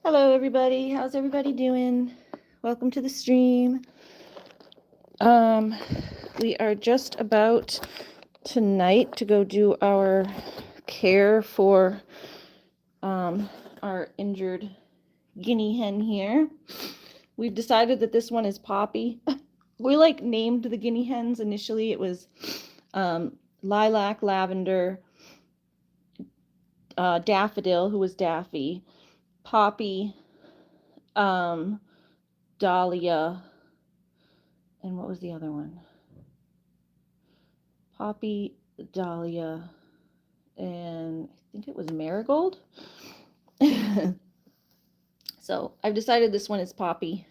Hello everybody, how's everybody doing? Welcome to the stream. We are just about tonight to go do our care for our injured guinea hen here. We've decided that this one is Poppy. We named the guinea hens initially. It was Lilac, Lavender, Daffodil, who was Daffy, Poppy, Dahlia, and what was the other one? Poppy, Dahlia, and I think it was Marigold. So I've decided this one is Poppy.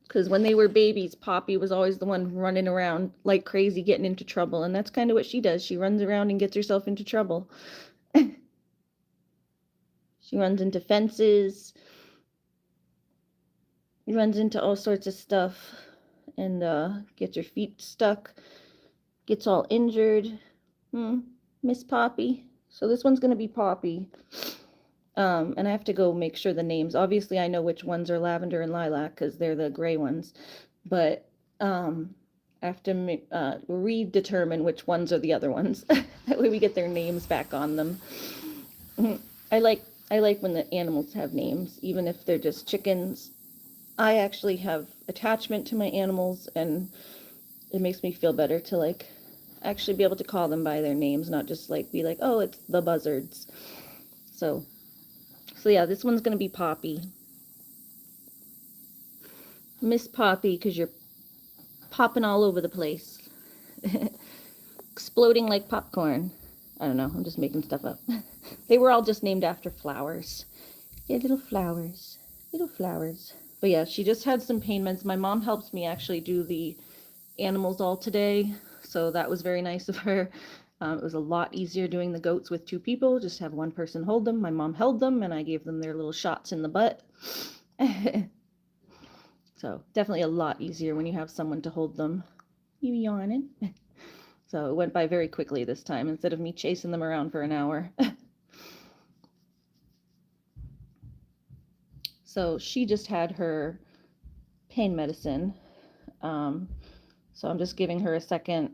Because when they were babies, Poppy was always the one running around like crazy, getting into trouble. And that's kind of what she does. She runs around and gets herself into trouble. She runs into fences. Runs into all sorts of stuff. And gets her feet stuck. Gets all injured. Miss Poppy. So this one's going to be Poppy. And I have to go make sure the names. Obviously, I know which ones are Lavender and Lilac because they're the gray ones. But I have to redetermine which ones are the other ones. That way we get their names back on them. I like when the animals have names, even if they're just chickens. I actually have attachment to my animals, and it makes me feel better to actually be able to call them by their names, not just be like, oh, it's the buzzards. So yeah, this one's gonna be Poppy. Miss Poppy, because you're popping all over the place. Exploding like popcorn. I don't know, I'm just making stuff up. They were all just named after flowers. Yeah, little flowers. Little flowers. But yeah, she just had some pain meds. My mom helped me actually do the animals all today, so that was very nice of her. It was a lot easier doing the goats with two people. Just have one person hold them. My mom held them, and I gave them their little shots in the butt. So definitely a lot easier when you have someone to hold them. You yawning? So it went by very quickly this time instead of me chasing them around for an hour. So she just had her pain medicine. So I'm just giving her a second.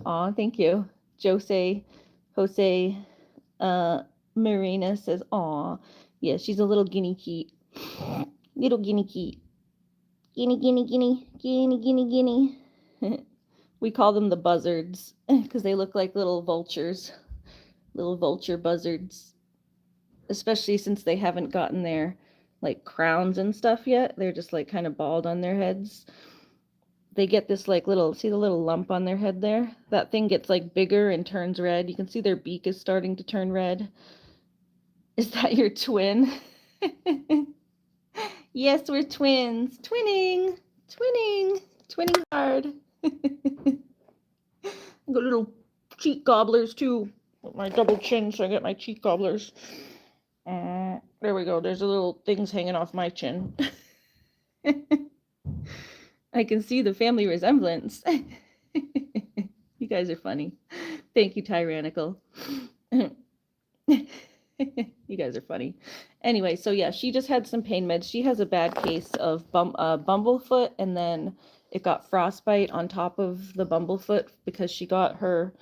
Aw, thank you. Jose Marina says, aw. Yeah, she's a little guinea keat. Little guinea keat. Guinea. We call them the buzzards because they look like little vultures. Little vulture buzzards. Especially since they haven't gotten their crowns and stuff yet. They're just kind of bald on their heads. They get this little, see the little lump on their head there? That thing gets bigger and turns red. You can see their beak is starting to turn red. Is that your twin? Yes, we're twins. Twinning hard. I got little cheek gobblers too. With my double chin, so I get my cheek gobblers. There we go. There's a little things hanging off my chin. I can see the family resemblance. You guys are funny. Thank you, Tyrannical. You guys are funny. Anyway, so yeah, she just had some pain meds. She has a bad case of bumblefoot, and then it got frostbite on top of the bumblefoot because she got her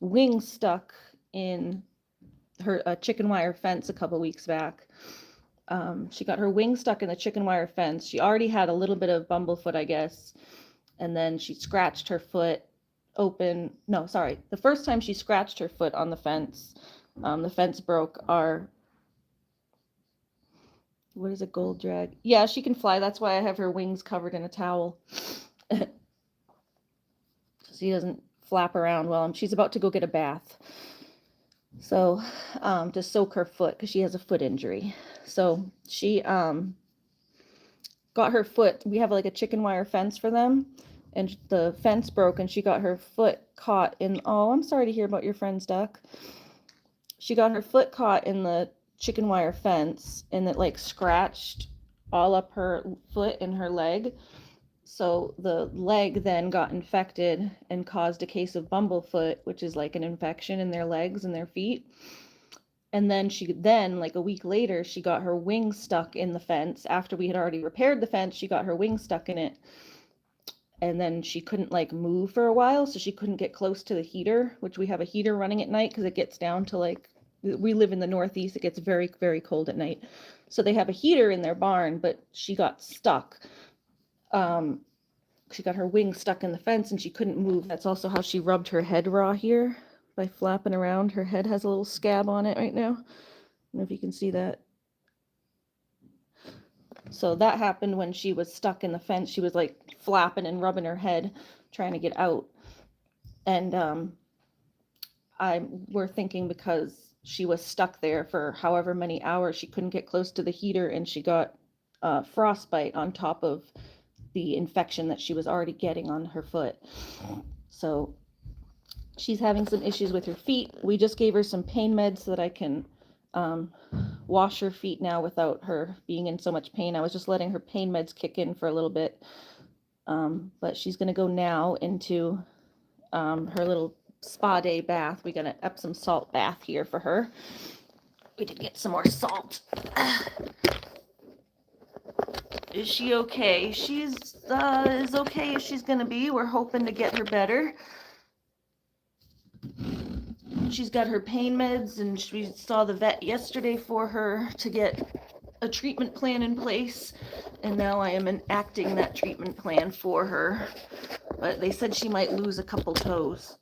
wing stuck in her chicken wire fence a couple weeks back. She got her wing stuck in the chicken wire fence. She already had a little bit of bumblefoot, I guess, and then she scratched her foot open. No, sorry. The first time she scratched her foot on the fence broke. What is a gold drag? Yeah, she can fly. That's why I have her wings covered in a towel. So she doesn't flap around while she's about to go get a bath. So to soak her foot because she has a foot injury. So she got her foot. We have a chicken wire fence for them, and the fence broke, and she got her foot caught in. Oh, I'm sorry to hear about your friend's duck. She got her foot caught in the chicken wire fence, and it scratched all up her foot and her leg. So the leg then got infected and caused a case of bumblefoot, which is an infection in their legs and their feet. And then like a week later, she got her wing stuck in the fence. After we had already repaired the fence, she got her wing stuck in it. And then she couldn't like move for a while, so she couldn't get close to the heater, which we have a heater running at night because it gets down to like, we live in the Northeast, it gets very, very cold at night. So they have a heater in their barn, but she got stuck. She got her wing stuck in the fence and she couldn't move. That's also how she rubbed her head raw here, by flapping around. Her head has a little scab on it right now. I don't know if you can see that. So that happened when she was stuck in the fence. She was like flapping and rubbing her head, trying to get out. And we're thinking because she was stuck there for however many hours, she couldn't get close to the heater, and she got frostbite on top of the infection that she was already getting on her foot. So she's having some issues with her feet. We just gave her some pain meds so that I can wash her feet now without her being in so much pain. I was just letting her pain meds kick in for a little bit. But she's going to go now into her little spa day bath. We're going to Epsom salt bath here for her. We did get some more salt. Is she okay? She's as okay as she's going to be. We're hoping to get her better. She's got her pain meds, and we saw the vet yesterday for her to get a treatment plan in place, and now I am enacting that treatment plan for her. But they said she might lose a couple toes.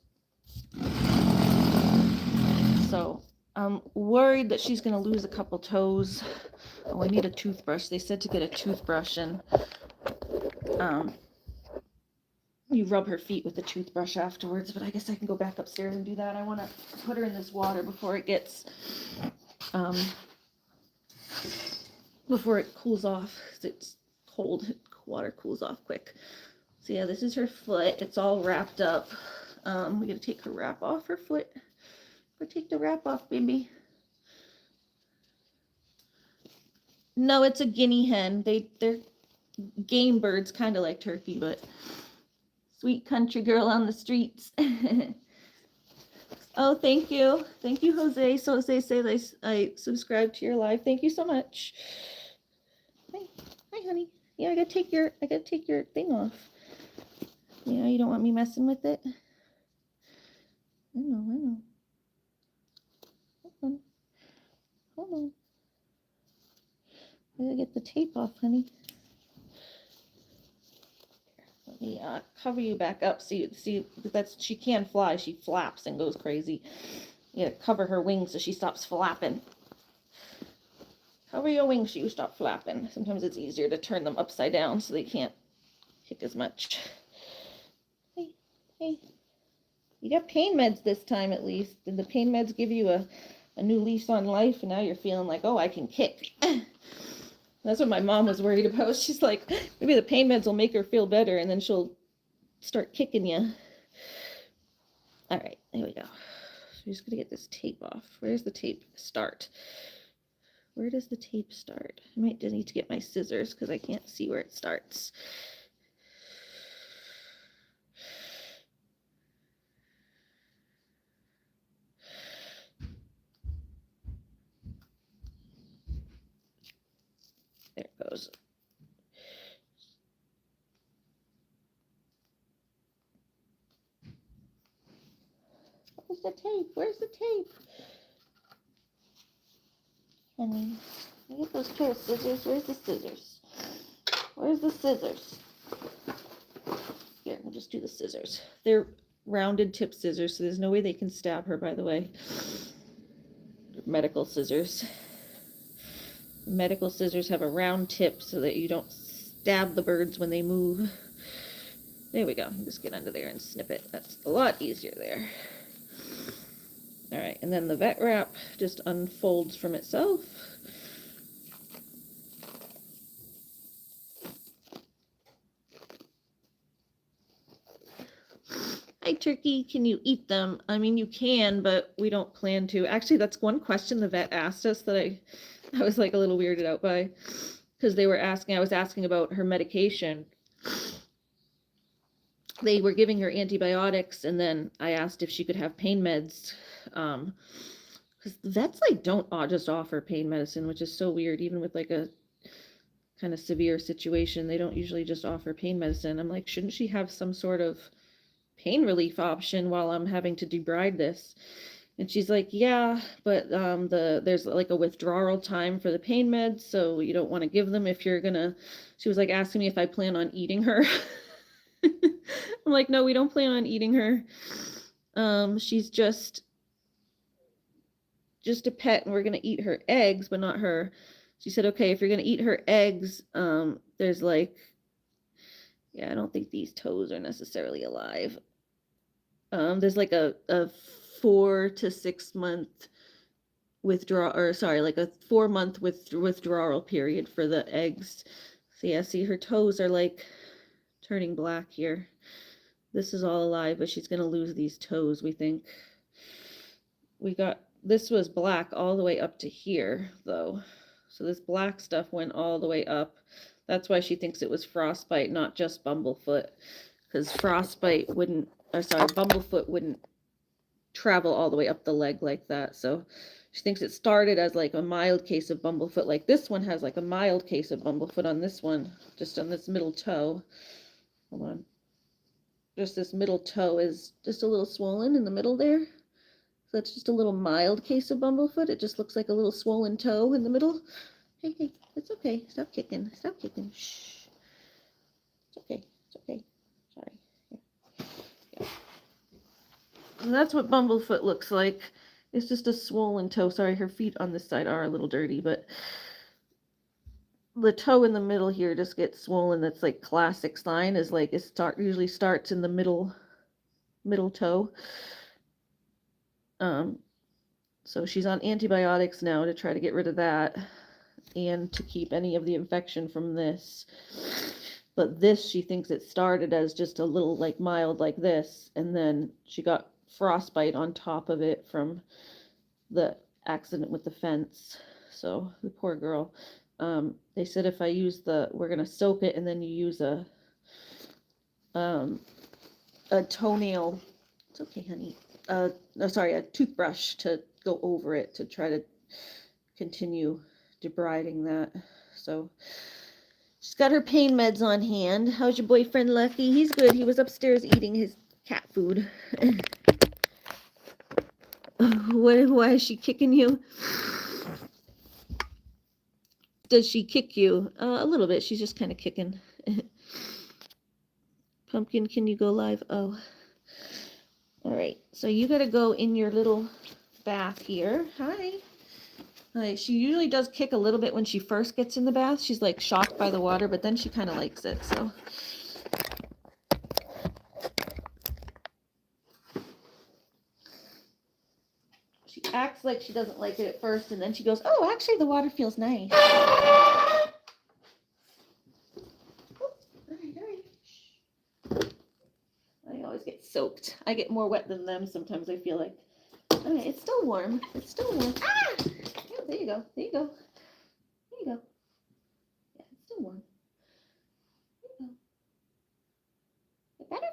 So I'm worried that she's going to lose a couple toes. Oh, I need a toothbrush. They said to get a toothbrush, and you rub her feet with the toothbrush afterwards, but I guess I can go back upstairs and do that. I want to put her in this water before it gets, before it cools off, because it's cold. Water cools off quick. So yeah, this is her foot. It's all wrapped up. We gotta take her wrap off her foot. Go take the wrap off, baby. No, it's a guinea hen. They're game birds, kind of like turkey, but sweet country girl on the streets. Oh, thank you. Thank you, Jose. So Jose says I subscribed to your live. Thank you so much. Hi, honey. Yeah, I gotta take your thing off. Yeah, you don't want me messing with it? I know. Hold on. I gotta get the tape off, honey. Let me cover you back up so you see she can fly. She flaps and goes crazy. You gotta cover her wings so she stops flapping. Cover your wings so you stop flapping. Sometimes it's easier to turn them upside down so they can't kick as much. Hey. You got pain meds this time, at least. Did the pain meds give you a new lease on life, and now you're feeling like, oh, I can kick? That's what my mom was worried about. She's like, maybe the pain meds will make her feel better, and then she'll start kicking you. All right, here we go. So we're just gonna get this tape off. Where's the tape start? Where does the tape start? I might need to get my scissors because I can't see where it starts. There it goes. Where's the tape? Where's the tape? Honey, get those pair of scissors. Where's the scissors? Where's the scissors? Here, we'll just do the scissors. They're rounded tip scissors, so there's no way they can stab her, by the way. Medical scissors. Medical scissors have a round tip so that you don't stab the birds when they move. There we go. Just get under there and snip it. That's a lot easier there. All right, and then the vet wrap just unfolds from itself. Hi, turkey. Can you eat them? I mean, you can, but we don't plan to. Actually, that's one question the vet asked us that I was like a little weirded out by, because they were asking, I was asking about her medication. They were giving her antibiotics, and then I asked if she could have pain meds, because vets like don't just offer pain medicine, which is so weird. Even with like a kind of severe situation, they don't usually just offer pain medicine. I'm like, shouldn't she have some sort of pain relief option while I'm having to debride this? And she's like, yeah, but there's like a withdrawal time for the pain meds, so you don't want to give them if you're gonna. She was like asking me if I plan on eating her. I'm like, no, we don't plan on eating her. She's just a pet, and we're gonna eat her eggs, but not her. She said, okay, if you're gonna eat her eggs, there's like, yeah, I don't think these toes are necessarily alive. There's like a 4 to 6 month withdrawal, or sorry, like a 4-month withdrawal period for the eggs. So yeah, see, her toes are like turning black here. This is all alive, but she's gonna lose these toes, we think. This was black all the way up to here, though. So this black stuff went all the way up. That's why she thinks it was frostbite, not just bumblefoot, because bumblefoot wouldn't travel all the way up the leg like that. So she thinks it started as like a mild case of bumblefoot. Like this one has like a mild case of bumblefoot on this one, just on this middle toe. Hold on. Just this middle toe is just a little swollen in the middle there. So that's just a little mild case of bumblefoot. It just looks like a little swollen toe in the middle. Hey, it's okay. Stop kicking. Stop kicking. Shh. It's okay. It's okay. Sorry. Yeah. And that's what bumblefoot looks like. It's just a swollen toe. Sorry, her feet on this side are a little dirty, but the toe in the middle here just gets swollen. That's like classic sign, is like usually starts in the middle toe. So she's on antibiotics now to try to get rid of that and to keep any of the infection from this. But this, she thinks it started as just a little like mild like this, and then she got frostbite on top of it from the accident with the fence. So the poor girl. They said if I use we're gonna soak it, and then you use a toenail. It's okay, honey. A toothbrush to go over it to try to continue debriding that. So she's got her pain meds on hand. How's your boyfriend, Lucky? He's good. He was upstairs eating his cat food. Why is she kicking you? Does she kick you? A little bit. She's just kind of kicking. Pumpkin, can you go live? Oh. All right. So you got to go in your little bath here. Hi. She usually does kick a little bit when she first gets in the bath. She's like shocked by the water, but then she kind of likes it. So. She acts like she doesn't like it at first, and then she goes, oh, actually the water feels nice. All right. I always get soaked. I get more wet than them sometimes, I feel like. All right, it's still warm. It's still warm. Ah! Oh, there you go. There you go. There you go. Yeah, it's still warm. There you go. Get better?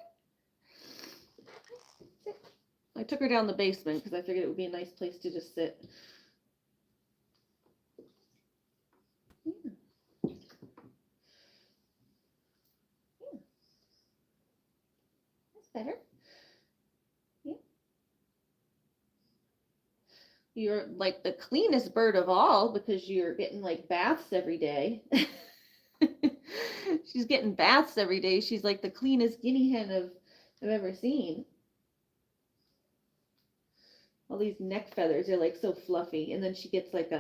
Sit. I took her down the basement because I figured it would be a nice place to just sit. Yeah. Yeah. That's better. Yeah. You're like the cleanest bird of all because you're getting like baths every day. She's getting baths every day. She's like the cleanest guinea hen I've ever seen. All these neck feathers are like so fluffy. And then she gets like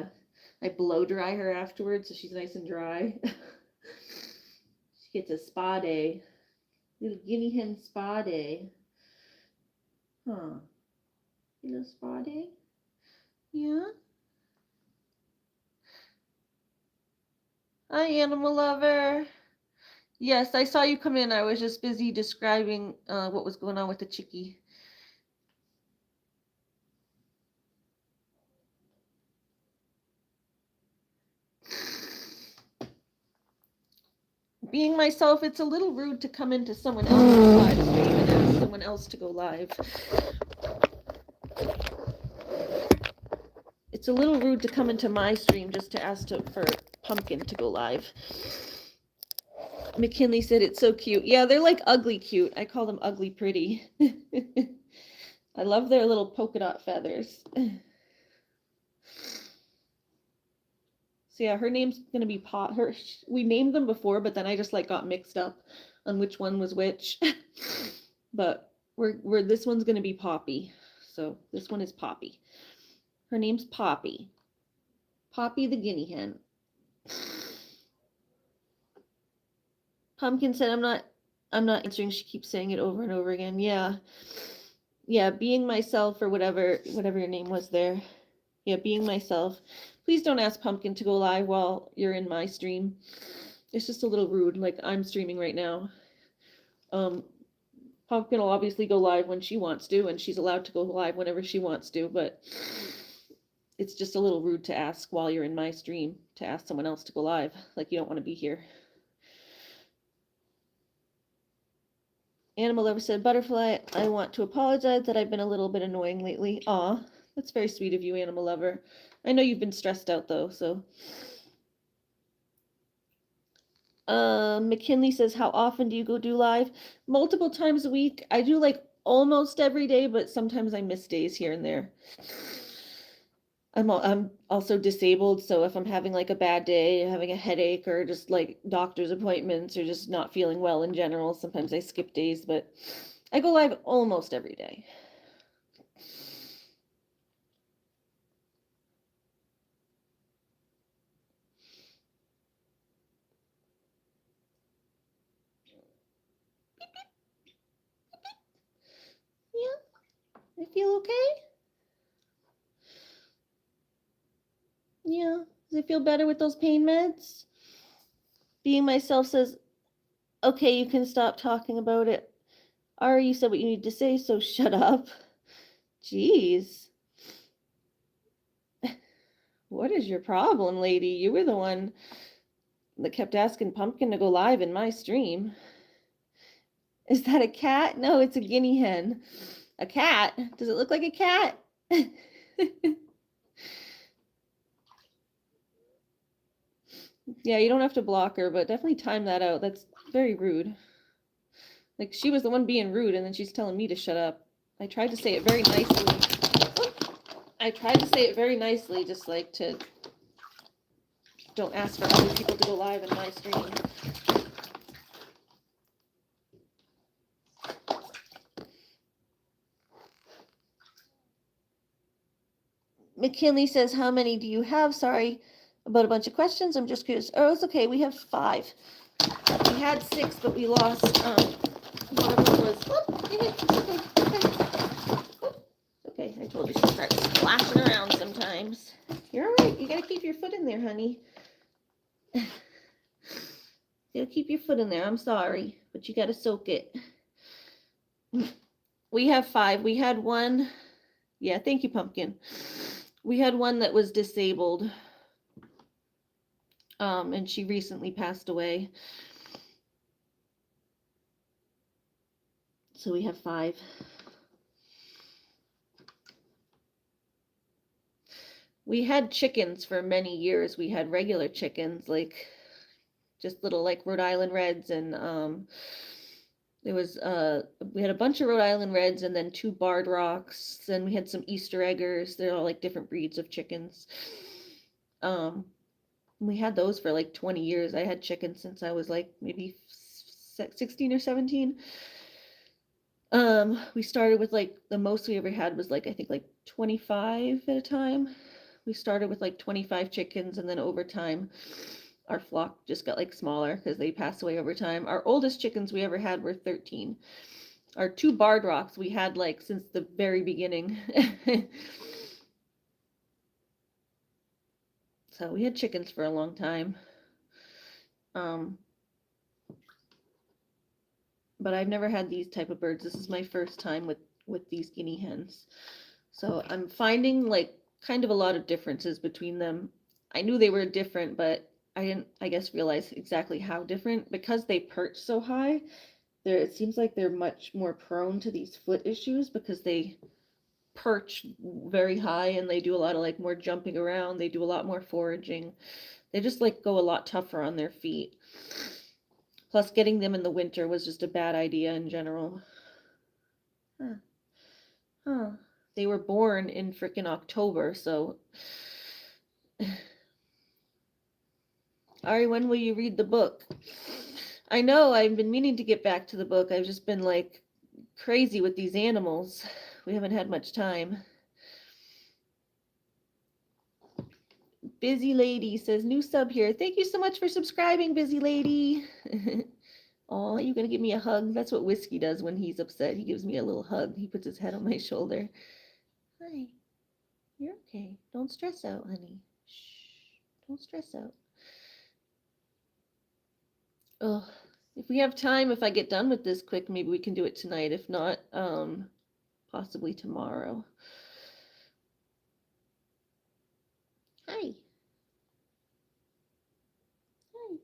I blow dry her afterwards so she's nice and dry. She gets a spa day. Little guinea hen spa day. Huh. Little spa day? Yeah. Hi, animal lover. Yes, I saw you come in. I was just busy describing what was going on with the chickie. Being myself, it's a little rude to come into someone else's live stream and ask someone else to go live. It's a little rude to come into my stream just to ask for Pumpkin to go live. McKinley said it's so cute. Yeah, they're like ugly cute. I call them ugly pretty. I love their little polka dot feathers. So yeah, her name's gonna be we named them before, but then I just like got mixed up on which one was which. But this one's gonna be Poppy. So this one is Poppy. Her name's Poppy. Poppy the guinea hen. Pumpkin said I'm not answering. She keeps saying it over and over again. Yeah. Yeah, being myself, or whatever your name was there. Yeah, being myself. Please don't ask Pumpkin to go live while you're in my stream. It's just a little rude. Like, I'm streaming right now. Pumpkin will obviously go live when she wants to, and she's allowed to go live whenever she wants to, but it's just a little rude to ask while you're in my stream, to ask someone else to go live. Like, you don't want to be here. Animal Lover said, Butterfly, I want to apologize that I've been a little bit annoying lately. Aw, that's very sweet of you, Animal Lover. I know you've been stressed out, though, so. McKinley says, how often do you go do live? Multiple times a week. I do, like, almost every day, but sometimes I miss days here and there. I'm also disabled, so if I'm having like a bad day, having a headache, or just like doctor's appointments, or just not feeling well in general, sometimes I skip days, but I go live almost every day. Yeah, I feel okay. Yeah, does it feel better with those pain meds? Being myself says, okay, you can stop talking about it. Ari, you said what you need to say, so shut up. Jeez. What is your problem, lady? You were the one that kept asking Pumpkin to go live in my stream. Is that a cat? No, it's a guinea hen. A cat? Does it look like a cat? Yeah, you don't have to block her, but definitely time that out. That's very rude. Like, she was the one being rude, and then she's telling me to shut up. I tried to say it very nicely. I tried to say it very nicely, just like to don't ask for other people to go live in my stream. McKinley says, how many do you have? Sorry about a bunch of questions. I'm just curious. Oh, it's okay. We have 5. We had 6, but we lost. One of them was. Okay, I told you she starts splashing around sometimes. You're all right. You gotta keep your foot in there, honey. You gotta keep your foot in there. I'm sorry, but you gotta soak it. We have 5. We had one. Yeah, thank you, Pumpkin. We had one that was disabled, and she recently passed away. So we have 5. We had chickens for many years. We had regular chickens, like just little like Rhode Island Reds, and there was we had a bunch of Rhode Island Reds, and then 2 Barred Rocks, then we had some Easter Eggers. They're all like different breeds of chickens. We had those for like 20 years. I had chickens since I was like maybe 16 or 17. We started with like the most we ever had was like I think like 25 at a time. We started with like 25 chickens, and then over time our flock just got like smaller because they passed away over time. Our oldest chickens we ever had were 13. Our 2 Barred Rocks we had like since the very beginning. So we had chickens for a long time. But I've never had these type of birds. This is my first time with these guinea hens. So I'm finding like kind of a lot of differences between them. I knew they were different, but I didn't, I guess, realize exactly how different. Because they perch so high, it seems like they're much more prone to these foot issues because they perch very high, and they do a lot of like more jumping around. They do a lot more foraging. They just like go a lot tougher on their feet. Plus, getting them in the winter was just a bad idea in general. Huh. They were born in frickin' October, so. Ari, when will you read the book? I know, I've been meaning to get back to the book. I've just been like crazy with these animals. We haven't had much time. Busy Lady says, new sub here. Thank you so much for subscribing, Busy Lady. Oh, you gonna give me a hug? That's what Whiskey does when he's upset. He gives me a little hug. He puts his head on my shoulder. Hi. You're okay. Don't stress out, honey. Shh. Don't stress out. Oh, if we have time, if I get done with this quick, maybe we can do it tonight. If not, possibly tomorrow. Hi. Hi.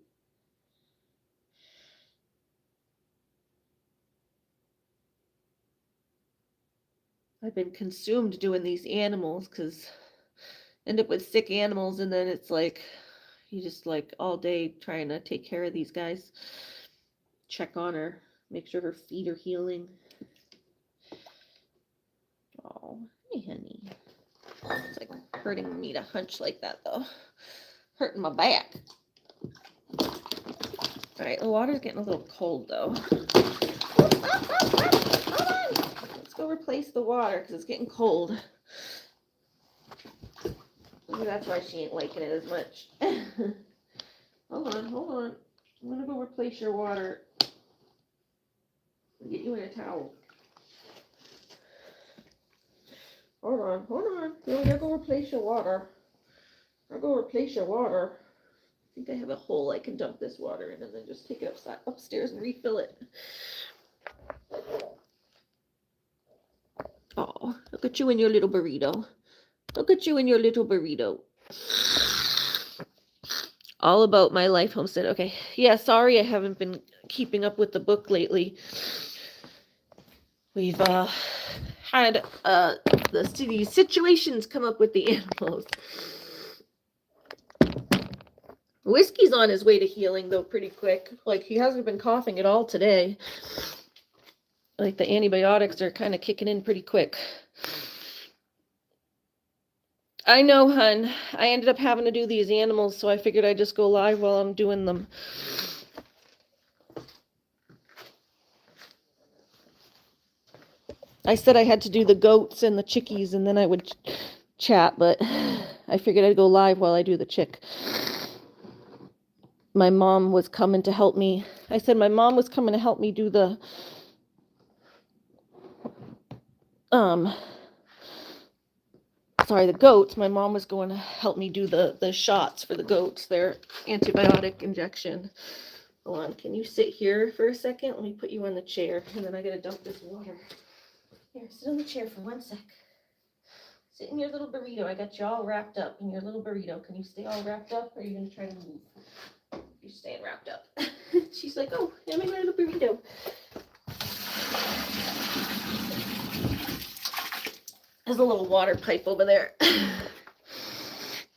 I've been consumed doing these animals because end up with sick animals, and then it's like you just like all day trying to take care of these guys, check on her, make sure her feet are healing. Oh, hey honey. It's like hurting me to hunch like that though. Hurting my back. All right, the water's getting a little cold though. Let's go replace the water because it's getting cold. Maybe that's why she ain't liking it as much. Hold on. I'm gonna go replace your water. Get you in a towel. Hold on. You gotta go replace your water. I think I have a hole I can dump this water in and then just take it upstairs and refill it. Oh, look at you and your little burrito. All about my life homestead. Okay. Yeah, sorry I haven't been keeping up with the book lately. We've had these situations come up with the animals. Whiskey's on his way to healing though pretty quick. Like he hasn't been coughing at all today. Like the antibiotics are kind of kicking in pretty quick. I know, hun. I ended up having to do these animals, so I figured I'd just go live while I'm doing them. I said I had to do the goats and the chickies, and then I would chat, but I figured I'd go live while I do the chick. My mom was coming to help me. I said my mom was coming to help me do the the goats. My mom was going to help me do the shots for the goats, their antibiotic injection. Hold on, can you sit here for a second? Let me put you on the chair, and then I gotta dump this water. Here, sit on the chair for 1 sec. Sit in your little burrito. I got you all wrapped up in your little burrito. Can you stay all wrapped up, or are you gonna try to move? You're staying wrapped up. She's like, oh, I'm in my little burrito. There's a little water pipe over there.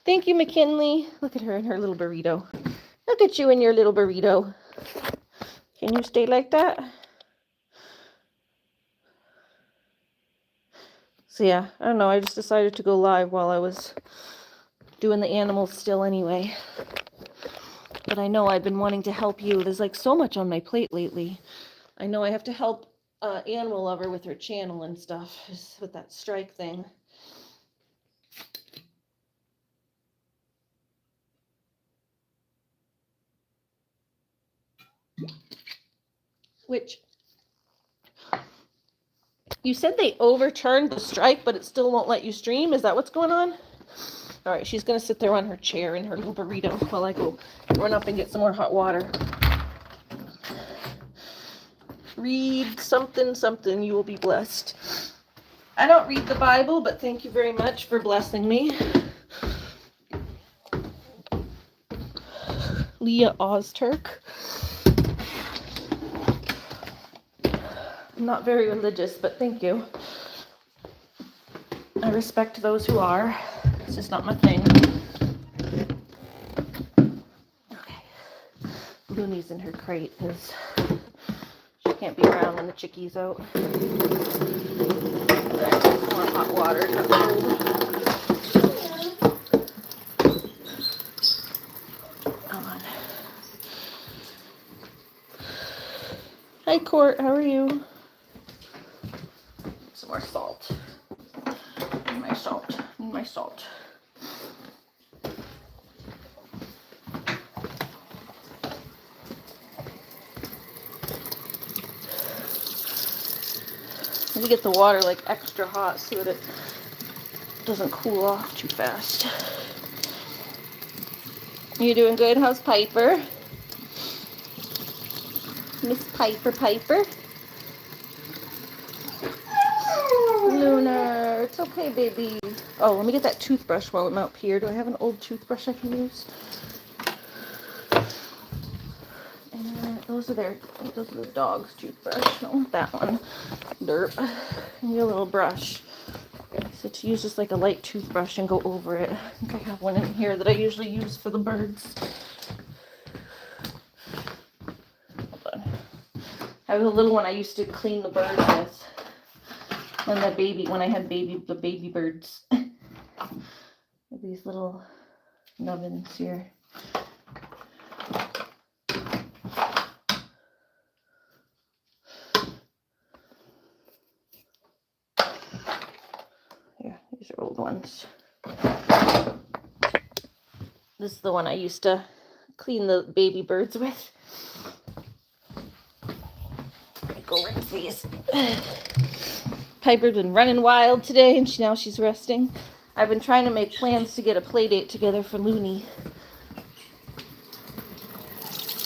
Thank you, McKinley. Look at her in her little burrito. Look at you in your little burrito. Can you stay like that? So yeah, I don't know. I just decided to go live while I was doing the animals still anyway. But I know I've been wanting to help you. There's like so much on my plate lately. I know I have to help Animal Lover with her channel and stuff, with that strike thing. Which, you said they overturned the strike, but it still won't let you stream? Is that what's going on? All right, she's going to sit there on her chair in her little burrito while I go run up and get some more hot water. Read something, you will be blessed. I don't read the Bible, but thank you very much for blessing me. Leah Ozturk. I'm not very religious, but thank you. I respect those who are. It's just not my thing. Okay. Looney's in her crate because she can't be around when the chickie's out. More hot water, not cold. Come on. Hi, Court. How are you? Some more salt. Need my salt. Need my salt. Let me get the water like extra hot so that it doesn't cool off too fast. You doing good? How's Piper? Miss Piper? Luna, it's okay, baby. Oh, let me get that toothbrush while I'm up here. Do I have an old toothbrush I can use? And those are the dog's toothbrush. I don't want that one. Derp. I need a little brush. So to use just like a light toothbrush and go over it. I think I have one in here that I usually use for the birds. Hold on. I have a little one I used to clean the birds with. When I had the baby birds. These little nubbins here. Here, these are old ones. This is the one I used to clean the baby birds with. Go rinse these. Piper's been running wild today, and now she's resting. I've been trying to make plans to get a play date together for Looney.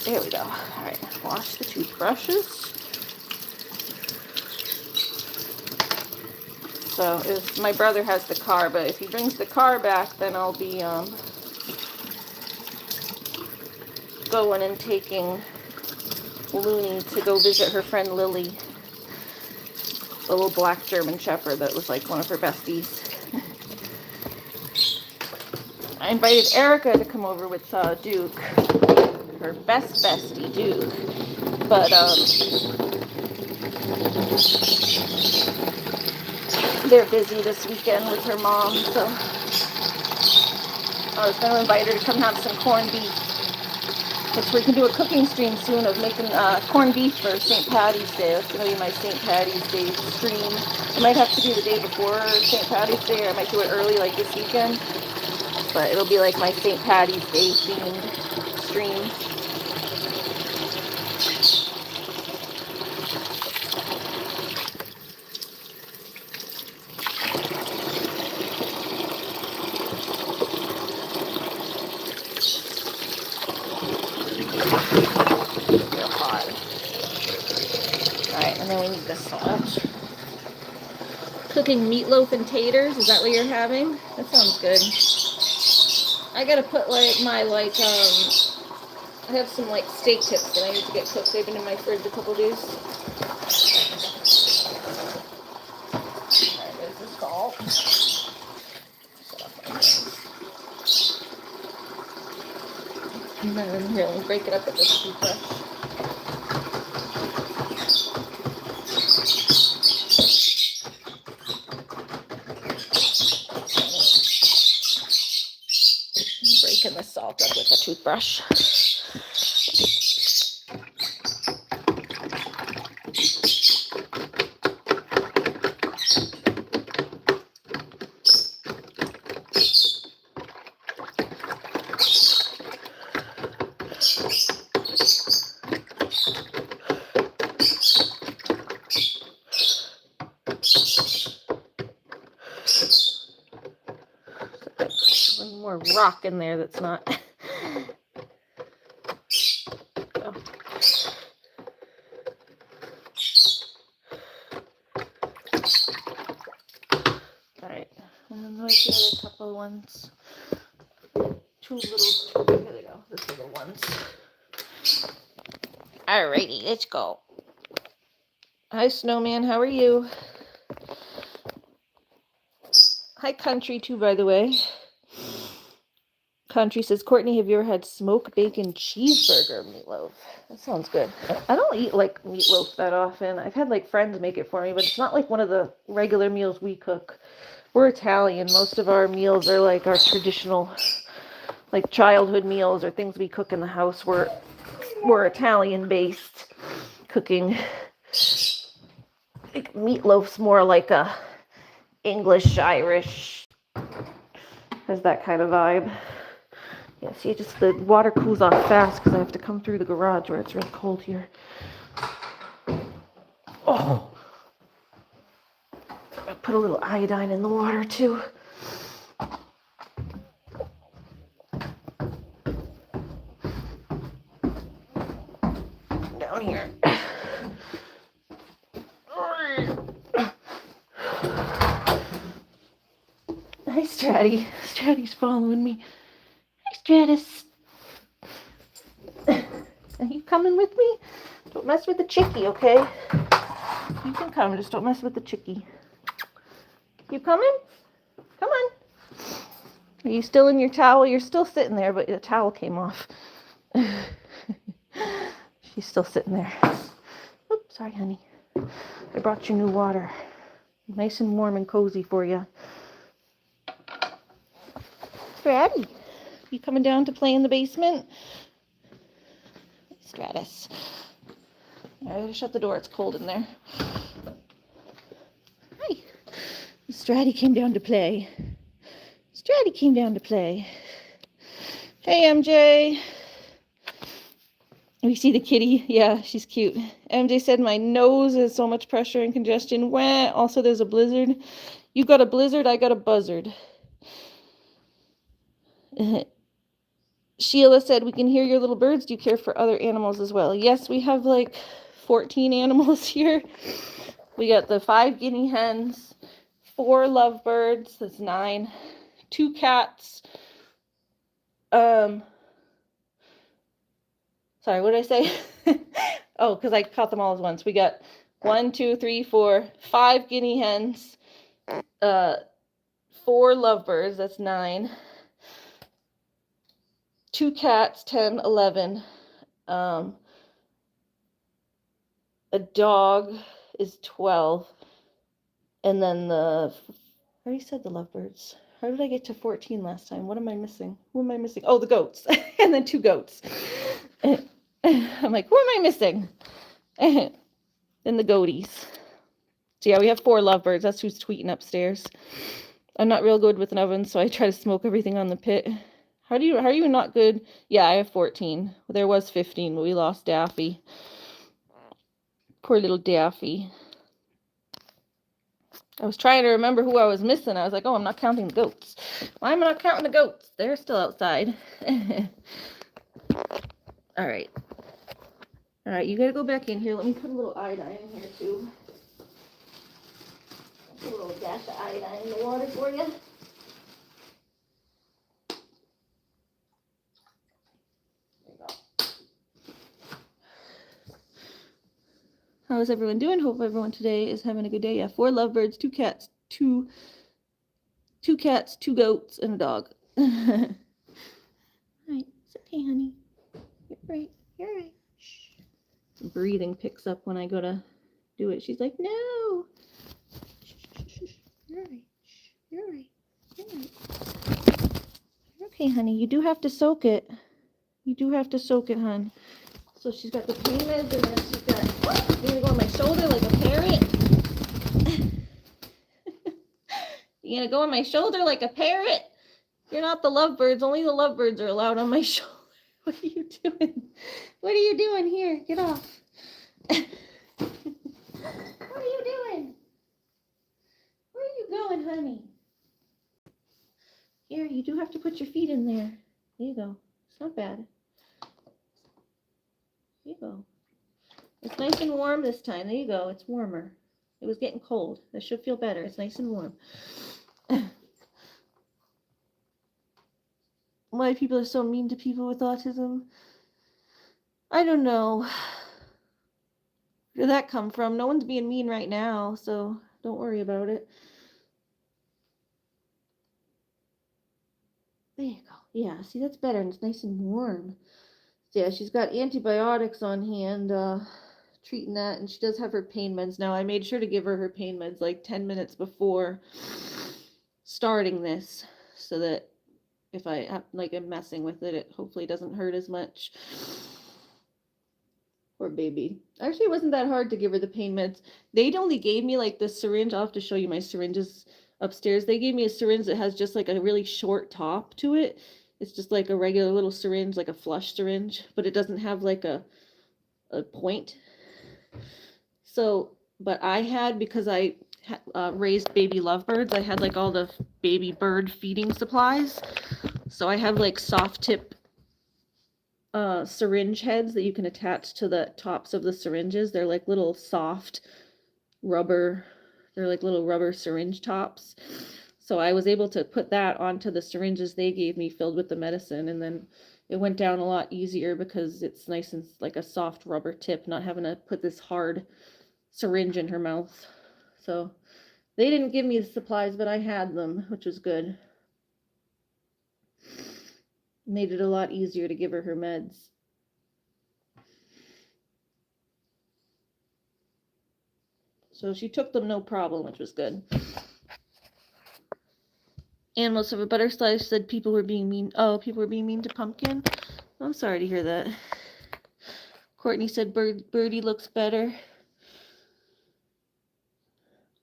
There we go. All right, wash the toothbrushes. So if my brother has the car, but if he brings the car back, then I'll be going and taking Looney to go visit her friend Lily. A little black German Shepherd that was like one of her besties. I invited Erica to come over with Duke, her bestie Duke, but they're busy this weekend with her mom, so I was going to invite her to come have some corned beef. Which we can do a cooking stream soon of making corned beef for St. Patty's Day. That's going to be my St. Patty's Day stream. I might have to do the day before St. Patty's Day, or I might do it early like this weekend. But it'll be like my St. Patty's Day themed stream. Cooking meatloaf and taters, is that what you're having? That sounds good. I gotta put like my I have some like steak tips that I need to get cooked. They've been in my fridge a couple days. Alright, there's the salt. And then here, let me break it up with this toothbrush. Breaking the salt up with a toothbrush. One more rock in there that's not. Oh. Alright, and then there's the other couple ones. Here they go, the little ones. Alrighty, let's go. Hi, Snowman, how are you? Hi, Country, too, by the way. Country says, Courtney, have you ever had smoked bacon cheeseburger meatloaf? That sounds good. I don't eat like meatloaf that often. I've had like friends make it for me, but it's not like one of the regular meals we cook. We're Italian. Most of our meals are like our traditional, like childhood meals or things we cook in the house. We're Italian based cooking. Like meatloaf's more like a English, Irish, has that kind of vibe. Yeah, see, just the water cools off fast because I have to come through the garage where it's really cold here. Oh, I put a little iodine in the water too. Down here. Hi, Stratty. Stratty's following me. Hi, Stratus. Are you coming with me? Don't mess with the chickie, okay? You can come, just don't mess with the chickie. You coming? Come on. Are you still in your towel? You're still sitting there, but the towel came off. She's still sitting there. Oops, sorry, honey. I brought you new water. Nice and warm and cozy for you. Stratty, you coming down to play in the basement? Stratus. I gotta shut the door, it's cold in there. Hi. Stratty came down to play. Stratty came down to play. Hey, MJ. We see the kitty. Yeah, she's cute. MJ said my nose has so much pressure and congestion. Wah. Also, there's a blizzard. You got a blizzard, I got a buzzard. Sheila said, we can hear your little birds. Do you care for other animals as well? Yes, we have like 14 animals here. We got the 5 guinea hens, 4 lovebirds, that's 9, 2 cats. Sorry, what did I say? Oh, because I caught them all at once. We got 1, 2, 3, 4, 5 guinea hens, 4 lovebirds, that's 9. 2 cats, 10, 11. A dog is 12. And then I already said the lovebirds. How did I get to 14 last time? What am I missing? Who am I missing? Oh, the goats. And then 2 goats. I'm like, who am I missing? And the goaties. So yeah, we have 4 lovebirds. That's who's tweeting upstairs. I'm not real good with an oven, so I try to smoke everything on the pit. How are you not good? Yeah, I have 14. There was 15, but we lost Daffy. Poor little Daffy. I was trying to remember who I was missing. I was like, oh, I'm not counting the goats. Why am I not counting the goats? They're still outside. All right. All right, you got to go back in here. Let me put a little iodine in here, too. Put a little dash of iodine in the water for you. How is everyone doing? Hope everyone today is having a good day. Yeah, 4 lovebirds, 2 cats, 2 cats, 2 goats, and a dog. Right, it's okay, honey. You're right. You're right. Shh. Breathing picks up when I go to do it. She's like, no. Shh, shh, shh. You're right. Shh. You're right. You're right. You're okay, honey. You do have to soak it. You do have to soak it, hon. So she's got the pain meds, and then she's got, what? You're gonna go on my shoulder like a parrot? You're gonna go on my shoulder like a parrot? You're not the lovebirds. Only the lovebirds are allowed on my shoulder. What are you doing? What are you doing here? Get off. What are you doing? Where are you going, honey? Here, you do have to put your feet in there. There you go. It's not bad. There you go. It's nice and warm this time. There you go. It's warmer. It was getting cold. That should feel better. It's nice and warm. Why people are so mean to people with autism? I don't know. Where did that come from? No one's being mean right now, so don't worry about it. There you go. Yeah, see, that's better, and it's nice and warm. So yeah, she's got antibiotics on hand, treating that, and she does have her pain meds now. I made sure to give her her pain meds like 10 minutes before starting this, so that if I have, like, am messing with it, it hopefully doesn't hurt as much. Poor baby. Actually, it wasn't that hard to give her the pain meds. They only gave me like the syringe. I'll have to show you my syringes upstairs. They gave me a syringe that has just like a really short top to it. It's just like a regular little syringe, like a flush syringe, but it doesn't have like a point. So, but I had, because I raised baby lovebirds, I had like all the baby bird feeding supplies. So I have like soft tip syringe heads that you can attach to the tops of the syringes. They're like little soft rubber, they're like little rubber syringe tops. So I was able to put that onto the syringes they gave me filled with the medicine, and then it went down a lot easier because it's nice and like a soft rubber tip, not having to put this hard syringe in her mouth. So they didn't give me the supplies, but I had them, which was good. Made it a lot easier to give her her meds. So she took them no problem, which was good. Animals of a butter slice said people were being mean. Oh, people were being mean to Pumpkin. I'm sorry to hear that. Courtney said Birdie looks better.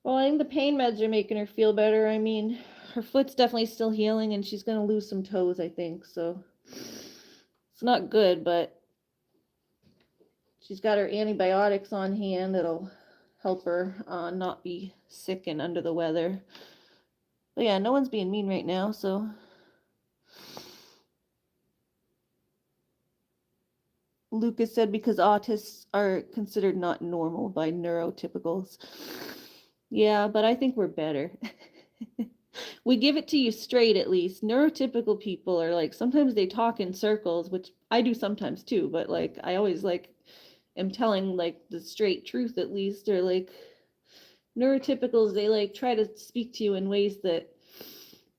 Well, I think the pain meds are making her feel better. I mean, her foot's definitely still healing, and she's going to lose some toes, I think. So it's not good, but she's got her antibiotics on hand. That'll help her not be sick and under the weather. But yeah, no one's being mean right now, so. Lucas said because autists are considered not normal by neurotypicals. Yeah, but I think we're better. We give it to you straight, at least. Neurotypical people are like, sometimes they talk in circles, which I do sometimes too, but like I always like am telling like the straight truth, at least. Or like neurotypicals, they like try to speak to you in ways that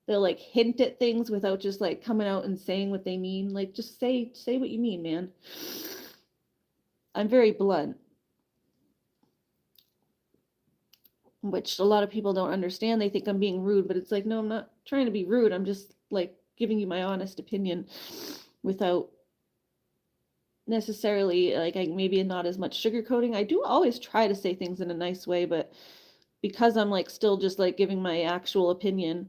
they'll like hint at things without just like coming out and saying what they mean. Like, just say what you mean, man. I'm very blunt, which a lot of people don't understand. They think I'm being rude, but it's like, no, I'm not trying to be rude. I'm just like giving you my honest opinion without necessarily like maybe not as much sugarcoating. I do always try to say things in a nice way, but because I'm like still just like giving my actual opinion,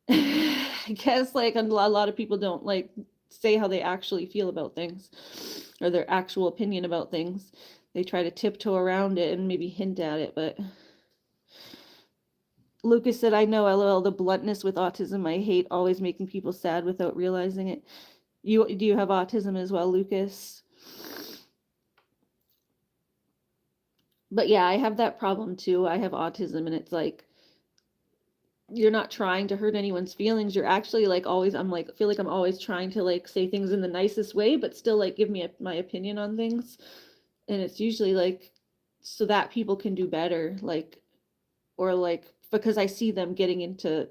I guess like a lot of people don't like say how they actually feel about things or their actual opinion about things. They try to tiptoe around it and maybe hint at it, but Lucas said, I know, LOL, the bluntness with autism. I hate always making people sad without realizing it. Do you have autism as well, Lucas? But yeah, I have that problem too. I have autism, and it's like, you're not trying to hurt anyone's feelings. You're actually like always, I'm like, feel like I'm always trying to like say things in the nicest way, but still like give me my opinion on things. And it's usually like, so that people can do better, like, or like, because I see them getting into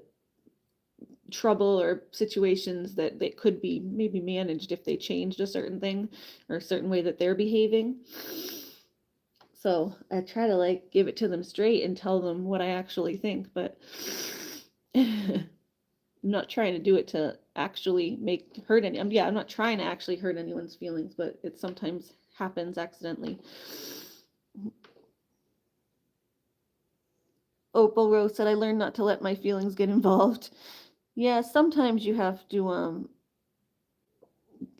trouble or situations that they could be maybe managed if they changed a certain thing or a certain way that they're behaving. So I try to like give it to them straight and tell them what I actually think, but I'm not trying to do it to actually hurt any. I'm not trying to actually hurt anyone's feelings, but it sometimes happens accidentally. Opal Rose said, I learned not to let my feelings get involved. Yeah, sometimes you have to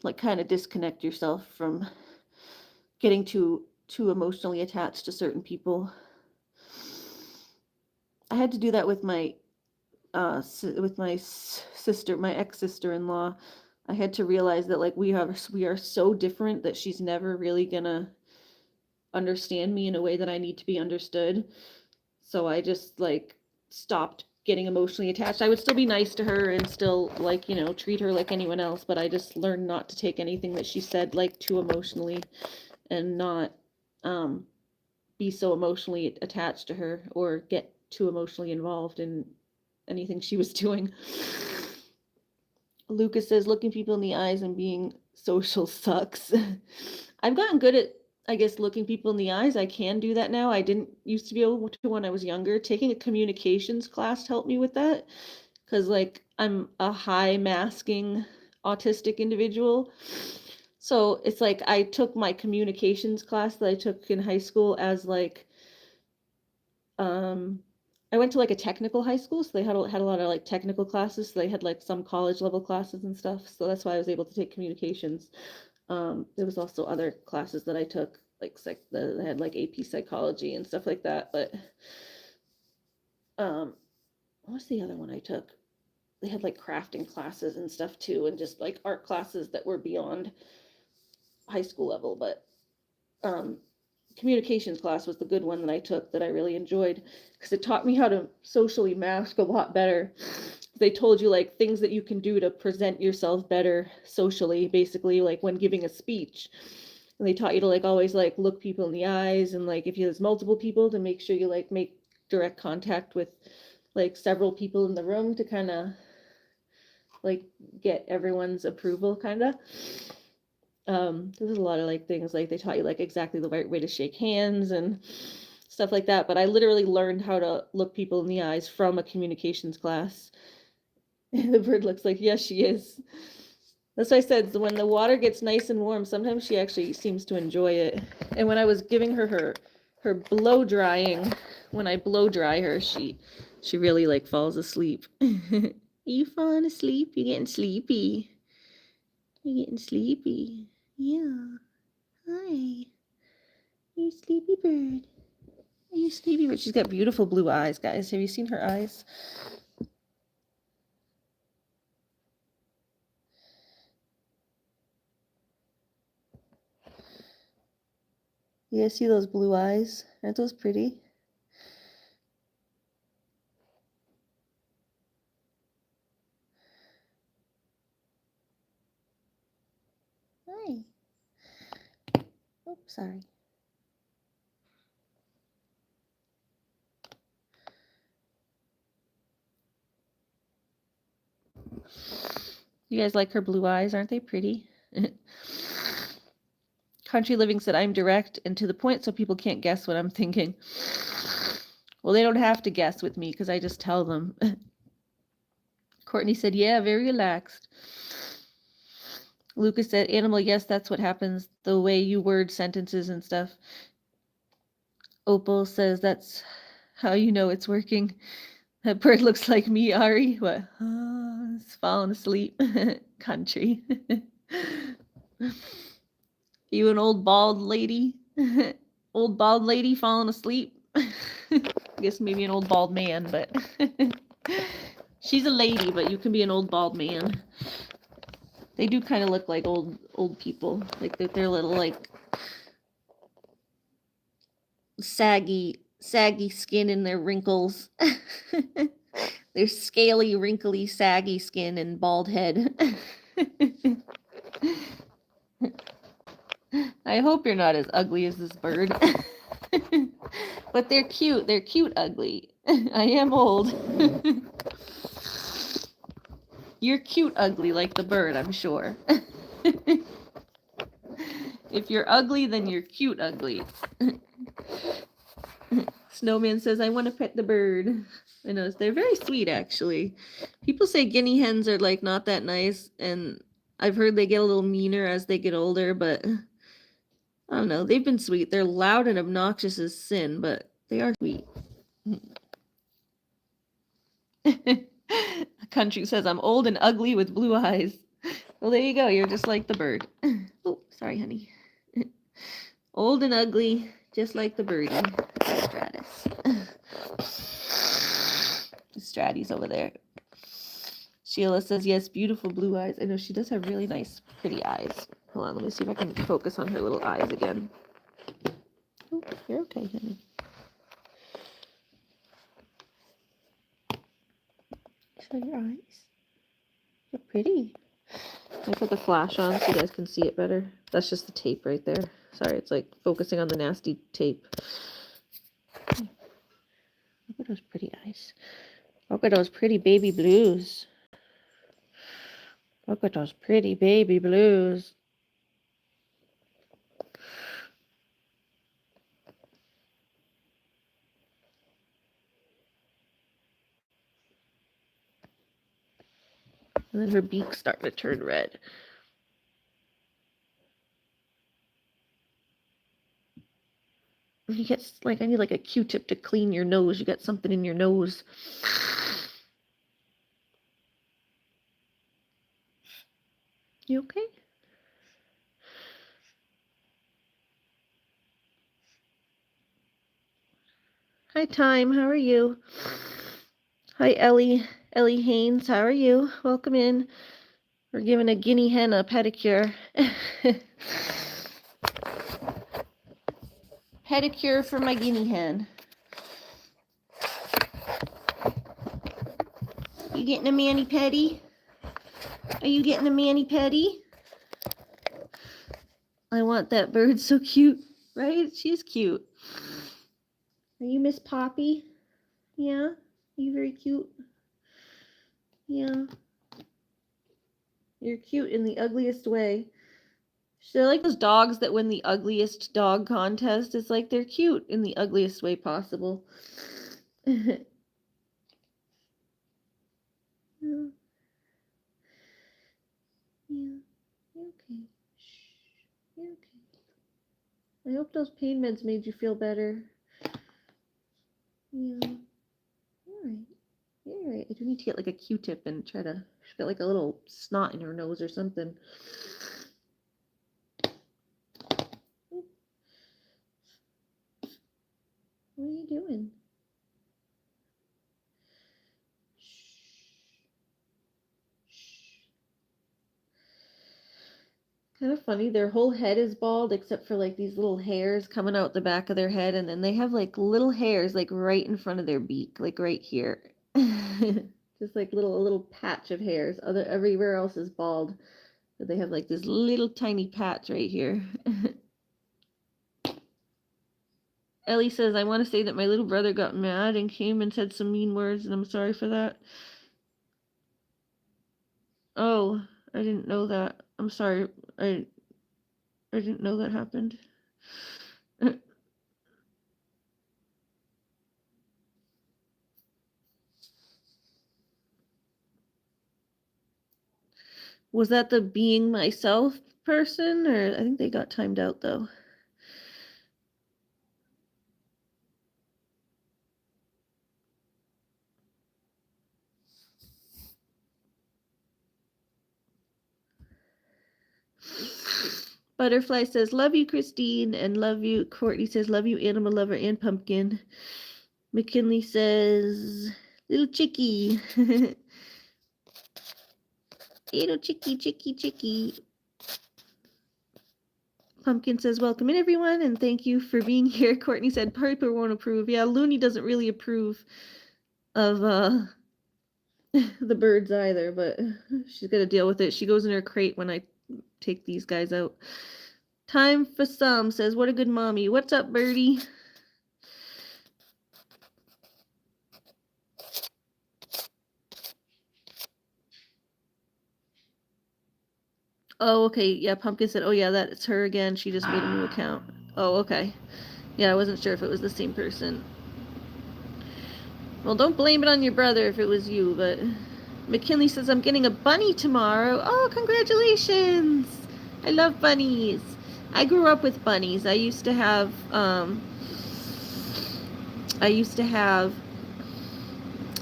like kind of disconnect yourself from getting too emotionally attached to certain people. I had to do that with my sister, my ex-sister-in-law. I had to realize that like we are so different that she's never really gonna understand me in a way that I need to be understood. So I just like stopped getting emotionally attached. I would still be nice to her and still like, you know, treat her like anyone else, but I just learned not to take anything that she said like too emotionally and not be so emotionally attached to her or get too emotionally involved in anything she was doing. Lucas says looking people in the eyes and being social sucks. I've gotten good at, I guess, looking people in the eyes. I can do that now. I didn't used to be able to when I was younger. Taking a communications class helped me with that because, like, I'm a high masking autistic individual. So it's like I took my communications class that I took in high school as like, I went to like a technical high school, so they had a lot of like technical classes. So they had like some college level classes and stuff. So that's why I was able to take communications. There was also other classes that I took, like they had like AP psychology and stuff like that. But what was the other one I took? They had like crafting classes and stuff too, and just like art classes that were beyond high school level. But communications class was the good one that I took that I really enjoyed because it taught me how to socially mask a lot better. They told you like things that you can do to present yourself better socially, basically, like when giving a speech. And they taught you to like always like look people in the eyes, and like if there's multiple people, to make sure you like make direct contact with like several people in the room to kind of like get everyone's approval, kind of. There was a lot of like things like they taught you like exactly the right way to shake hands and stuff like that. But I literally learned how to look people in the eyes from a communications class. The bird looks like, yes, she is. That's what I said. When the water gets nice and warm, sometimes she actually seems to enjoy it. And when I was giving her blow drying, when I blow dry her, she really like falls asleep. Are you falling asleep? You're getting sleepy. You're getting sleepy. Yeah. Hi. Are you sleepy bird? Are you sleepy bird? She's got beautiful blue eyes, guys. Have you seen her eyes? You guys see those blue eyes? Aren't those pretty? Hi. Oops, sorry. You guys like her blue eyes? Aren't they pretty? Country Living said, I'm direct and to the point so people can't guess what I'm thinking. Well, they don't have to guess with me because I just tell them. Courtney said, yeah, very relaxed. Lucas said, animal, yes, that's what happens. The way you word sentences and stuff. Opal says, that's how you know it's working. That bird looks like me, Ari. What? It's falling asleep. Country. You an old bald lady? Old bald lady falling asleep? I guess maybe an old bald man, but she's a lady, but you can be an old bald man. They do kind of look like old people. Like they're little like saggy skin in their wrinkles. Their scaly, wrinkly, saggy skin and bald head. I hope you're not as ugly as this bird. But they're cute. They're cute ugly. I am old. You're cute ugly like the bird, I'm sure. If you're ugly, then you're cute ugly. Snowman says, I want to pet the bird. I know, they're very sweet, actually. People say guinea hens are, like, not that nice, and I've heard they get a little meaner as they get older, but I don't know. They've been sweet. They're loud and obnoxious as sin, but they are sweet. Country says, I'm old and ugly with blue eyes. Well, there you go. You're just like the bird. Oh, sorry, honey. Old and ugly, just like the birdie. Stratus. Stratty's over there. Sheila says, yes, beautiful blue eyes. I know she does have really nice, pretty eyes. Hold on, let me see if I can focus on her little eyes again. Oh, you're okay, honey. Show your eyes. They're pretty. I put the flash on so you guys can see it better. That's just the tape right there. Sorry, it's like focusing on the nasty tape. Look at those pretty eyes. Look at those pretty baby blues. Look at those pretty baby blues. And then her beak's starting to turn red. You get, like, I need like a Q-tip to clean your nose. You got something in your nose. You okay? Hi, Time. How are you? Hi, Ellie. Ellie Haynes. How are you? Welcome in. We're giving a guinea hen a pedicure. Pedicure for my guinea hen. You getting a mani-pedi? Are you getting a mani-pedi? I want that bird, so cute, right? She's cute. Are you Miss Poppy? Yeah? You very cute? Yeah. You're cute in the ugliest way. They're like those dogs that win the ugliest dog contest. It's like they're cute in the ugliest way possible. Yeah. Yeah. You're okay. Shh. You're okay. I hope those pain meds made you feel better. Yeah. Alright. Alright. I do need to get like a Q-tip and try to. She's got like a little snot in her nose or something. What are you doing? Kind of funny. Their whole head is bald except for like these little hairs coming out the back of their head, and then they have like little hairs like right in front of their beak, like right here. Just like a little patch of hairs. Everywhere else is bald, but they have like this little tiny patch right here. Ellie says, I want to say that my little brother got mad and came and said some mean words, and I'm sorry for that. Oh, I didn't know that. I'm sorry. I didn't know that happened. Was that the being myself person, or I think they got timed out though. Butterfly says, love you, Christine, and love you. Courtney says, love you, animal lover and pumpkin. McKinley says, little chickie. Little chickie. Pumpkin says, welcome in, everyone, and thank you for being here. Courtney said, Piper won't approve. Yeah, Looney doesn't really approve of the birds either, but she's got to deal with it. She goes in her crate when I take these guys out. Time for some says, what a good mommy. What's up, birdie? Oh, okay. Yeah, Pumpkin said, oh, yeah, that's her again. She just made a new account. Oh, okay. Yeah, I wasn't sure if it was the same person. Well, don't blame it on your brother if it was you, but McKinley says, I'm getting a bunny tomorrow. Oh, congratulations. I love bunnies. I grew up with bunnies. I used to have a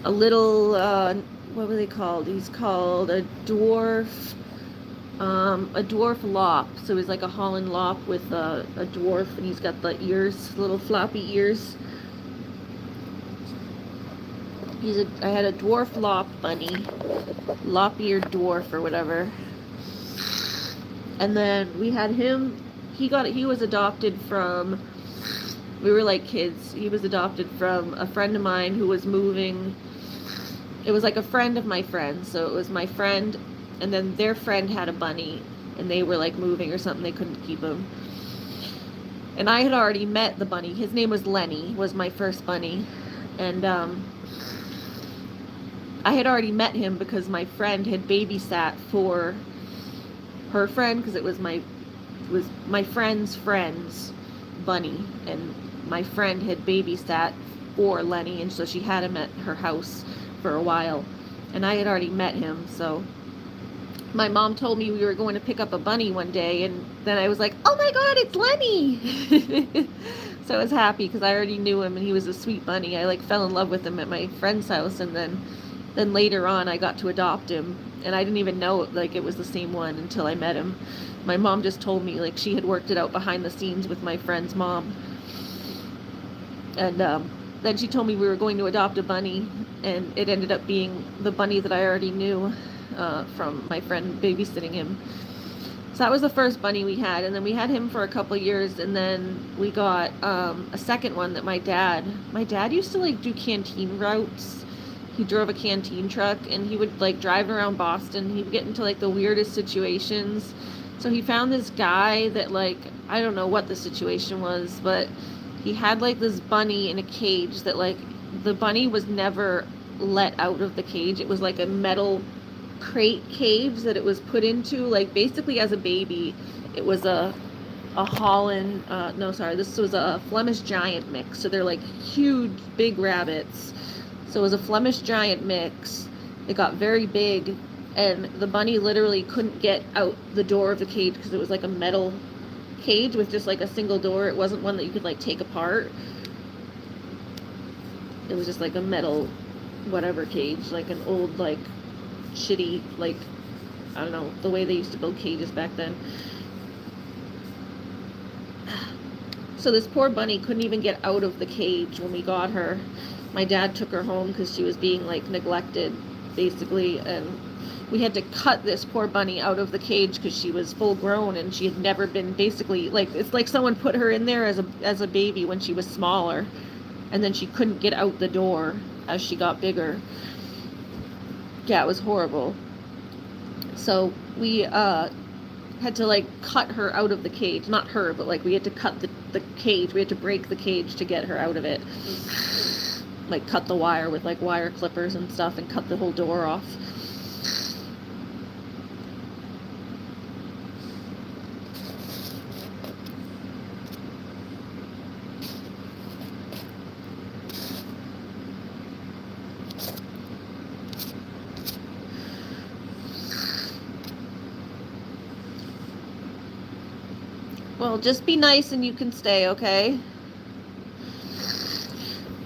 little, what were they called? He's called a dwarf lop. So he's like a Holland lop with a dwarf, and he's got the ears, little floppy ears. I had a dwarf lop bunny, lop-eared dwarf or whatever. And then we had him. He was adopted from. We were like kids. He was adopted from a friend of mine who was moving. It was like a friend of my friend, so it was my friend, and then their friend had a bunny, and they were like moving or something. They couldn't keep him. And I had already met the bunny. His name was Lenny. Was my first bunny, and I had already met him because my friend had babysat for her friend, because it was my friend's friend's bunny, and my friend had babysat for Lenny, and so she had him at her house for a while, and I had already met him. So my mom told me we were going to pick up a bunny one day, and then I was like, oh my god, it's Lenny. So I was happy because I already knew him, and he was a sweet bunny. I like fell in love with him at my friend's house, and then later on I got to adopt him, and I didn't even know like it was the same one until I met him. My mom just told me like she had worked it out behind the scenes with my friend's mom, and then she told me we were going to adopt a bunny, and it ended up being the bunny that I already knew from my friend babysitting him. So that was the first bunny we had, and then we had him for a couple years, and then we got a second one that my dad used to like do canteen routes. He drove a canteen truck, and he would like drive around Boston. He would get into like the weirdest situations. So he found this guy that like, I don't know what the situation was, but he had like this bunny in a cage that like, the bunny was never let out of the cage. It was like a metal crate cage that it was put into, like basically as a baby. It was a Holland, this was a Flemish Giant mix. So they're like huge, big rabbits. So it was a Flemish Giant mix. It got very big, and the bunny literally couldn't get out the door of the cage because it was like a metal cage with just like a single door. It wasn't one that you could like take apart. It was just like a metal whatever cage, like an old like shitty, like, I don't know, the way they used to build cages back then. So this poor bunny couldn't even get out of the cage when we got her. My dad took her home because she was being like neglected basically, and we had to cut this poor bunny out of the cage because she was full grown, and she had never been, basically, like, it's like someone put her in there as a baby when she was smaller, and then she couldn't get out the door as she got bigger. Yeah, it was horrible. So we had to like cut her out of the cage. Not her, but like we had to cut the cage. We had to break the cage to get her out of it. Like cut the wire with like wire clippers and stuff, and cut the whole door off. Well, just be nice and you can stay, okay?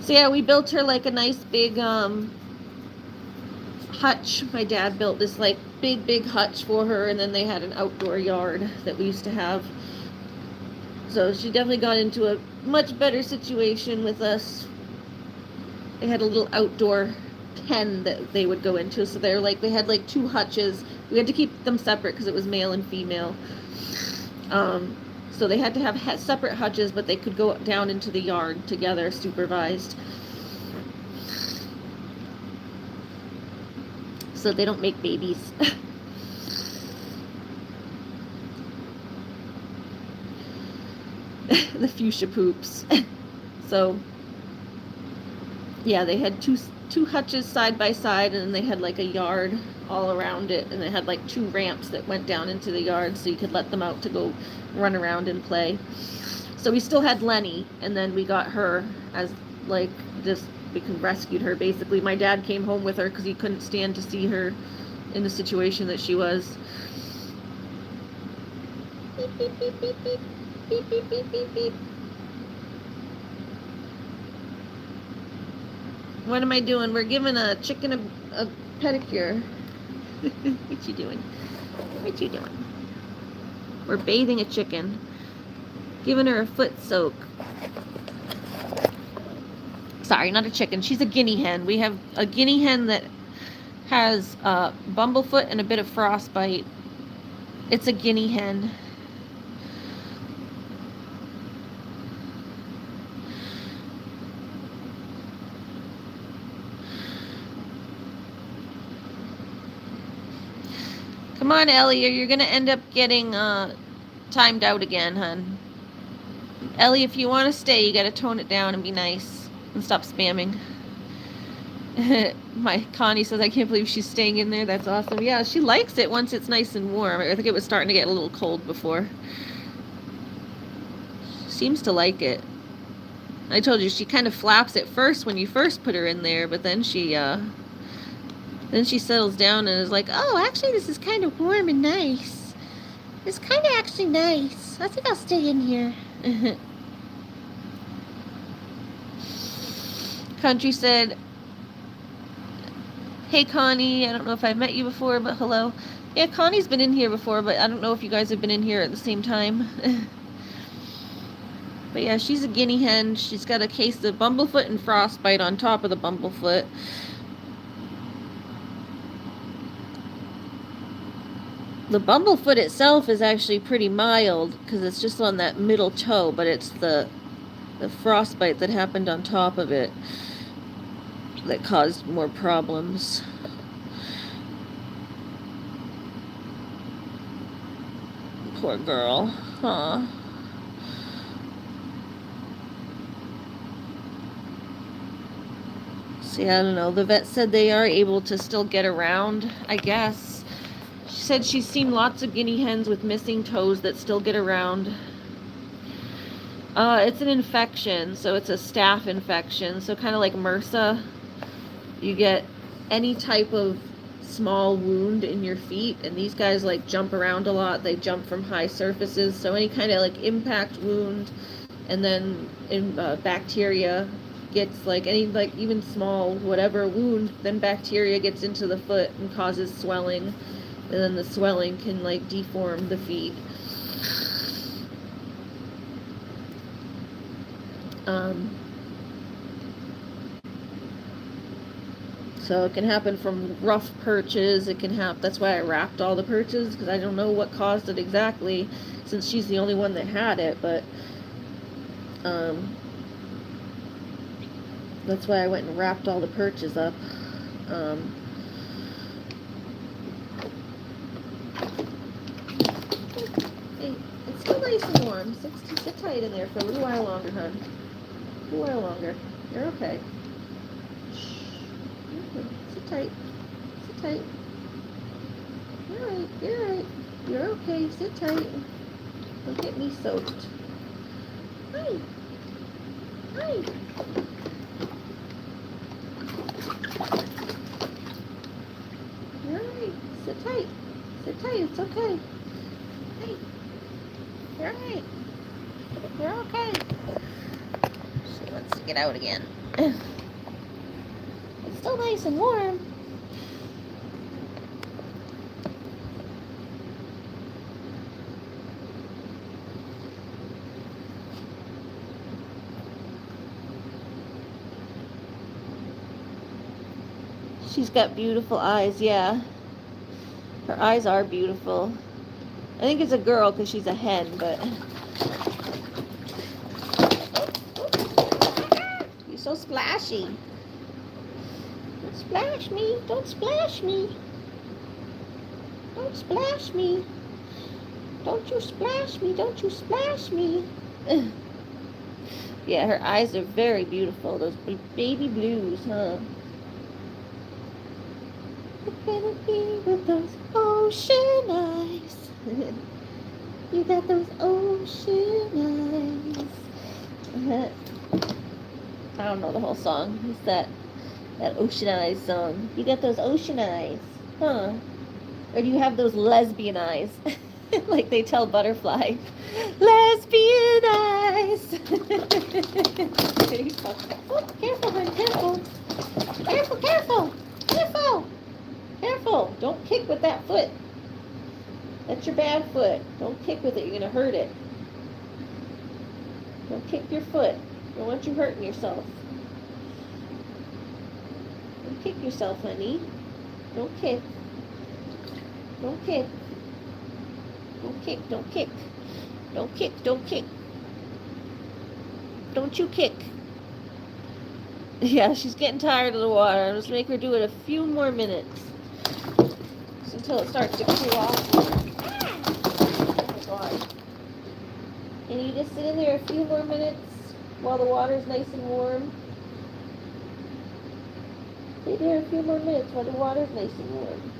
So yeah, we built her like a nice big hutch. My dad built this like big hutch for her, and then they had an outdoor yard that we used to have. So she definitely got into a much better situation with us. They had a little outdoor pen that they would go into, so they're like, they had like two hutches. We had to keep them separate because it was male and female. So they had to have separate hutches, but they could go down into the yard together, supervised. So they don't make babies. The fuchsia poops. So yeah, they had two hutches side by side, and then they had like a yard all around it, and they had like two ramps that went down into the yard, so you could let them out to go run around and play. So we still had Lenny, and then we got her as like, just, we rescued her basically. My dad came home with her because he couldn't stand to see her in the situation that she was. Beep, beep, beep, beep, beep. Beep, beep, beep, beep, beep. What am I doing? We're giving a chicken a pedicure. What you doing? What you doing? We're bathing a chicken. Giving her a foot soak. Sorry, not a chicken. She's a guinea hen. We have a guinea hen that has bumblefoot and a bit of frostbite. It's a guinea hen. Come on, Ellie, or you're going to end up getting timed out again, hun. Ellie, if you want to stay, you got to tone it down and be nice and stop spamming. My Connie says, I can't believe she's staying in there. That's awesome. Yeah, she likes it once it's nice and warm. I think it was starting to get a little cold before. Seems to like it. I told you she kind of flaps at first when you first put her in there, but then she settles down and is like, oh, actually this is kind of warm and nice. It's kind of actually nice. I think I'll stay in here. Country said, hey Connie, I don't know if I've met you before, but hello. Yeah, Connie's been in here before, but I don't know if you guys have been in here at the same time. But yeah, she's a guinea hen. She's got a case of bumblefoot and frostbite on top of the bumblefoot. The bumblefoot itself is actually pretty mild because it's just on that middle toe, but it's the frostbite that happened on top of it that caused more problems. Poor girl, huh? See, I don't know. The vet said they are able to still get around, I guess. She said she's seen lots of guinea hens with missing toes that still get around. It's an infection, so it's a staph infection. So kind of like MRSA. You get any type of small wound in your feet, and these guys like jump around a lot. They jump from high surfaces, so any kind of like impact wound, and then in bacteria gets like any like even small whatever wound, then bacteria gets into the foot and causes swelling, and then the swelling can like deform the feet. So it can happen from rough perches. It can happen. That's why I wrapped all the perches, because I don't know what caused it exactly, since she's the only one that had it. But that's why I went and wrapped all the perches up. Hey, it's still nice and warm. Sit tight in there for a little while longer, hon. A little while longer. You're okay. Sit tight. Sit tight. You're right. You're right. You're okay. Sit tight. Don't get me soaked. Hi. Hi. You're right. Sit tight. Sit tight. It's okay. Hey. You're right. You're okay. She wants to get out again. It's still nice and warm. She's got beautiful eyes, yeah. Her eyes are beautiful. I think it's a girl because she's a hen, but... You're so splashy. Don't splash me. Don't splash me. Don't splash me. Don't you splash me. Don't you splash me. Yeah, her eyes are very beautiful. Those baby blues, huh? Gonna be with those ocean eyes. You got those ocean eyes. I don't know the whole song. It's that ocean eyes song. You got those ocean eyes, huh? Or do you have those lesbian eyes? Like they tell Butterfly. Lesbian eyes. Oh, careful, hon, careful. Careful, careful, careful. Careful! Don't kick with that foot. That's your bad foot. Don't kick with it. You're going to hurt it. Don't kick your foot. I don't want you hurting yourself. Don't kick yourself, honey. Don't kick. Don't kick. Don't kick. Don't kick. Don't kick. Don't kick. Don't you kick. Yeah, she's getting tired of the water. I'll just make her do it a few more minutes. Until it starts to cool off. Oh my God. Can you just sit in there a few more minutes while the water's nice and warm? Stay there a few more minutes while the water's nice and warm.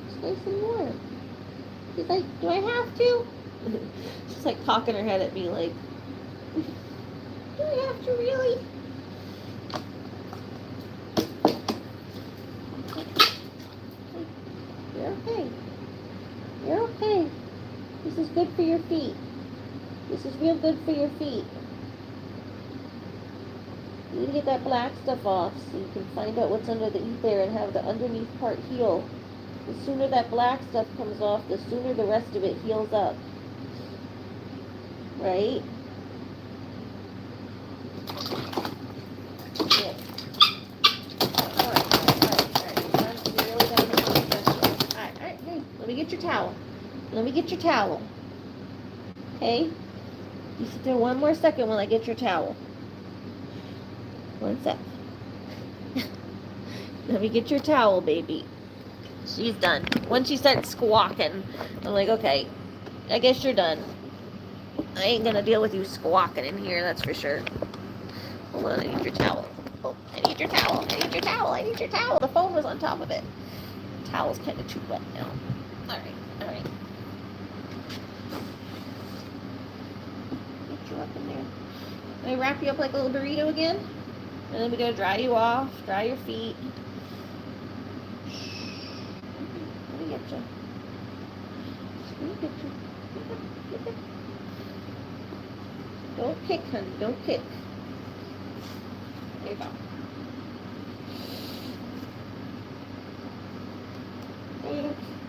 It's nice and warm. She's like, do I have to? She's like cocking her head at me like, do I have to really? You're okay. You're okay. This is good for your feet. This is real good for your feet. You need to get that black stuff off so you can find out what's underneath there and have the underneath part heal. The sooner that black stuff comes off, the sooner the rest of it heals up. Right? Yeah. Alright. Hey, let me get your towel. Let me get your towel. Okay? You sit there one more second while I get your towel. 1 sec. Let me get your towel, baby. She's done. Once she starts squawking, I'm like, okay, I guess you're done. I ain't gonna deal with you squawking in here, that's for sure. Hold on, I need your towel. Oh, I need your towel. I need your towel. I need your towel. The phone was on top of it. The towel's kind of too wet now. Alright. Get you up in there. Can I wrap you up like a little burrito again? And then we gotta dry you off, dry your feet. Let me get you. Let me get you. Don't kick, honey. Don't kick. There you go.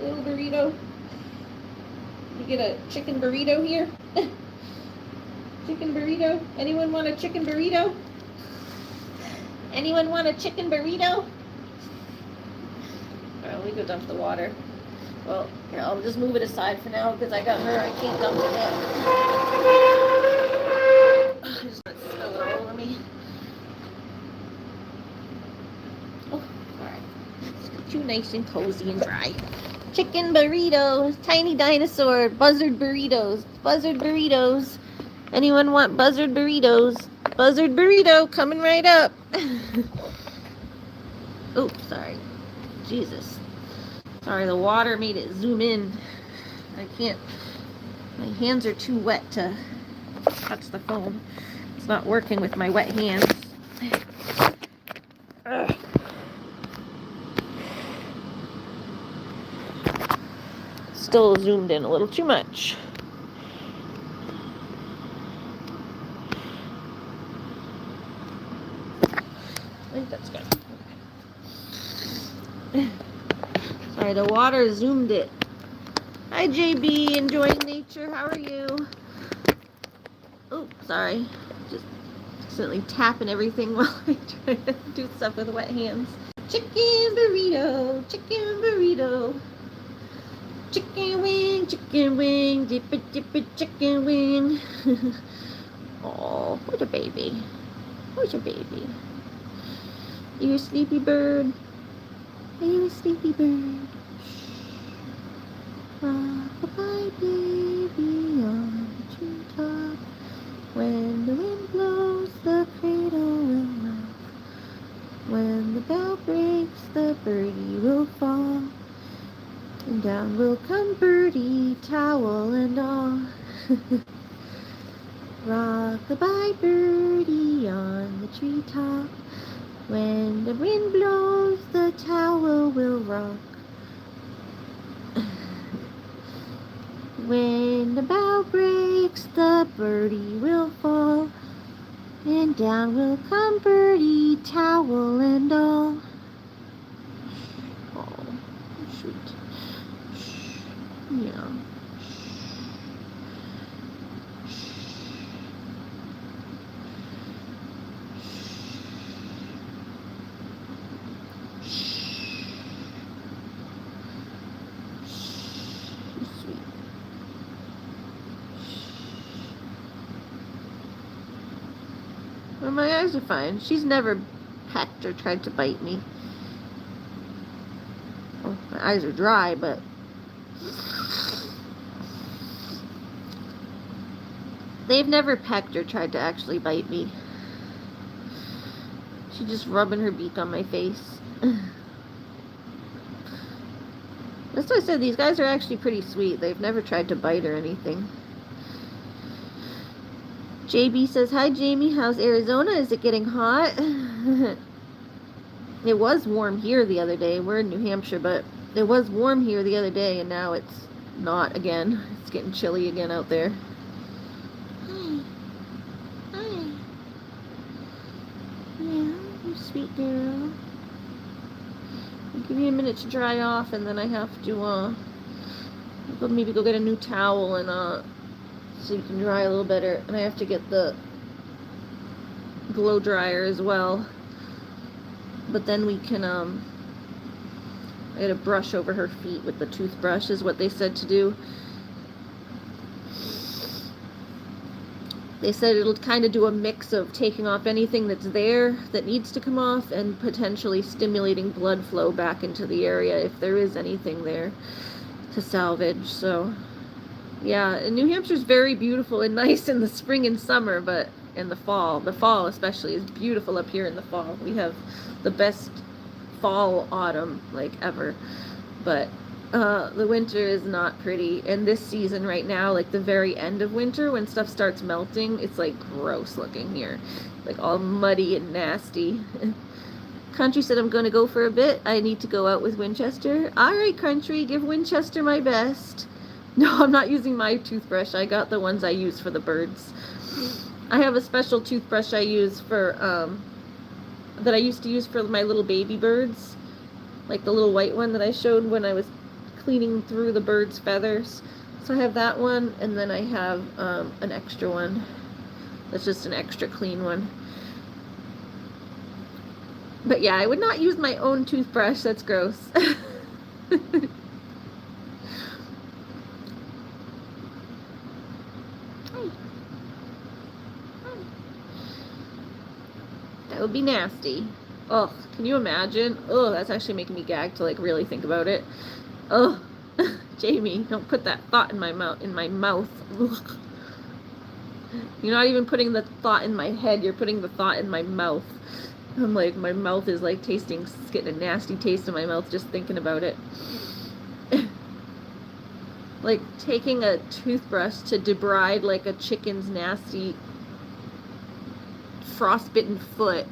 Little burrito. You get a chicken burrito here? Chicken burrito? Anyone want a chicken burrito? Anyone want a chicken burrito? Alright, let me go dump the water. Well, here, I'll just move it aside for now because I got her. I can't dump it yet. Just let it spill all over me. Oh, alright. Let's get you nice and cozy and dry. Chicken burritos, tiny dinosaur, buzzard burritos, buzzard burritos. Anyone want buzzard burritos? Buzzard burrito coming right up. Oh, sorry. Jesus. Sorry, the water made it zoom in. I can't. My hands are too wet to touch the phone. It's not working with my wet hands. Ugh. Still zoomed in a little too much. I think that's good. Sorry, the water zoomed it. Hi, JB, enjoying nature. How are you? Oh, sorry. Just accidentally tapping everything while I try to do stuff with wet hands. Chicken burrito, chicken burrito. Chicken wing, dip it, chicken wing. Oh, what a baby. Where's your baby? Are you a sleepy bird? Are you a sleepy bird? Rock-a-bye, baby, on the treetop. When the wind blows, the cradle will rock. When the bough breaks, the birdie will fall. And down will come birdie, towel and all. Rock-a-bye, birdie, on the treetop. When the wind blows, the towel will rock. When the bough breaks, the birdie will fall. And down will come birdie, towel and all. Oh, shoot. Yeah. Well, my eyes are fine. She's never pecked or tried to bite me. Well, my eyes are dry, but they've never pecked or tried to actually bite me. She's just rubbing her beak on my face. That's why I said these guys are actually pretty sweet. They've never tried to bite or anything. JB says, hi Jamie, how's Arizona? Is it getting hot? It was warm here the other day. We're in New Hampshire, but it was warm here the other day, and now it's not again. It's getting chilly again out there. Hi. Hi. Yeah, you sweet girl. I'll give you a minute to dry off, and then I have to, maybe go get a new towel and, so you can dry a little better. And I have to get the blow dryer as well. But then we can, I gotta brush over her feet with the toothbrush is what they said to do. They said it'll kind of do a mix of taking off anything that's there that needs to come off and potentially stimulating blood flow back into the area if there is anything there to salvage. So yeah, and New Hampshire's very beautiful and nice in the spring and summer, but in the fall especially is beautiful up here in the fall. We have the best fall autumn like ever, but the winter is not pretty. And this season right now, like the very end of winter when stuff starts melting, it's like gross looking here, like all muddy and nasty. Country said, I'm going to go for a bit. I need to go out with Winchester. All right, Country, give Winchester my best. No, I'm not using my toothbrush. I got the ones I use for the birds. I have a special toothbrush I use for, that I used to use for my little baby birds. Like the little white one that I showed when I was cleaning through the birds' feathers. So I have that one, and then I have an extra one. That's just an extra clean one. But yeah, I would not use my own toothbrush. That's gross. That would be nasty. Ugh, can you imagine? Ugh, that's actually making me gag to like really think about it. Ugh, Jamie, don't put that thought in my mouth. Ugh. You're not even putting the thought in my head. You're putting the thought in my mouth. I'm like, my mouth is like tasting, it's getting a nasty taste in my mouth just thinking about it. Like taking a toothbrush to debride like a chicken's nasty frostbitten foot,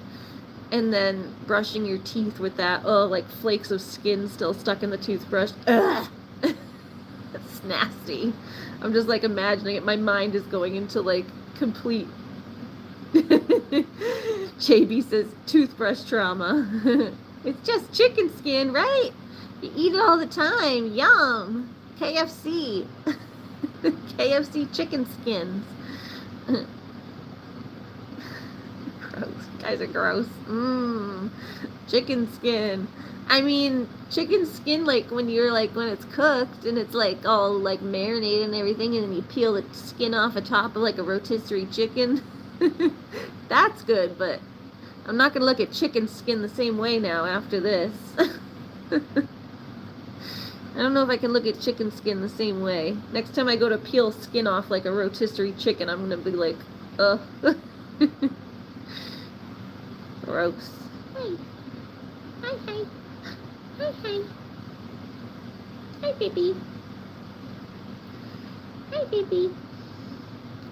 and then brushing your teeth with that, oh, like flakes of skin still stuck in the toothbrush. Ugh. That's nasty. I'm just like imagining it. My mind is going into like complete JB says toothbrush trauma. It's just chicken skin, right? You eat it all the time. Yum. KFC. KFC chicken skins. Gross. Guys are gross. Chicken skin. I mean, chicken skin, like when you're like, when it's cooked and it's like all like marinated and everything, and then you peel the skin off the top of like a rotisserie chicken. That's good, but I'm not gonna look at chicken skin the same way now after this. I don't know if I can look at chicken skin the same way. Next time I go to peel skin off like a rotisserie chicken, I'm gonna be like, ugh. Gross. Hi. Hi, hi. Hi, hi. Hi, baby. Hi, baby.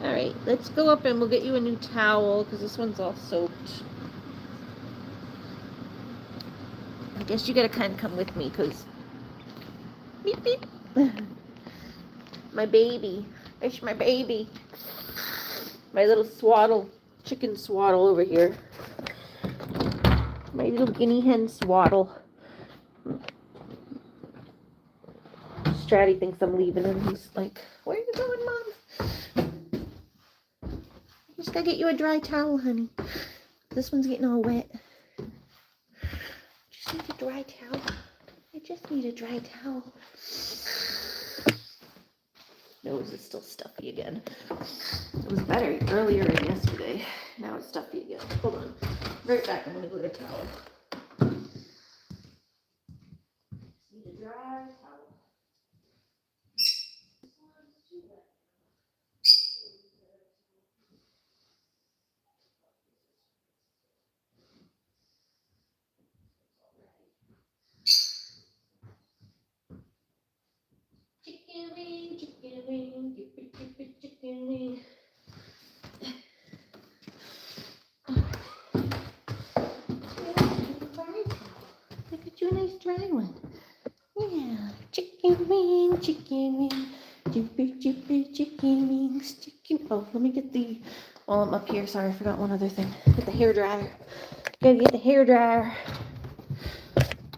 Alright, let's go up and we'll get you a new towel, because this one's all soaked. I guess you gotta kind of come with me, because... Beep, beep. My baby. There's my baby. My little swaddle. Chicken swaddle over here. My little guinea hen swaddle. Stratty thinks I'm leaving him. He's like, where are you going, Mom? I just gotta get you a dry towel, honey. This one's getting all wet. Just need a dry towel. I just need a dry towel. Nose is still stuffy again. It was better earlier than yesterday. Now it's stuffy again. Hold on. Right back. I'm gonna go get a towel. Need a dry towel. Chicken wing, chicken wing. Chippy, chippy, chicken wings, chicken. Oh, let me get the. While I'm up here, sorry, I forgot one other thing. Get the hair dryer. Gotta get the hair dryer.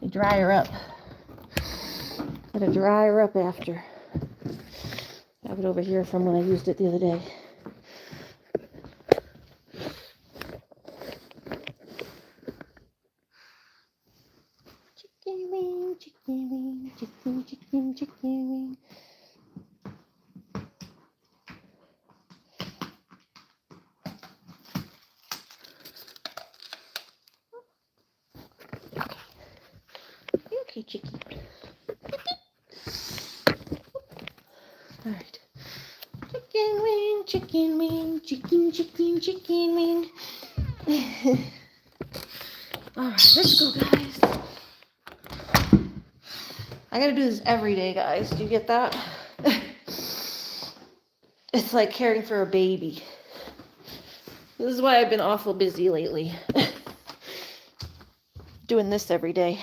Dry her up. Gotta dry her up after. Have it over here from when I used it the other day. Chicken wing, chicken wing, chicken, chicken, chicken wing. Okay, chicky. Alright. Chicken wing, chicken wing, chicken, chicken, chicken wing. Alright, let's go, guys. I gotta do this every day, guys. Do you get that? It's like caring for a baby. This is why I've been awful busy lately. Doing this every day.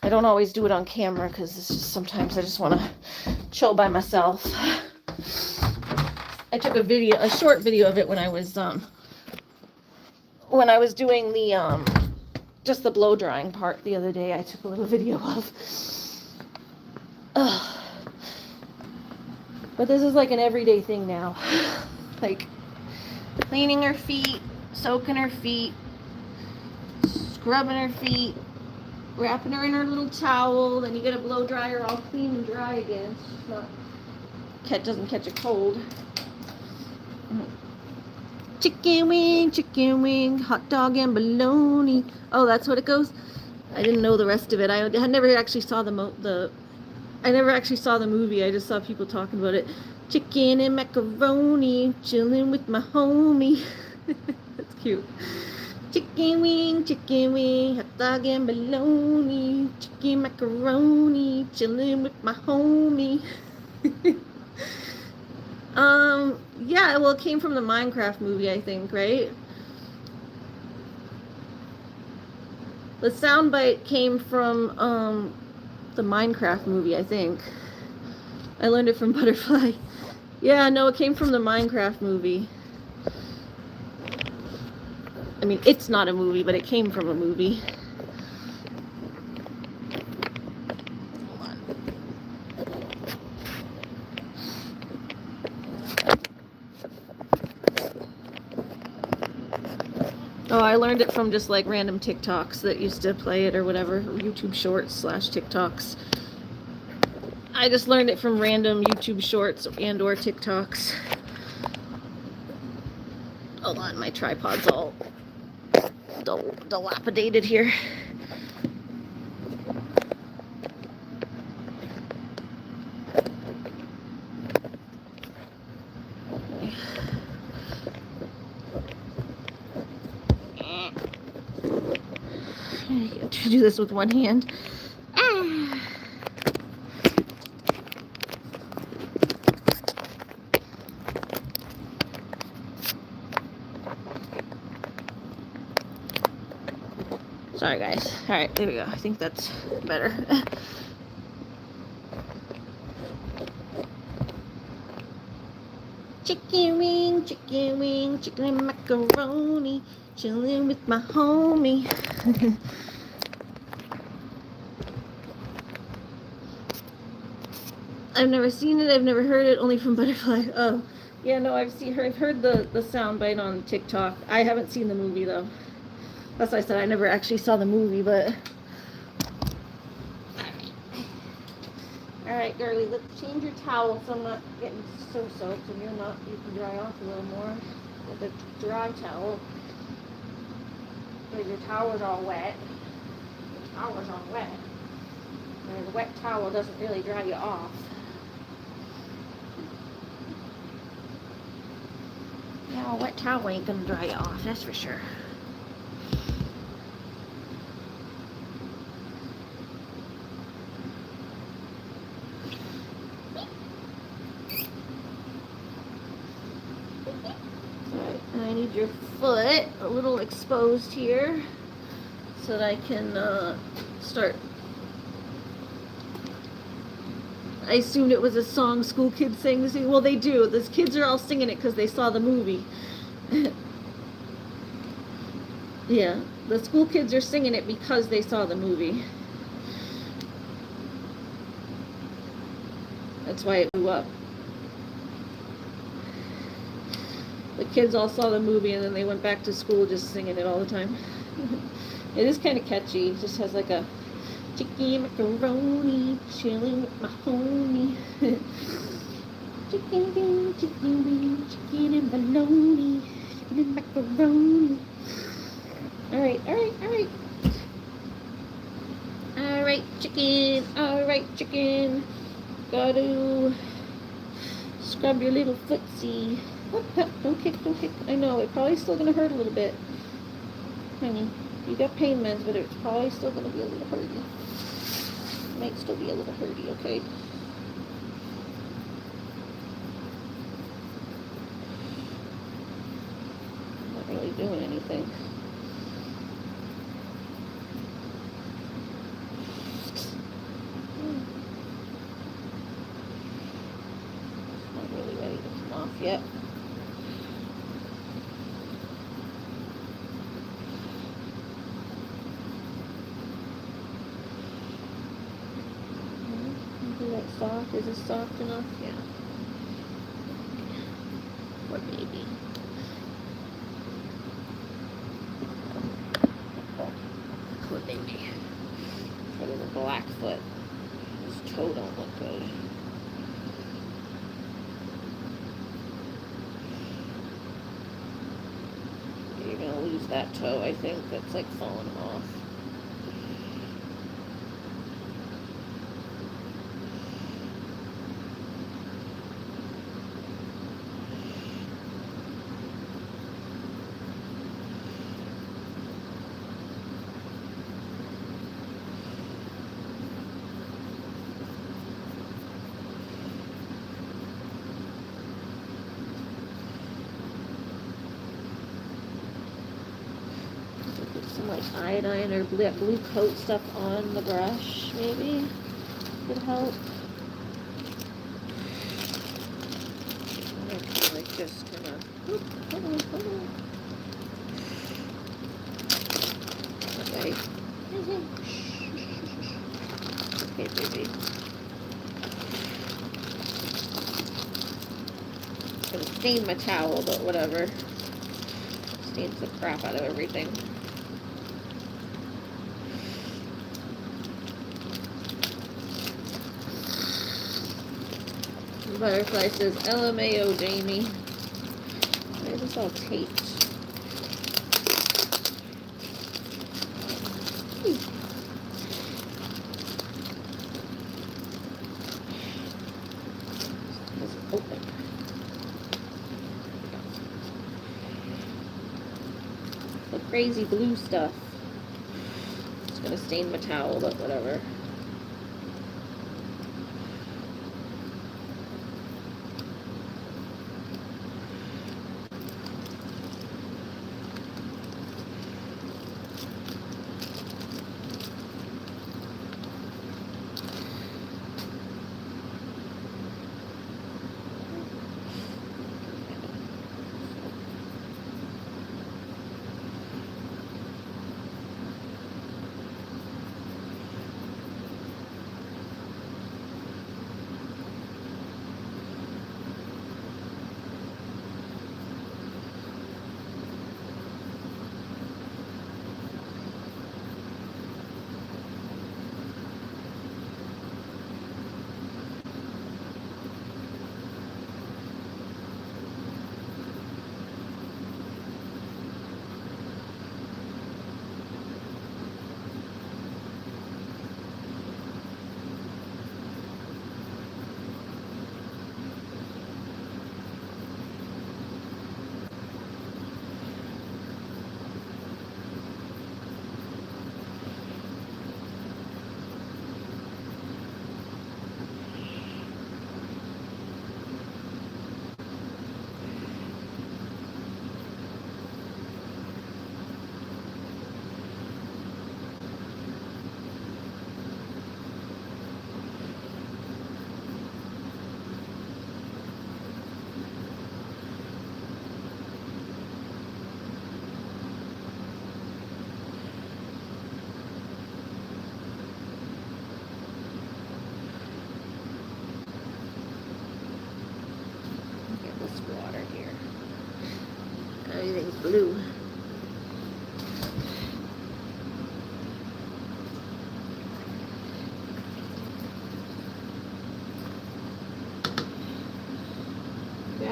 I don't always do it on camera because it's just sometimes I just want to chill by myself. I took a short video of it when I was doing the just the blow drying part the other day. I took a little video of. But this is like an everyday thing now. Like cleaning her feet, soaking her feet, scrubbing her feet, wrapping her in her little towel. Then you gotta blow dry her all clean and dry again. So doesn't catch a cold. Chicken wing, hot dog and bologna. Oh, that's what it goes. I didn't know the rest of it. I never actually saw the movie. I just saw people talking about it. Chicken and macaroni, chilling with my homie. That's cute. Chicken wing, hot dog and bologna, chicken macaroni, chilling with my homie. Yeah, well, it came from the Minecraft movie, I think, right? The soundbite came from, the Minecraft movie, I think. I learned it from Butterfly. Yeah, no, it came from the Minecraft movie. I mean, it's not a movie, but it came from a movie. Hold on. Oh, I learned it from just like random TikToks that used to play it or whatever. YouTube Shorts / TikToks. I just learned it from random YouTube Shorts and or TikToks. Hold on, my tripod's all dilapidated here. To do this with one hand. Sorry, guys. All right, there we go. I think that's better. Chicken wing, chicken and macaroni, chilling with my homie. I've never seen it. I've never heard it. Only from Butterfly. Oh, yeah. No, I've heard the sound bite on TikTok. I haven't seen the movie though. That's why I said I never actually saw the movie, but. Alright, girlie, let's change your towel so I'm not getting so soaked and you can dry off a little more with a dry towel. Because your towel's all wet. Your towel's all wet. And the wet towel doesn't really dry you off. Yeah, a wet towel ain't gonna dry you off, that's for sure. I need your foot a little exposed here so that I can start I assumed it was a song school kids sing. Well, they do. The kids are all singing it because they saw the movie. Yeah, the school kids are singing it because they saw the movie. That's why it blew up. The kids all saw the movie and then they went back to school just singing it all the time. It is kind of catchy. It just has like a chicken macaroni, chilling with my homie. Chicken bean, chicken and bologna, chicken and macaroni. Alright. Alright, chicken. Gotta scrub your little footsie. Don't kick. I know, it's probably still gonna hurt a little bit. Honey, you got pain meds, but it's probably still gonna be a little hurty. Might still be a little hurty, okay? Not really doing anything. Not really ready to come off yet. Soft? Is it soft enough? Yeah. Poor baby. Poor baby. For the black foot. His toe don't look good. You're gonna lose that toe, I think. That's like falling off. Some like iodine or blue coat stuff on the brush, maybe could help. Okay, like just gonna. Hold on. Okay. Okay, baby. I'm gonna stain my towel, but whatever. Stains the crap out of everything. Butterfly says, LMAO, Jamie. Why is this all taped? This is open. The crazy blue stuff. It's gonna stain my towel, but whatever.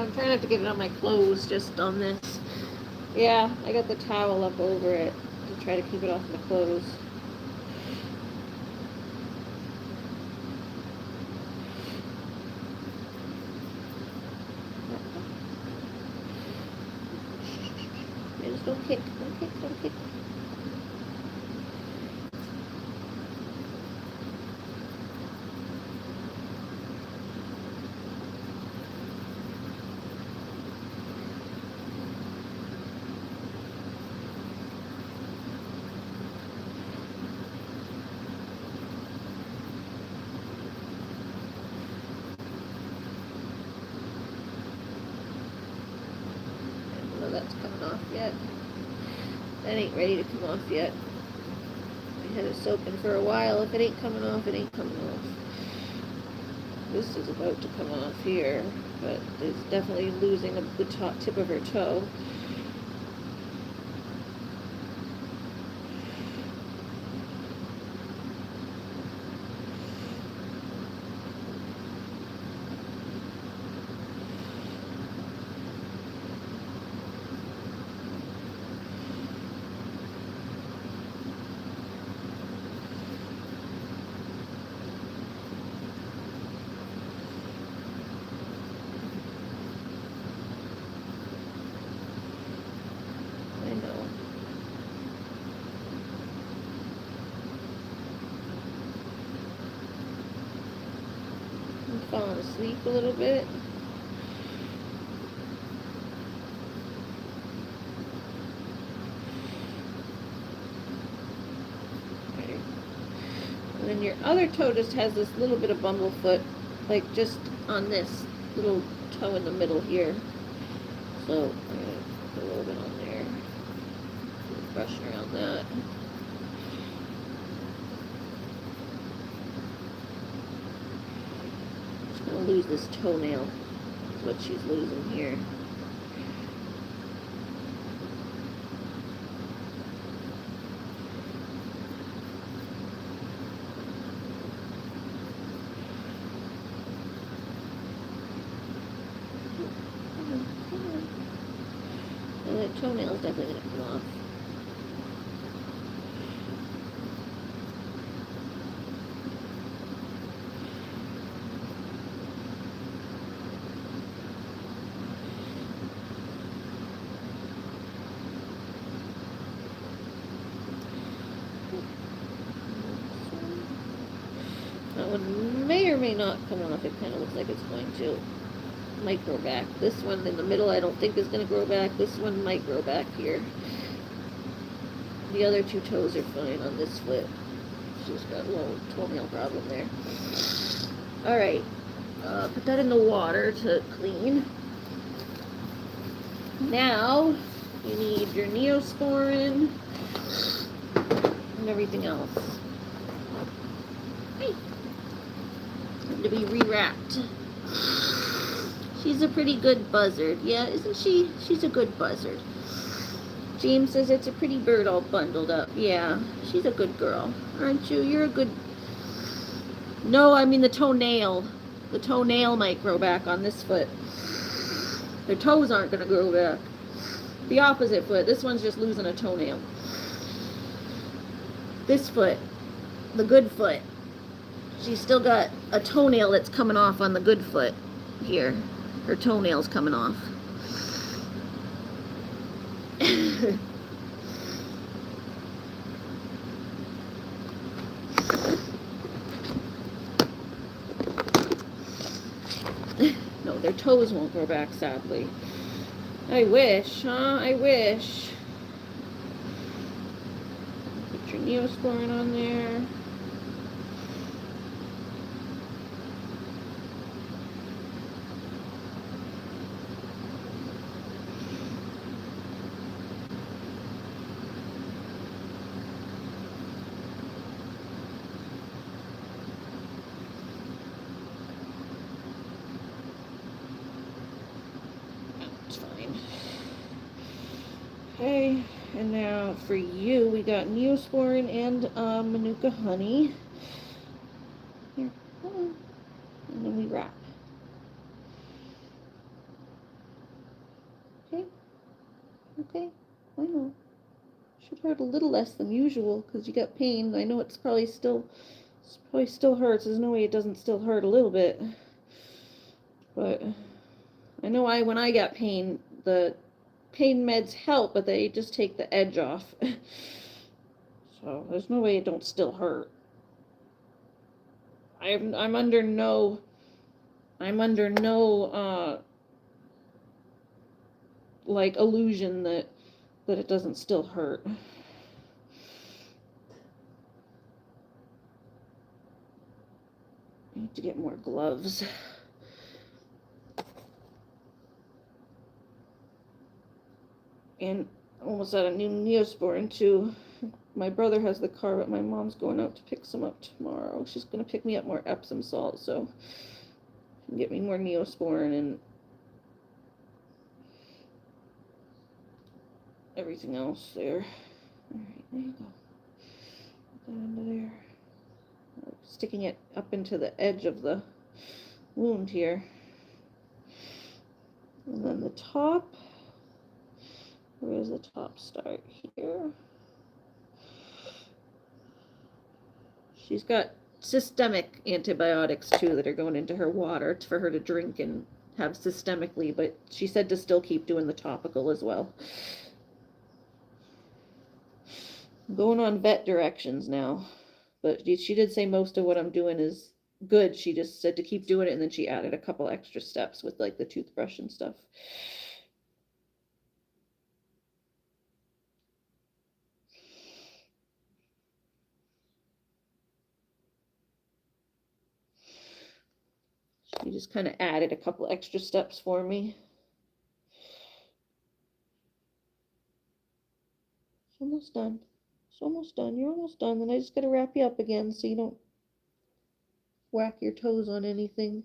I'm trying not to get it on my clothes, just on this. Yeah, I got the towel up over it to try to keep it off my clothes. Just don't kick, don't kick, don't kick. That's coming off yet. That ain't ready to come off yet. I had it soaking for a while. If it ain't coming off, it ain't coming off. This is about to come off here, but it's definitely losing the top tip of her toe. Falling asleep a little bit. Okay. And then your other toe just has this little bit of bumblefoot, like just on this little toe in the middle here. So I'm gonna put a little bit on there. Brushing around that. Lose this toenail is what she's losing here. And the toenail is definitely going to come off. That one may or may not come off. It kind of looks like it's going to. Might grow back. This one in the middle I don't think is going to grow back. This one might grow back here. The other two toes are fine on this foot. She's got a little toenail problem there. Alright. Put that in the water to clean. Now you need your Neosporin and everything else. Hey. To be rewrapped. She's a pretty good buzzard. Yeah, isn't she? She's a good buzzard. James says it's a pretty bird all bundled up. Yeah, she's a good girl. Aren't you? You're a good... No, I mean the toenail. The toenail might grow back on this foot. Their toes aren't going to grow back. The opposite foot. This one's just losing a toenail. This foot, the good foot, she's still got a toenail that's coming off on the good foot here. Her toenail's coming off. No, their toes won't grow back, sadly. I wish, huh? I wish. Put your Neosporin on there. Okay, and now for you, we got Neosporin and Manuka honey. Here, and then we wrap. Okay, I know. Should hurt a little less than usual because you got pain. I know it probably still hurts. There's no way it doesn't still hurt a little bit. But I know when I got pain, the pain meds help, but they just take the edge off. So there's no way it don't still hurt. I'm under no like illusion that it doesn't still hurt. I need to get more gloves. And almost out of new Neosporin too. My brother has the car, but my mom's going out to pick some up tomorrow. She's going to pick me up more Epsom salt, so she can get me more Neosporin and everything else there. Alright, there you go. Put that under there. Sticking it up into the edge of the wound here. And then the top. Where does the top start? Here. She's got systemic antibiotics too that are going into her water for her to drink and have systemically, but she said to still keep doing the topical as well. I'm going on vet directions now, but she did say most of what I'm doing is good. She just said to keep doing it, and then she added a couple extra steps with like the toothbrush and stuff. She just kind of added a couple extra steps for me. It's almost done. It's almost done. You're almost done. Then I just got to wrap you up again so you don't whack your toes on anything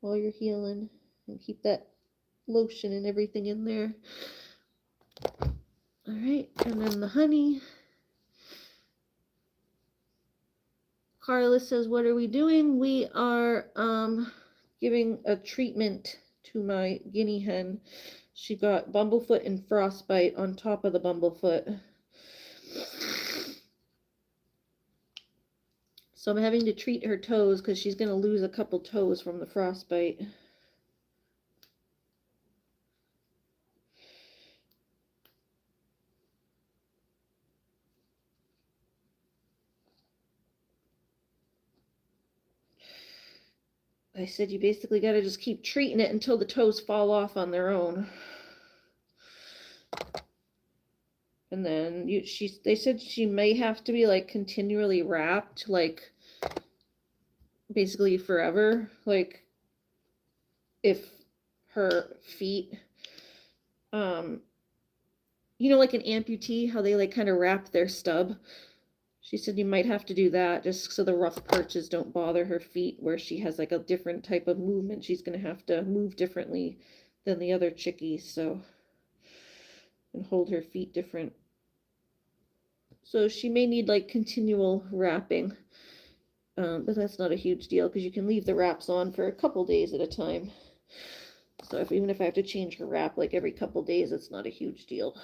while you're healing. And keep that lotion and everything in there. Alright, and then the honey. Carla says, what are we doing? We are giving a treatment to my guinea hen. She got bumblefoot and frostbite on top of the bumblefoot. So I'm having to treat her toes because she's going to lose a couple toes from the frostbite. I said you basically got to just keep treating it until the toes fall off on their own. And then they said she may have to be like continually wrapped, like basically forever. Like if her feet, you know, like an amputee, how they like kind of wrap their stub. She said you might have to do that just so the rough perches don't bother her feet, where she has like a different type of movement. She's going to have to move differently than the other chickies, so, and hold her feet different. So she may need like continual wrapping, but that's not a huge deal because you can leave the wraps on for a couple days at a time. So even if I have to change her wrap like every couple days, it's not a huge deal.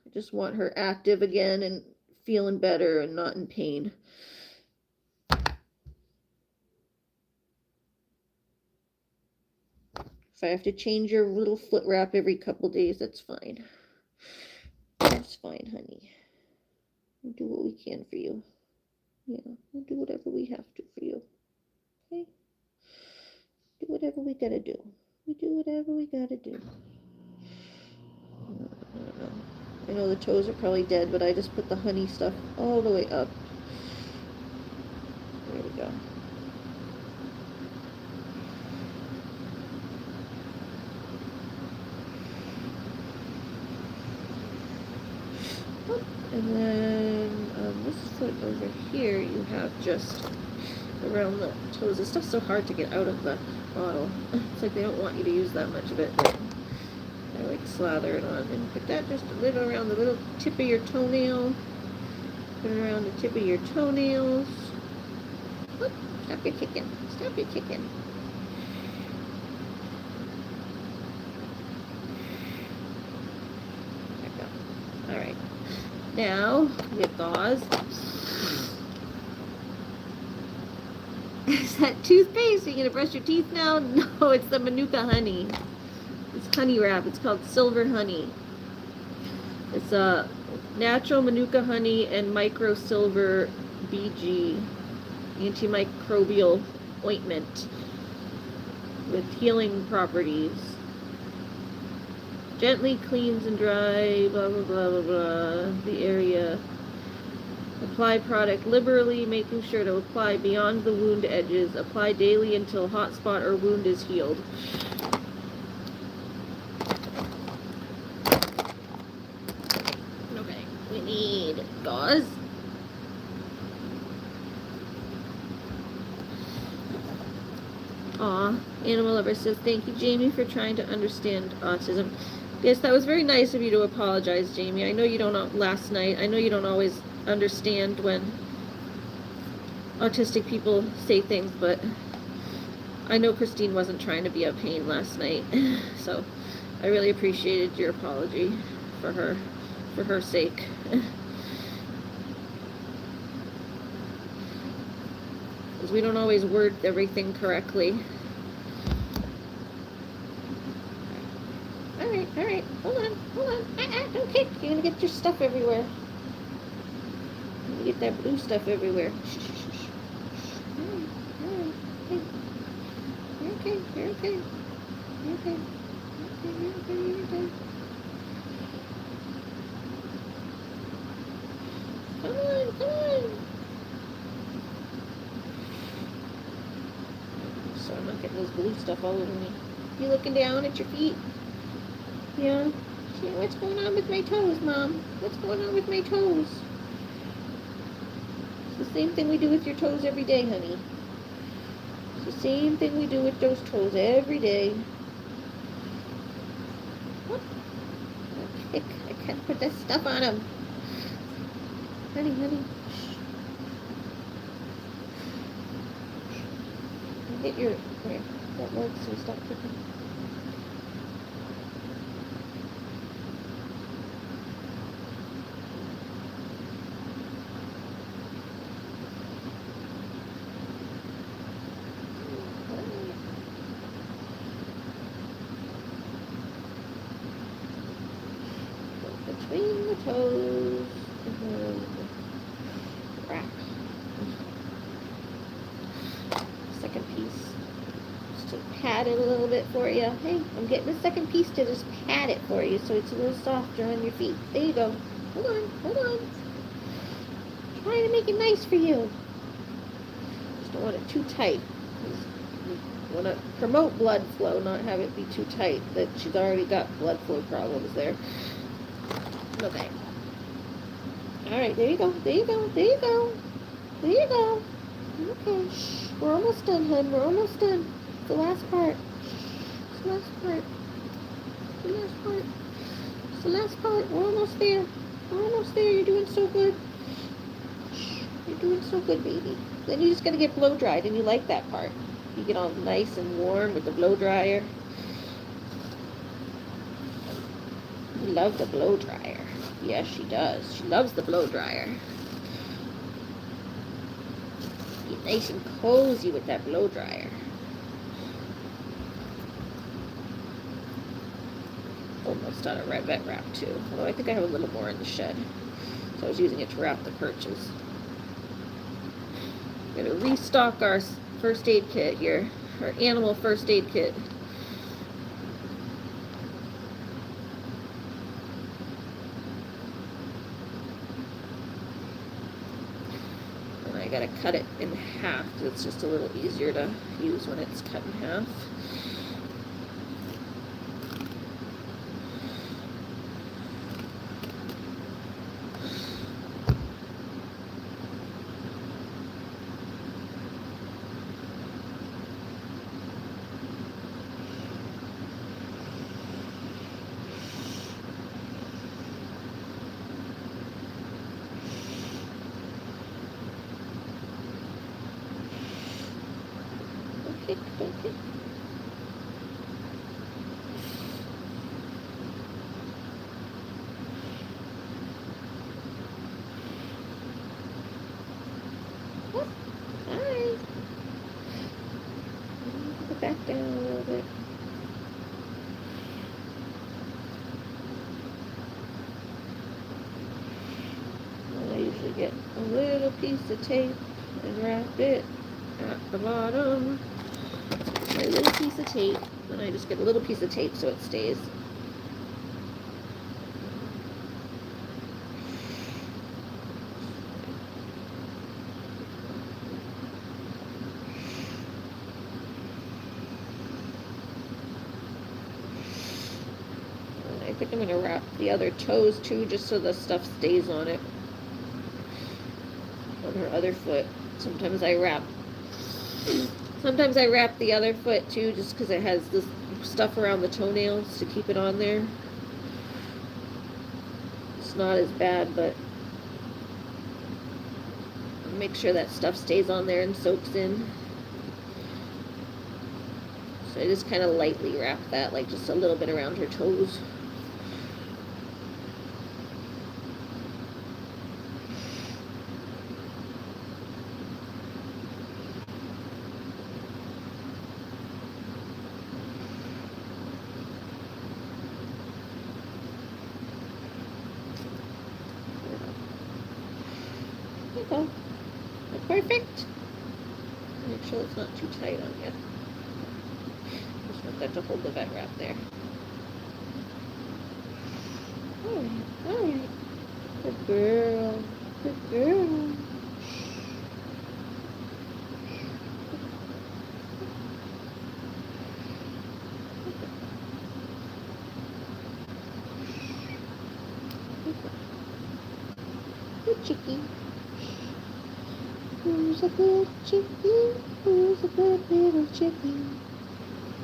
I just want her active again and feeling better and not in pain. If I have to change your little foot wrap every couple days, that's fine. That's fine, honey. We'll do what we can for you. Yeah, we'll do whatever we have to for you. Okay? Do whatever we gotta do. We do whatever we gotta do. I know the toes are probably dead, but I just put the honey stuff all the way up. There we go. And then on this foot over here, you have just around the toes. This stuff's so hard to get out of the bottle. It's like they don't want you to use that much of it, but I like slather it on. And put that just a little around the little tip of your toenail. Put it around the tip of your toenails. Whoop, stop your kicking. Stop your kicking. Back up. Now, we have gauze. Is that toothpaste? Are you gonna brush your teeth now? No, it's the Manuka honey. It's honey wrap. It's called Silver Honey. It's a natural Manuka honey and micro silver BG antimicrobial ointment with healing properties. Gently cleans and dry, blah, blah, blah, blah, blah, the area. Apply product liberally, making sure to apply beyond the wound edges. Apply daily until hot spot or wound is healed. Okay, we need gauze. Aw, Animal Lover says, thank you, Jamie, for trying to understand autism. Yes, that was very nice of you to apologize, Jamie. I know you don't, last night, I know you don't always understand when autistic people say things, but I know Christine wasn't trying to be a pain last night. So I really appreciated your apology for her sake. Because we don't always word everything correctly. Alright, hold on. Don't kick. You're gonna get your stuff everywhere. You're gonna get that blue stuff everywhere. Shh. Alright. You're okay. You're okay. Come on. So I'm not getting this blue stuff all over me. You looking down at your feet? Yeah. What's going on with my toes, Mom? What's going on with my toes? It's the same thing we do with your toes every day, honey. It's the same thing we do with those toes every day. What? I can't put that stuff on them. Honey. Get your... There. That works, so stop kicking. Between the toes and the rack. Second piece. Just to pat it a little bit for you. Hey, I'm getting a second piece to just pat it for you so it's a little softer on your feet. There you go. Hold on. Trying to make it nice for you. Just don't want it too tight. You want to promote blood flow, not have it be too tight. That she's already got blood flow problems there. Okay. Alright, there you go. Okay, shh. We're almost done, hun. We're almost done. The last part. It's the last part. We're almost there. You're doing so good. Shh. You're doing so good, baby. Then you just gotta get blow dried, and you like that part. You get all nice and warm with the blow dryer. You love the blow dryer. Yes, she does. She loves the blow dryer. Get nice and cozy with that blow dryer. Almost out of vet wrap too. Although I think I have a little more in the shed. So I was using it to wrap the perches. We're going to restock our first aid kit here. Our animal first aid kit. I gotta cut it in half because it's just a little easier to use when it's cut in half. Okay. back down a little bit. And I usually get a little piece of tape and wrap it at the bottom. My little piece of tape, and I just get a little piece of tape so it stays. I think I'm going to wrap the other toes too, just so the stuff stays on it. On her other foot. Sometimes I wrap the other foot too, just because it has this stuff around the toenails to keep it on there. It's not as bad, but make sure that stuff stays on there and soaks in. So I just kind of lightly wrap that, like just a little bit around her toes. Go. Perfect. Make sure it's not too tight on you. Just want that to hold the vet wrap there. Alright, alright. Good girl. Good girl. Good chickie. Who's a good chickie? Who's a good little chickie?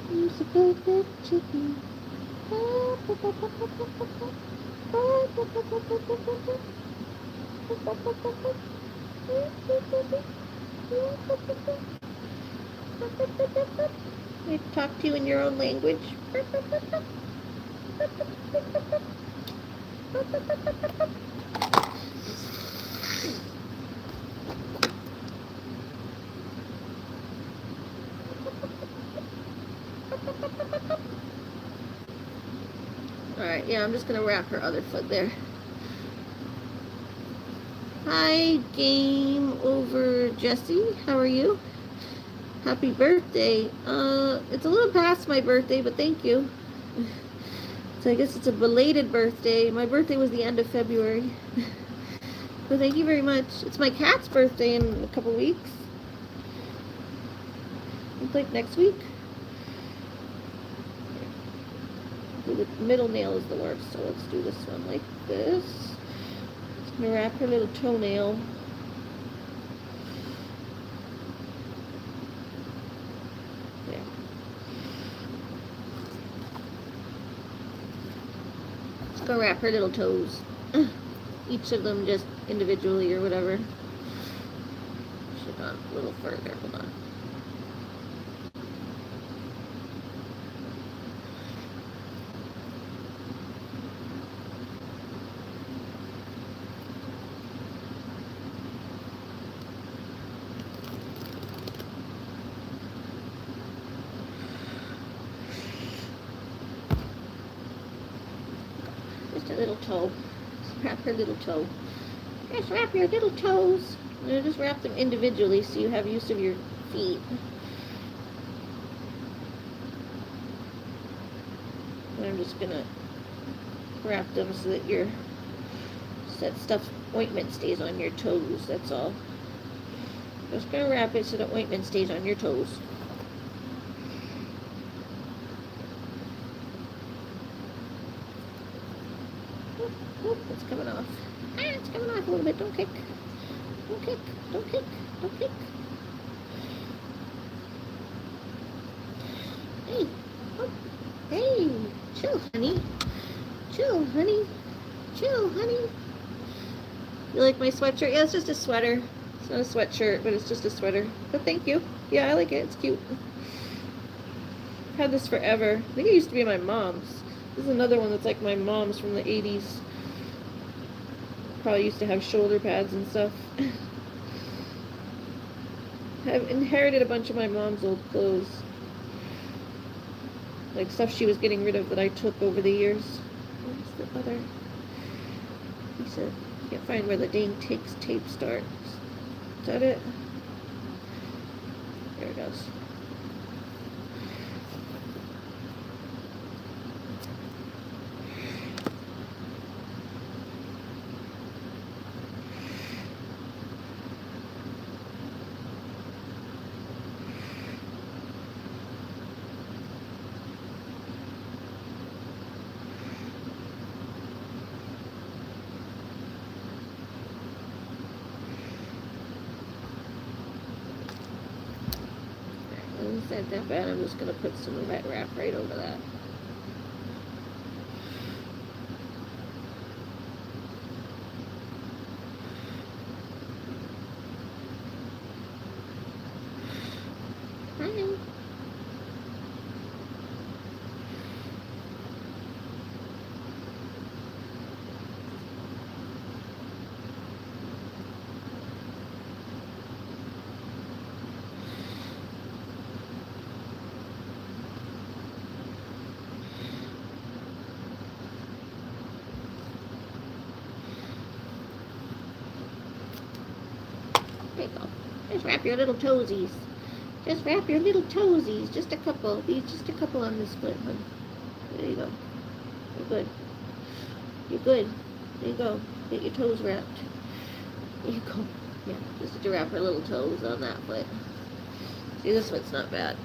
Who's a good little chickie? I talk to you in your own language. Alright, yeah, I'm just going to wrap her other foot there. Hi, Game Over Jessie. How are you? Happy birthday. It's a little past my birthday, but thank you. So I guess it's a belated birthday. My birthday was the end of February. But thank you very much. It's my cat's birthday in a couple weeks. It's like next week. The middle nail is the worst, so let's do this one like this. Just gonna wrap her little toenail. There. Just gonna wrap her little toes. Each of them just individually or whatever. Should have gone a little further. Hold on. Just a little toe. Just wrap her little toe. Just wrap your little toes. Just wrap them individually so you have use of your feet. And I'm just gonna wrap them so that that stuff ointment stays on your toes. That's all. Just gonna wrap it so the ointment stays on your toes. Oop, it's coming off. It's coming off a little bit. Don't kick. Don't kick. Don't kick. Don't kick. Hey. Oh. Hey. Chill, honey. Chill, honey. Chill, honey. You like my sweatshirt? Yeah, it's just a sweater. It's not a sweatshirt, but it's just a sweater. But thank you. Yeah, I like it. It's cute. I've had this forever. I think it used to be my mom's. This is another one that's like my mom's from the 80s. Probably used to have shoulder pads and stuff. I've inherited a bunch of my mom's old clothes. Like stuff she was getting rid of that I took over the years. Where's the other piece of... I can't find where the dang tape starts. Is that it? There it goes. Isn't that bad? I'm just going to put some vet wrap right over that. Hi. There you go. Just wrap your little toesies. Just wrap your little toesies. Just a couple. Just a couple on this foot, hon. There you go. You're good. You're good. There you go. Get your toes wrapped. There you go. Yeah, just to wrap her little toes on that foot. See, this foot's not bad.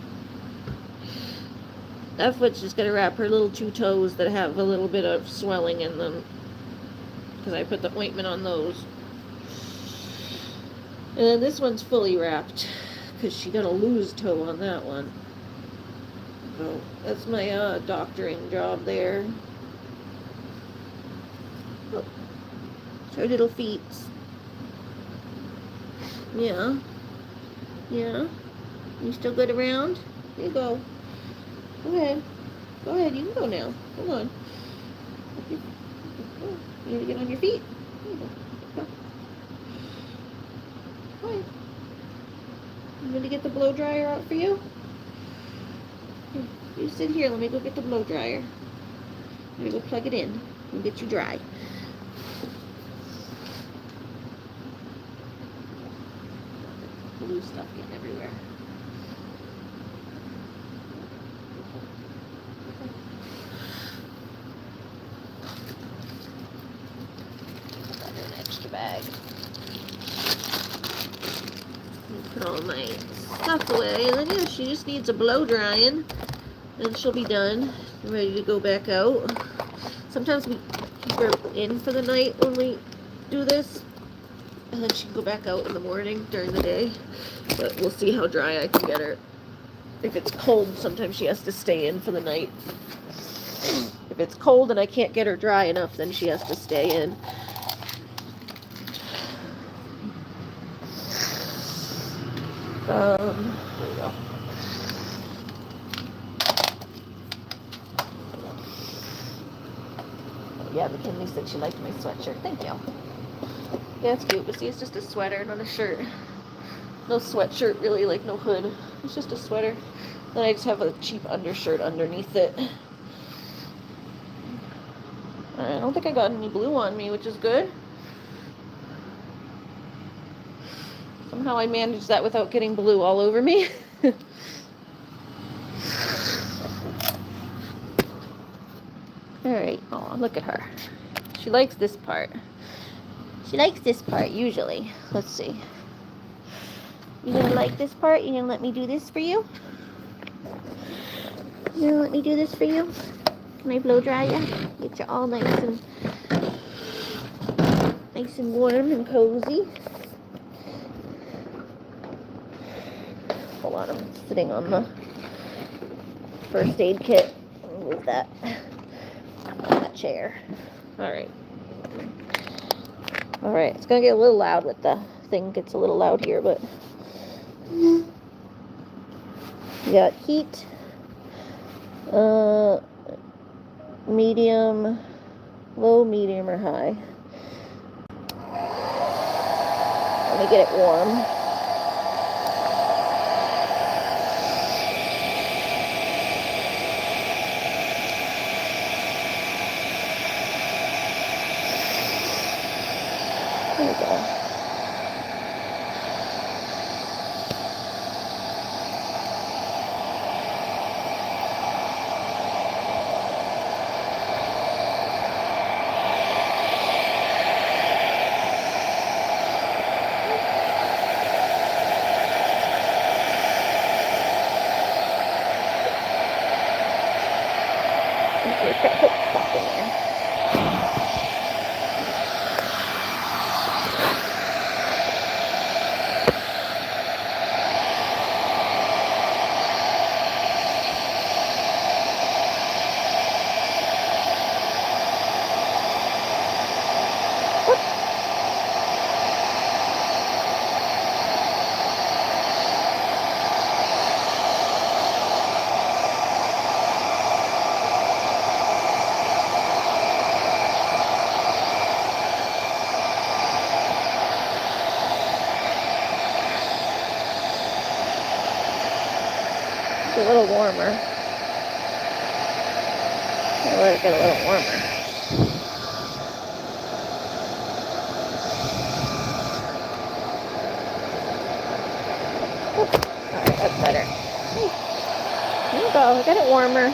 That foot's just gonna wrap her little two toes that have a little bit of swelling in them. Because I put the ointment on those. And then this one's fully wrapped. Because she got a loose toe on that one. So that's my doctoring job there. Oh, her little feet. Yeah. Yeah. You still good around? There you go. Go ahead. Go ahead. You can go now. Come on. You need to get on your feet. There you go. Go ahead. I'm going to get the blow dryer out for you. Here, you sit here. Let me go get the blow dryer. Let me go plug it in and get you dry. Blue stuff getting everywhere. Got an extra bag. Put all my stuff away, and then yeah, she just needs a blow drying, and she'll be done, ready to go back out. Sometimes we keep her in for the night when we do this, and then she can go back out in the morning during the day. But we'll see how dry I can get her. If it's cold, sometimes she has to stay in for the night. If it's cold and I can't get her dry enough, then she has to stay in. There we go. Yeah, McKinley said she liked my sweatshirt. Thank you. Yeah, it's cute, but see, it's just a sweater, not a shirt. No sweatshirt, really, like no hood. It's just a sweater. Then I just have a cheap undershirt underneath it. I don't think I got any blue on me, which is good. Somehow I managed that without getting blue all over me. Alright, oh, look at her. She likes this part. She likes this part, usually. Let's see. You gonna like this part? You gonna let me do this for you? You gonna let me do this for you? Can I blow dry you? Get you all nice and warm and cozy. Hold on, I'm sitting on the first aid kit. Move that chair. Alright. Alright, it's gonna get a little loud with the thing. Gets a little loud here, but you got heat, medium, low, medium, or high. Let me get it warm. we're just gonna put stuff in there. A little warmer. I'll let it get a little warmer. Alright, that's better. There you go, get it warmer.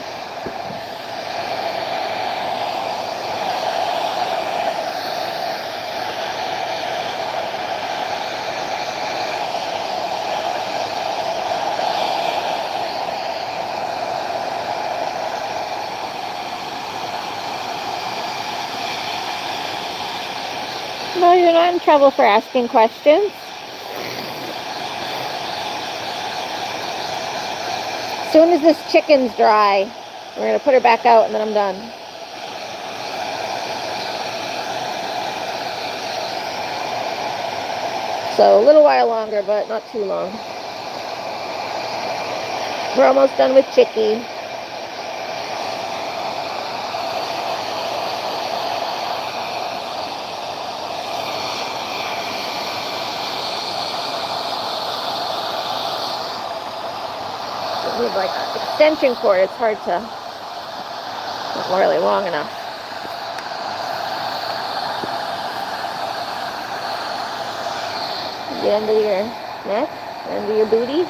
No, you're not in trouble for asking questions. As soon as this chicken's dry, we're going to put her back out and then I'm done. So a little while longer, but not too long. We're almost done with Chickie. Need like an extension cord. It's hard to, not really long enough. Get under your neck, under your booty.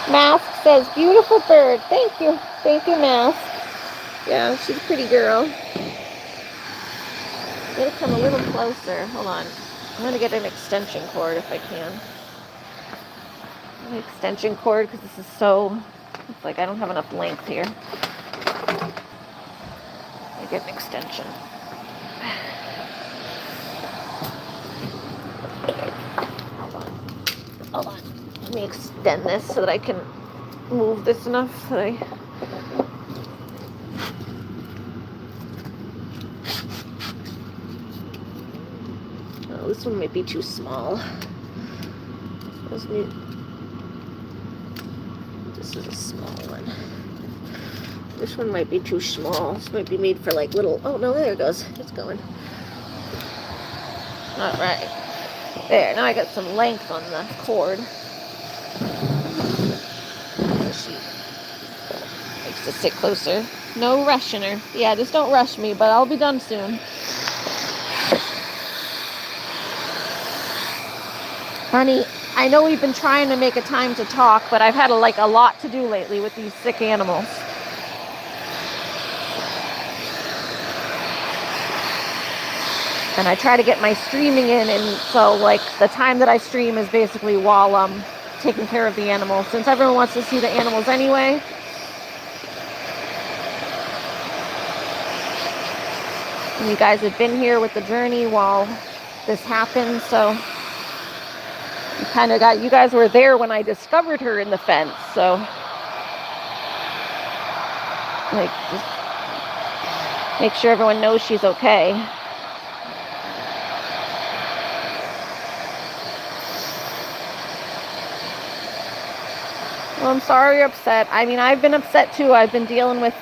Mask says, beautiful bird. Thank you. Thank you, Mask. Yeah, she's a pretty girl. Gotta come a little closer. Hold on. I'm gonna get an extension cord if I can. An extension cord because this is so, it's like I don't have enough length here. I get an extension. Hold on. Let me extend this so that I can move this enough that I... Oh, this one might be too small. This is a small one. This one might be too small. This might be made for like little... Oh, no, there it goes. It's going. All right. There, now I got some length on the cord. She likes to sit closer. No rushing her. Yeah, just don't rush me, but I'll be done soon. Honey, I know we've been trying to make a time to talk, but I've had a lot to do lately with these sick animals. And I try to get my streaming in, and so like the time that I stream is basically while I'm taking care of the animals, since everyone wants to see the animals anyway. And you guys have been here with the journey while this happened, so you guys were there when I discovered her in the fence, so like just make sure everyone knows she's okay. Well, I'm sorry you're upset. I mean, I've been upset too. I've been dealing with...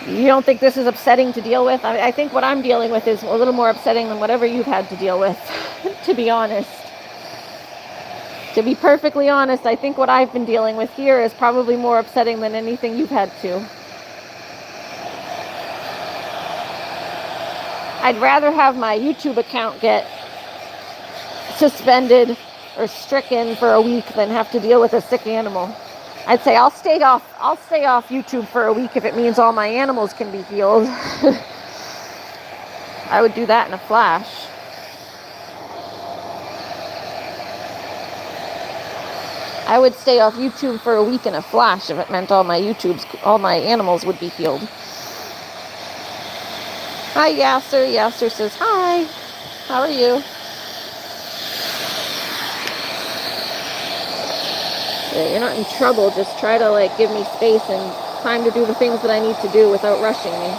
You don't think this is upsetting to deal with? I think what I'm dealing with is a little more upsetting than whatever you've had to deal with, to be honest. To be perfectly honest, I think what I've been dealing with here is probably more upsetting than anything you've had to. I'd rather have my YouTube account get suspended or stricken for a week than have to deal with a sick animal. I'd say I'll stay off YouTube for a week if it means all my animals can be healed. I would do that in a flash. I would stay off YouTube for a week in a flash if it meant all my animals would be healed. Hi, Yasser. Yasser says, hi. How are you? Yeah, you're not in trouble. Just try to, like, give me space and time to do the things that I need to do without rushing me.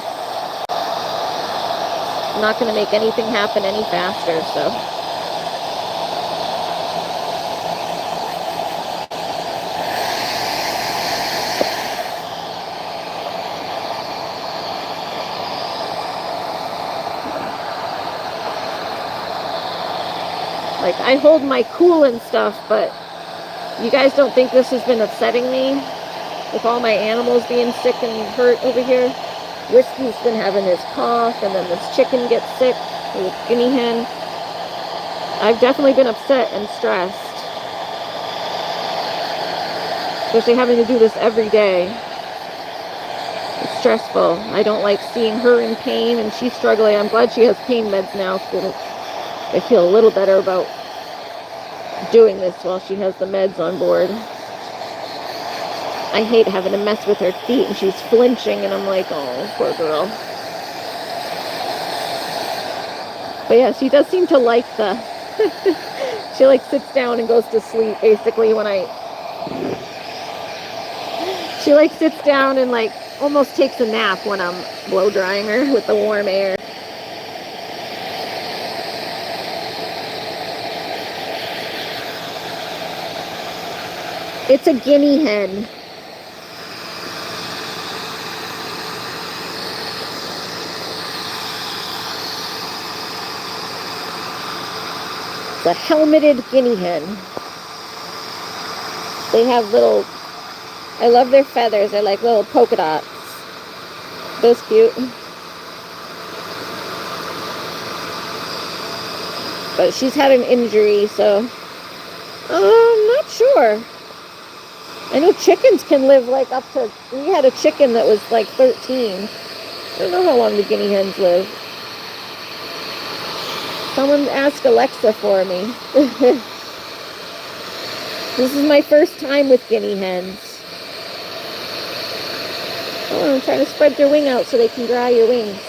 I'm not going to make anything happen any faster, so... Like, I hold my cool and stuff, but you guys don't think this has been upsetting me? With all my animals being sick and hurt over here? Whiskey's been having his cough, and then this chicken gets sick, the guinea hen. I've definitely been upset and stressed. Especially having to do this every day. It's stressful. I don't like seeing her in pain, and she's struggling. I'm glad she has pain meds now, so I feel a little better about doing this while she has the meds on board. I hate having to mess with her feet, and she's flinching, and I'm like, oh, poor girl. But yeah, she does seem to like the... she like sits down and goes to sleep, basically, when she like sits down and like almost takes a nap when I'm blow drying her with the warm air. It's a guinea hen. It's a helmeted guinea hen. They have little... I love their feathers. They're like little polka dots. Those cute. But she's had an injury, so... I'm not sure. I know chickens can live like up to... We had a chicken that was like 13. I don't know how long the guinea hens live. Someone ask Alexa for me. This is my first time with guinea hens. Oh, I'm trying to spread their wing out so they can dry your wings.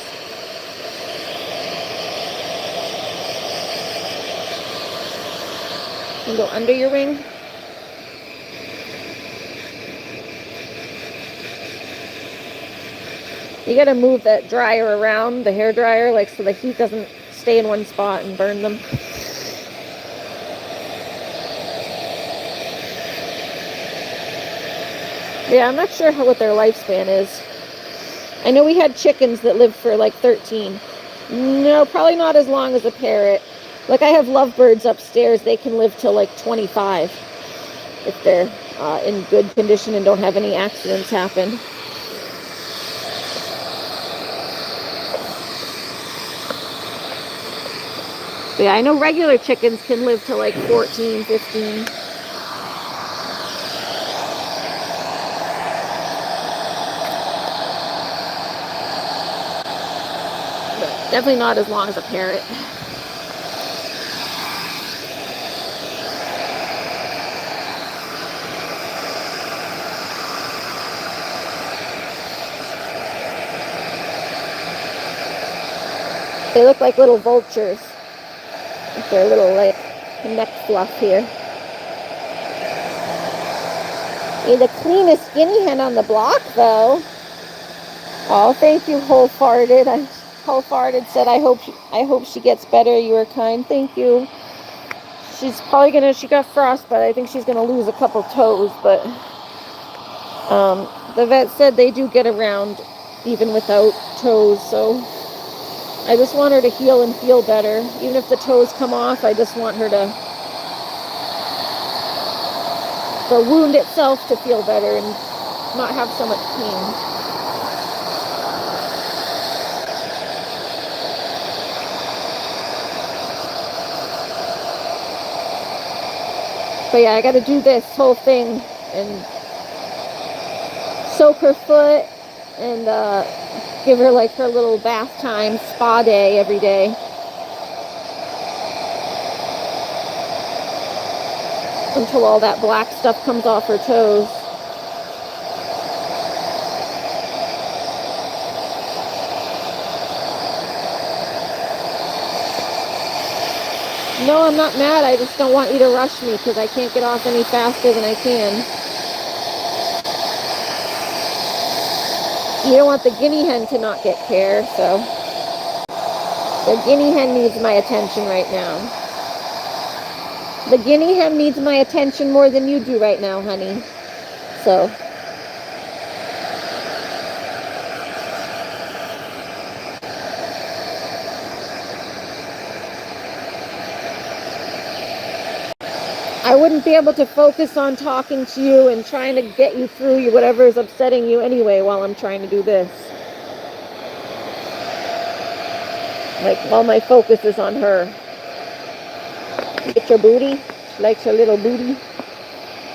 And go under your wing. You gotta move that dryer around, the hair dryer, like so the heat doesn't stay in one spot and burn them. Yeah, I'm not sure what their lifespan is. I know we had chickens that lived for like 13. No, probably not as long as a parrot. Like I have lovebirds upstairs, they can live till like 25 if they're in good condition and don't have any accidents happen. But yeah, I know regular chickens can live to like 14, 15. But definitely not as long as a parrot. They look like little vultures. With their little like neck fluff here. You're the cleanest guinea hen on the block, though. Oh, thank you, Wholefarted. Wholefarted said, I hope she gets better. You were kind. Thank you. she's probably gonna, she got frostbite. I think she's gonna lose a couple toes, but the vet said they do get around even without toes, so I just want her to heal and feel better. Even if the toes come off, I just want her to, the wound itself to feel better and not have so much pain. But yeah, I got to do this whole thing and soak her foot and give her like her little bath time, spa day every day. Until all that black stuff comes off her toes. No, I'm not mad. I just don't want you to rush me because I can't get off any faster than I can. You don't want the guinea hen to not get care, so the guinea hen needs my attention right now. The guinea hen needs my attention more than you do right now, honey. So I wouldn't be able to focus on talking to you and trying to get you through whatever is upsetting you anyway while I'm trying to do this. Like, all my focus is on her. Get your booty. She likes her little booty.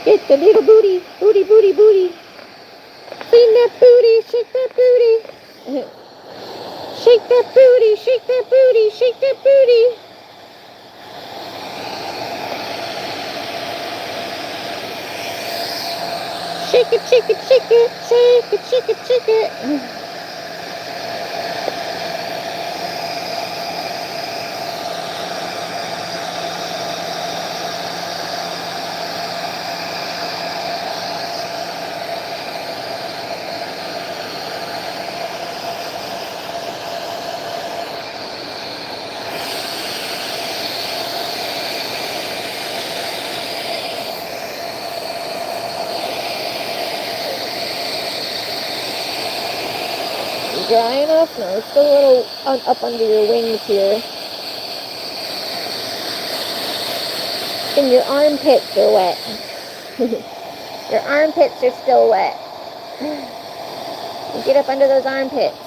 Get the little booty. Booty, booty, booty. Clean that booty. Shake that booty. Shake that booty. Shake that booty. Shake that booty. Shake it, shake it, shake it, shake it, shake it, shake it. Dry enough? No, it's still a little up under your wings here. And your armpits are wet. Your armpits are still wet. You get up under those armpits.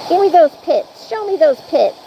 Give me those pits. Show me those pits.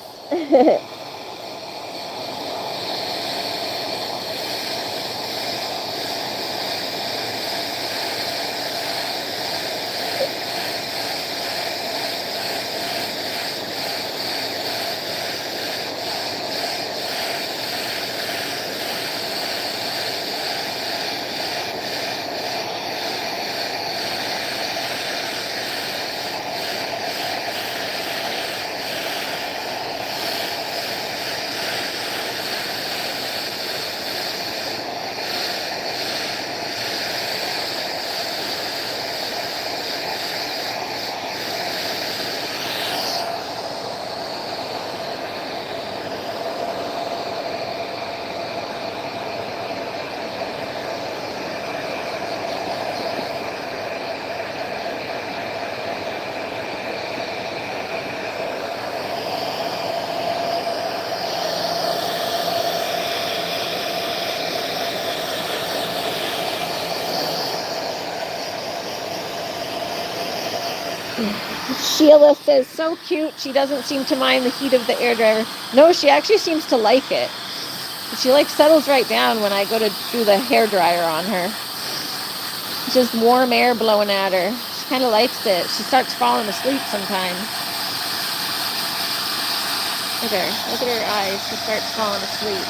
Sheila says, so cute. She doesn't seem to mind the heat of the air dryer. No, she actually seems to like it. She like settles right down when I go to do the hair dryer on her. It's just warm air blowing at her. She kind of likes it. She starts falling asleep sometimes. Look at her. Look at her eyes. She starts falling asleep.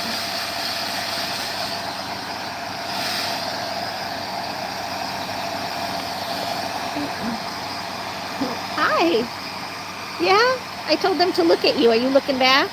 Hi. Yeah? I told them to look at you. Are you looking back?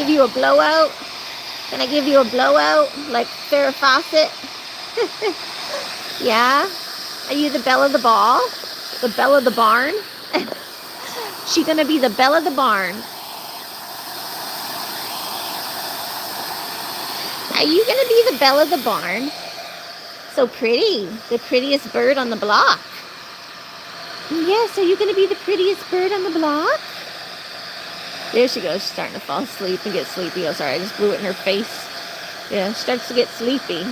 give you a blowout? Can I give you a blowout like Farrah Fawcett? Yeah? Are you the belle of the ball? The belle of the barn? She gonna be the belle of the barn. Are you gonna be the belle of the barn? So pretty. The prettiest bird on the block. Yes, are you gonna be the prettiest bird on the block? There she goes. She's starting to fall asleep and get sleepy. Oh, sorry, I just blew it in her face. Yeah, she starts to get sleepy.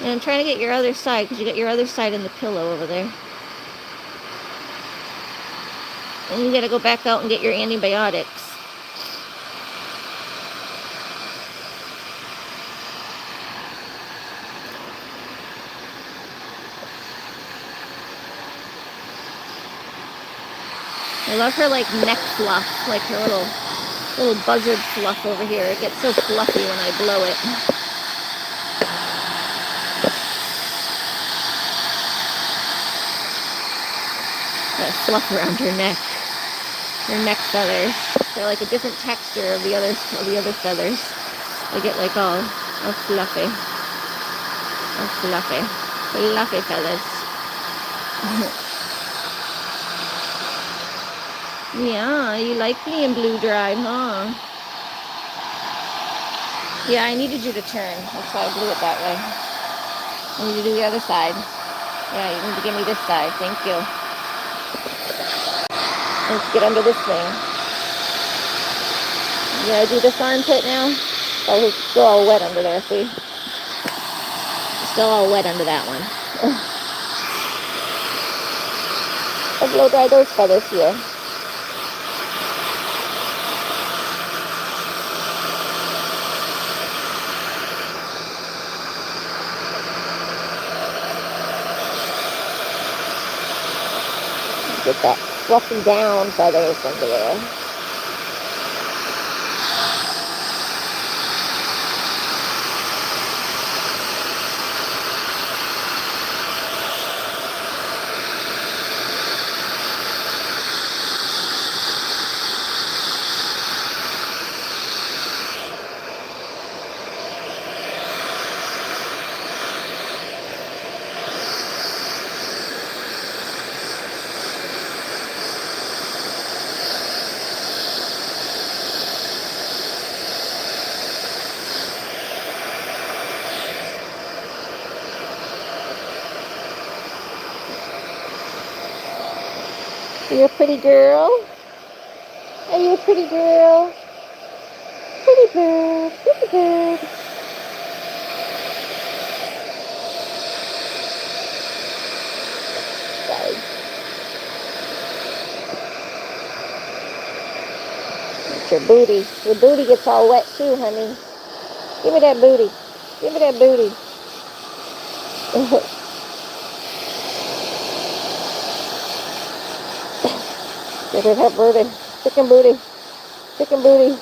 And I'm trying to get your other side, because you got your other side in the pillow over there. And you gotta go back out and get your antibiotics. I love her like neck fluff, like her little buzzard fluff over here. It gets so fluffy when I blow it. That fluff around her neck feathers. They're like a different texture of the other feathers. They get like all fluffy, fluffy feathers. Yeah, you like being blue dried, huh? Yeah, I needed you to turn. That's why I blew it that way. I need to do the other side. Yeah, you need to give me this side. Thank you. Let's get under this thing. You gotta do this armpit now? Oh, it's still all wet under there, see? It's still all wet under that one. I'll blow dry those feathers here. Get that fluffy down feathers under there. Are you a pretty girl? Are you a pretty girl? Pretty bird, pretty bird. Sorry. It's your booty. Your booty gets all wet too, honey. Give me that booty. Give me that booty. Give her that booty. Chicken booty. Chicken booty.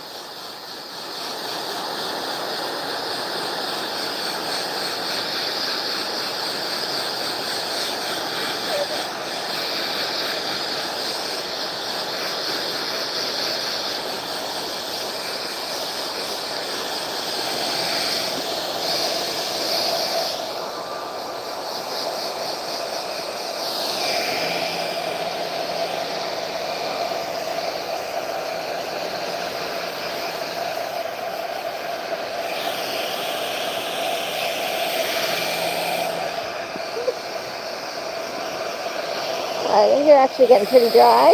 I think you're actually getting pretty dry.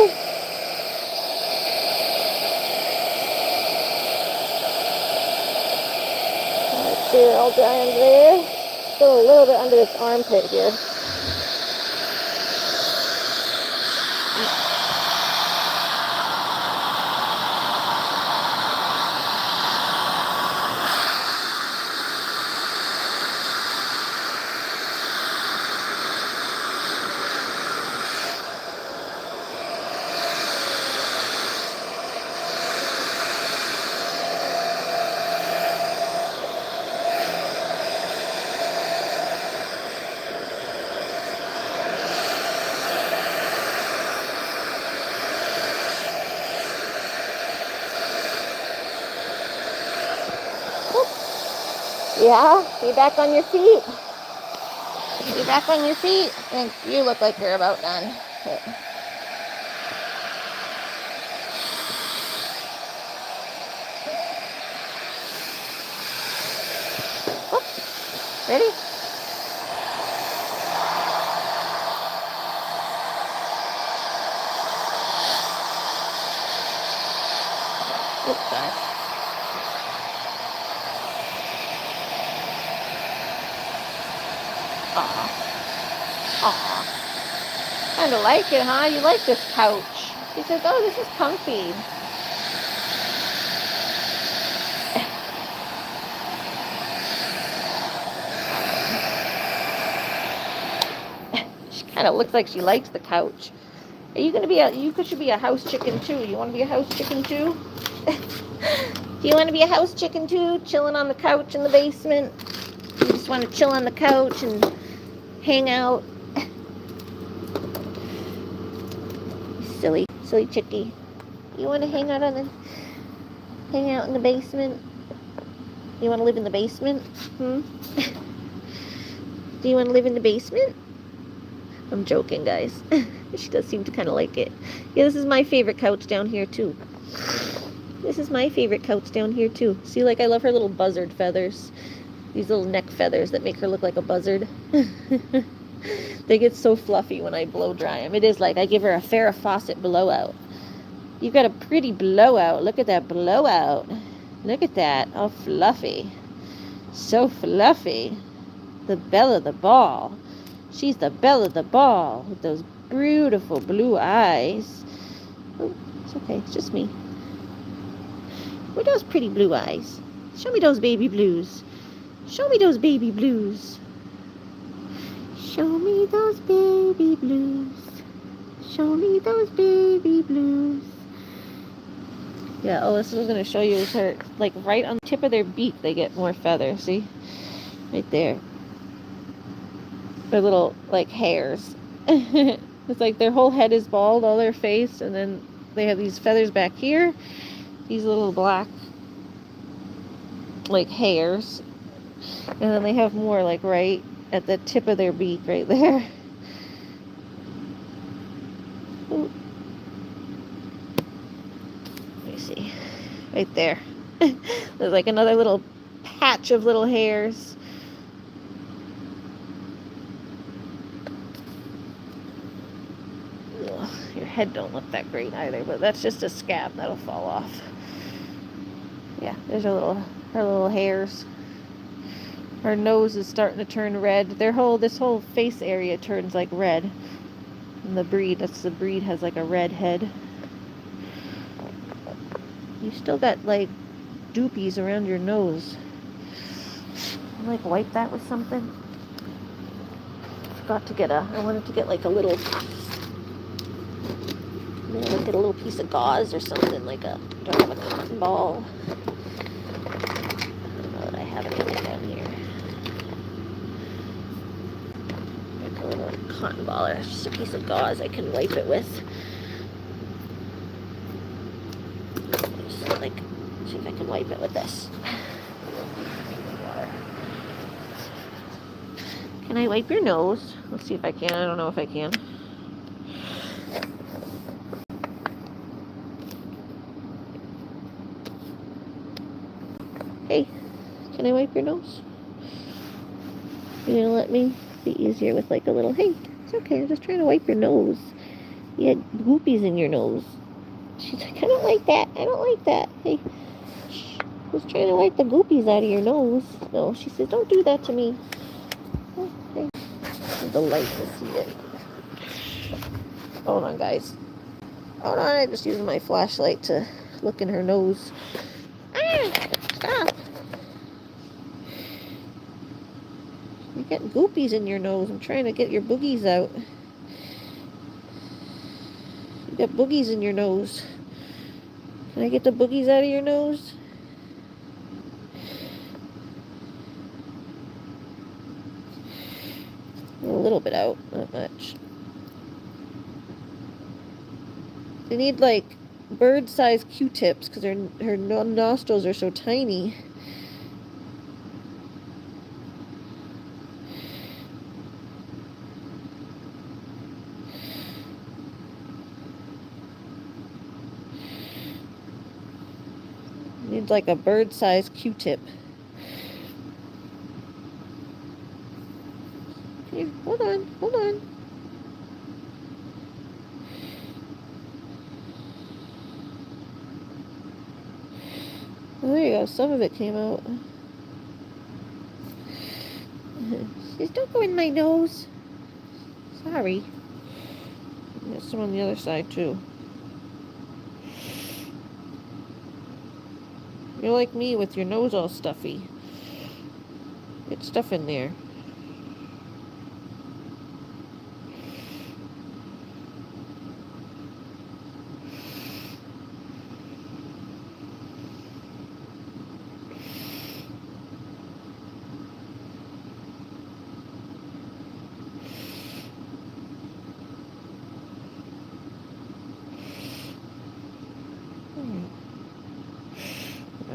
Let's see, you're all dry under there. Go a little bit under this armpit here. Yeah, be back on your feet. Be back on your feet. And you look like you're about done. Oh, ready? Oops, sorry. Aw. Kind of like it, huh? You like this couch. She says, oh, this is comfy. She kind of looks like she likes the couch. Are you going to be you should be a house chicken too. You want to be a house chicken too? Do you want to be a house chicken too? Chilling on the couch in the basement? You just want to chill on the couch and hang out? Silly chickie. You want to hang out in the basement? You want to live in the basement? Do you want to live in the basement? I'm joking, guys. She does seem to kind of like it. Yeah, this is my favorite couch down here too. This is my favorite couch down here too. See, like, I love her little buzzard feathers. These little neck feathers that make her look like a buzzard. They get so fluffy when I blow dry them. It is like I give her a Farrah Fawcett blowout. You've got a pretty blowout. Look at that blowout. Look at that. Oh, fluffy. So fluffy. The belle of the ball. She's the belle of the ball with those beautiful blue eyes. Oh, it's okay. It's just me. Where are those pretty blue eyes? Show me those baby blues. Show me those baby blues. Show me those baby blues. Show me those baby blues. Yeah, oh, this is going to show you is her, like, right on the tip of their beak, they get more feathers, see? Right there. Their little, like, hairs. It's like their whole head is bald, all their face, and then they have these feathers back here. These little black, like, hairs. And then they have more, like, right at the tip of their beak, right there. Ooh. Let me see. Right there. There's, like, another little patch of little hairs. Ugh, your head don't look that great either, but that's just a scab. That'll fall off. Yeah, there's her little hairs. Her nose is starting to turn red. This whole face area turns like red. And the breed has like a red head. You still got like doopies around your nose. Like wipe that with something. I wanted to get like a little, get a little piece of gauze or something, do I have a cotton ball? I don't know that I have anything down here. Like a little cotton ball or just a piece of gauze I can wipe it with. Just see if I can wipe it with this. Can I wipe your nose? Let's see if I can. I don't know if I can. Hey, can I wipe your nose? You gonna let me? Be easier with like a little, hey, it's okay, I'm just trying to wipe your nose. You had goopies in your nose. She's like, I don't like that. I don't like that. Hey, shh, I was trying to wipe the goopies out of your nose. No, she says, don't do that to me. need the light to see it. Hold on, guys. Hold on, I'm just using my flashlight to look in her nose. Ah, stop. You're getting goopies in your nose. I'm trying to get your boogies out. You got boogies in your nose. Can I get the boogies out of your nose? A little bit out, not much. They need like bird-sized Q-tips because her nostrils are so tiny. Needs like a bird-sized Q-tip. Okay, hold on, hold on. Oh, there you go. Some of it came out. Just don't go in my nose. Sorry. There's some on the other side too. You're like me with your nose all stuffy. Get stuff in there.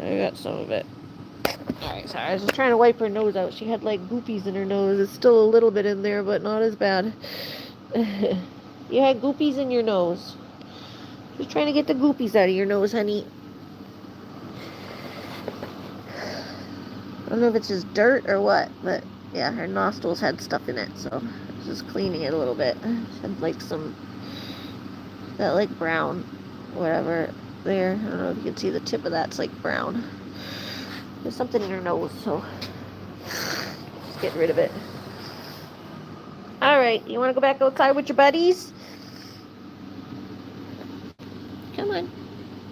I got some of it. Alright, sorry. I was just trying to wipe her nose out. She had like goopies in her nose. It's still a little bit in there, but not as bad. You had goopies in your nose. Just trying to get the goopies out of your nose, honey. I don't know if it's just dirt or what, but yeah, her nostrils had stuff in it, so I was just cleaning it a little bit. She had like some, that like brown, whatever, there. I don't know if you can see the tip of that's like brown. There's something in her nose, so just getting rid of it. Alright, you want to go back outside with your buddies? Come on,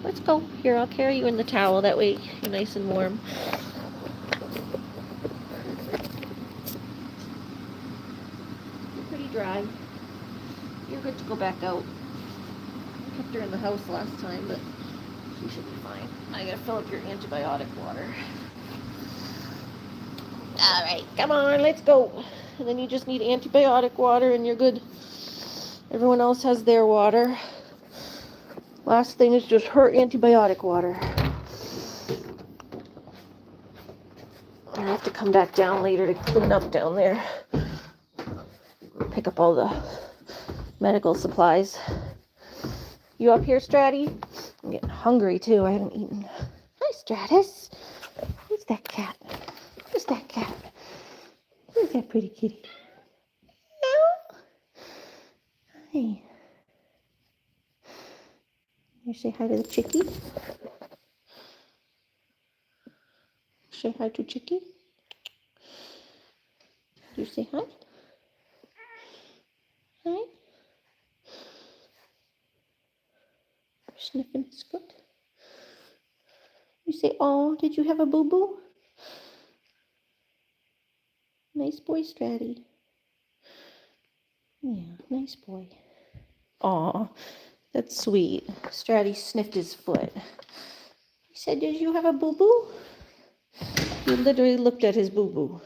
let's go. Here, I'll carry you in the towel, that way you're nice and warm. You're pretty dry. You're good to go back out. I kept her in the house last time, but she should be fine. I gotta fill up your antibiotic water. Alright, come on, let's go. And then you just need antibiotic water and you're good. Everyone else has their water. Last thing is just her antibiotic water. I have to come back down later to clean up down there. Pick up all the medical supplies. You up here, Stratty? I'm getting hungry too. I haven't eaten. Hi, Stratus. Who's that cat? Who's that cat? Who's that pretty kitty? No. Hi. You say hi to the chickie? Say hi to chickie? You say hi? Hi. Sniffing his foot. You say, oh, did you have a boo-boo? Nice boy, Stratty. Yeah, nice boy. Aw, that's sweet. Stratty sniffed his foot. He said, did you have a boo-boo? He literally looked at his boo-boo.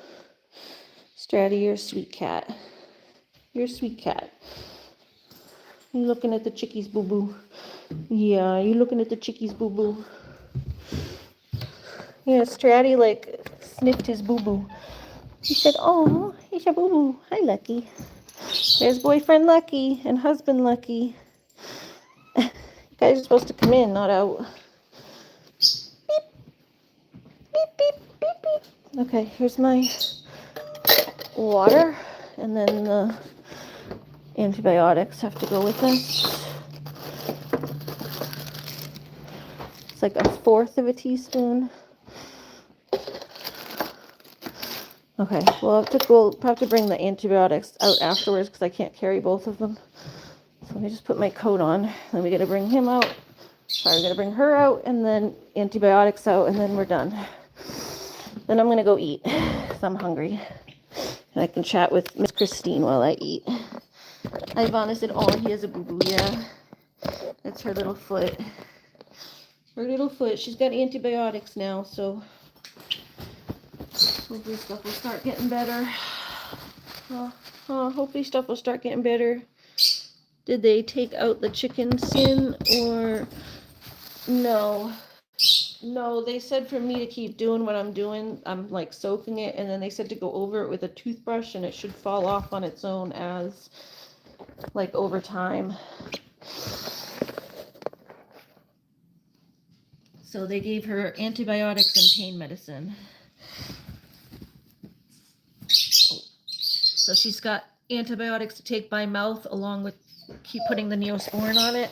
Stratty, you're a sweet cat. You're a sweet cat. You looking at the chickie's boo-boo? Yeah, you looking at the chickie's boo-boo? Yeah, Stratty like sniffed his boo-boo. He said, oh, he's your boo-boo. Hi, Lucky. There's boyfriend Lucky and husband Lucky. You guys are supposed to come in, not out. Beep. Beep, beep, beep, beep. Okay, here's my water. And then the antibiotics have to go with this. It's like 1/4 of a teaspoon. Okay, we'll have to bring the antibiotics out afterwards because I can't carry both of them. So let me just put my coat on. Then we got to bring him out. Sorry, we got to bring her out and then antibiotics out, and then we're done. Then I'm gonna go eat because I'm hungry, and I can chat with Miss Christine while I eat. Ivana said, "Oh, he has a boo-boo." Yeah, that's her little foot. Her little foot. She's got antibiotics now, so hopefully stuff will start getting better. Hopefully stuff will start getting better. Did they take out the chicken skin or no? No, they said for me to keep doing what I'm doing. I'm like soaking it, and then they said to go over it with a toothbrush, and it should fall off on its own as like over time. So they gave her antibiotics and pain medicine. So she's got antibiotics to take by mouth along with keep putting the Neosporin on it.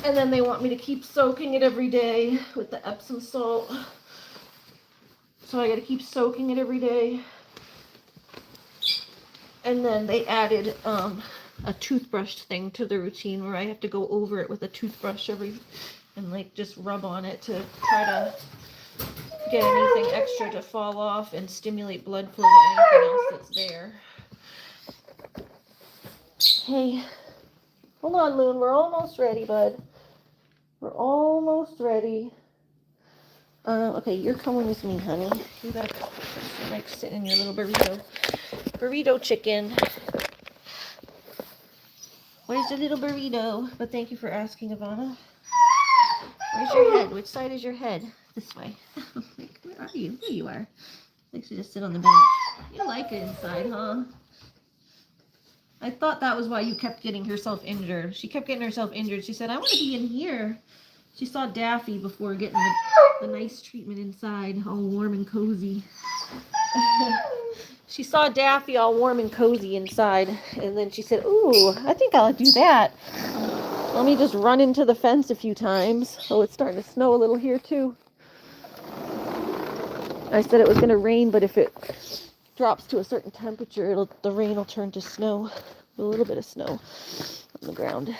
And then they want me to keep soaking it every day with the Epsom salt. So I got to keep soaking it every day. And then they added a toothbrush thing to the routine where I have to go over it with a toothbrush and like just rub on it to try to get anything extra to fall off and stimulate blood flow to anything else that's there. Hey, hold on, Loon. We're almost ready, bud. We're almost ready. Okay, you're coming with me, honey. You gotta come. You like sit in your little burrito chicken. Where's the little burrito? But thank you for asking, Ivana. Where's your head? Which side is your head? This way. Where are you? There you are. Likes to just sit on the bench. You like it inside, huh? I thought that was why you kept getting herself injured. She kept getting herself injured. She said, I want to be in here. She saw Daffy before getting the nice treatment inside, all warm and cozy. She saw Daffy all warm and cozy inside, and then she said, ooh, I think I'll do that. Let me just run into the fence a few times. Oh, it's starting to snow a little here, too. I said it was going to rain, but if it drops to a certain temperature, the rain will turn to snow. A little bit of snow on the ground.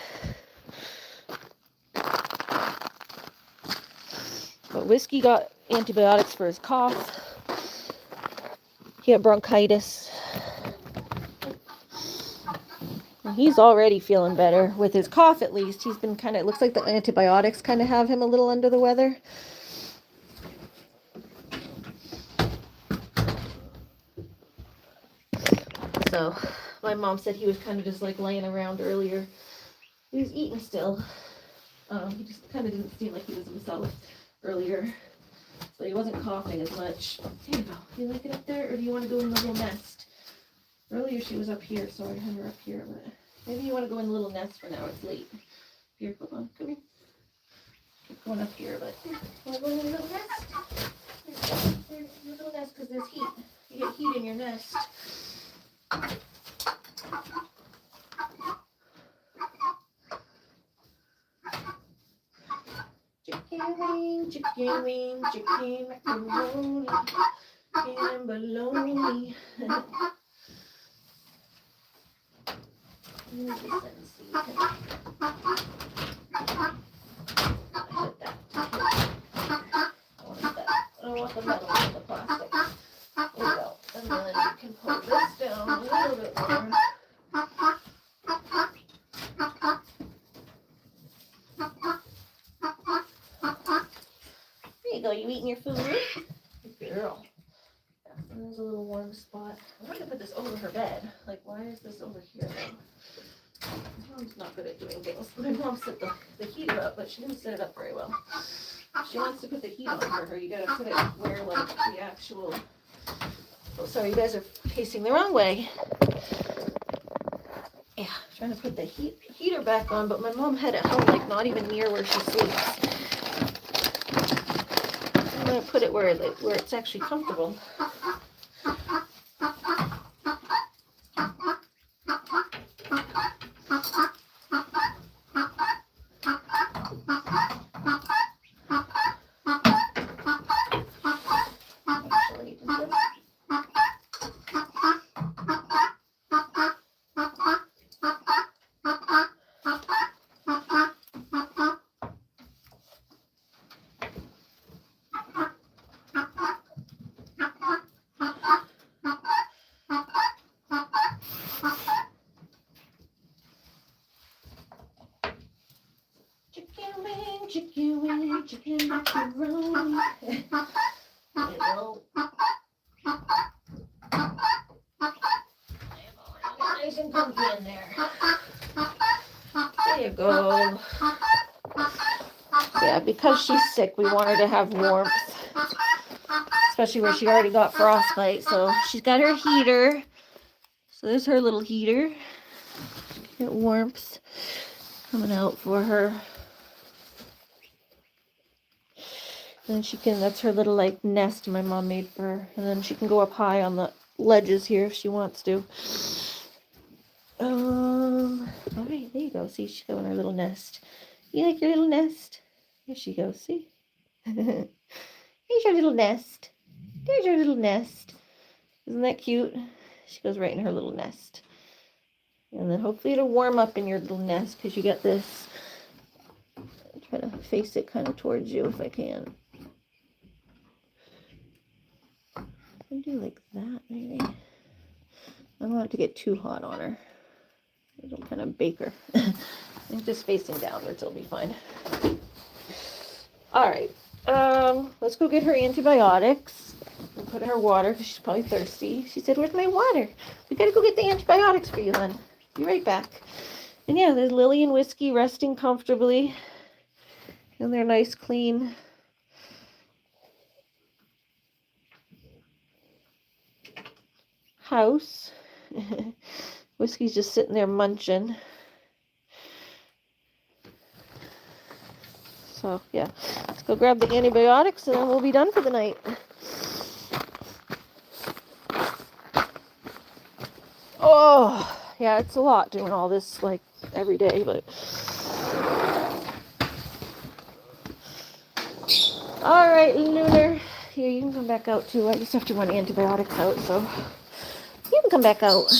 But Whiskey got antibiotics for his cough. He had bronchitis. And he's already feeling better with his cough, at least. He's been it looks like the antibiotics kind of have him a little under the weather. So my mom said he was kind of just like laying around earlier. He was eating still. He just kind of didn't seem like he was himself earlier. So he wasn't coughing as much. There you go. Do you like it up there, or do you want to go in the little nest? Earlier she was up here, so I had her up here. But maybe you want to go in the little nest for now. It's late. Here, come on. Come here. Keep going up here, but you want to go in the little nest? There's your little nest, because there's heat. You get heat in your nest. Chicken wing, chicken macaroni, chicken bologna. I want the metal and the plastic. There we go. And then you can pull this down a little bit more. There you go. You eating your food? Good girl. Yeah, there's a little warm spot. I'm going to put this over her bed. Like, why is this over here, though? My mom's not good at doing things. My mom set the heater up, but she didn't set it up very well. If she wants to put the heat on for her, you gotta put it where, like, the actual... Oh, sorry, you guys are facing the wrong way. Yeah, trying to put the heater back on, but my mom had it home, like, not even near where she sleeps. I'm gonna put it where it's actually comfortable. chicken wing, chicken macaroni. There you go. Nice and comfy in there. There you go. Yeah, because she's sick, we want her to have warmth. Especially where she already got frostbite. So she's got her heater. So there's her little heater. Get warmth coming out for her. Then she can, that's her little like nest my mom made for her. And then she can go up high on the ledges here if she wants to. All right, there you go. See, she's got her little nest. You like your little nest? Here she goes, see? Here's your little nest. There's your little nest. Isn't that cute? She goes right in her little nest. And then hopefully it'll warm up in your little nest because you get this. I'll try to face it kind of towards you if I can. I'll do like that maybe. I don't want it to get too hot on her. It'll kind of bake her. Just facing downwards, it'll be fine. All right. Let's go get her antibiotics. We'll put in her water because she's probably thirsty. She said, "Where's my water? We gotta go get the antibiotics for you, hon. Be right back." And yeah, there's Lily and Whiskey resting comfortably in their nice, clean house. Whiskey's just sitting there munching. So yeah, let's go grab the antibiotics and then we'll be done for the night. Oh, yeah, it's a lot doing all this like every day, but all right, Lunar. Here, you can come back out too. I just have to run antibiotics out, so you can come back out.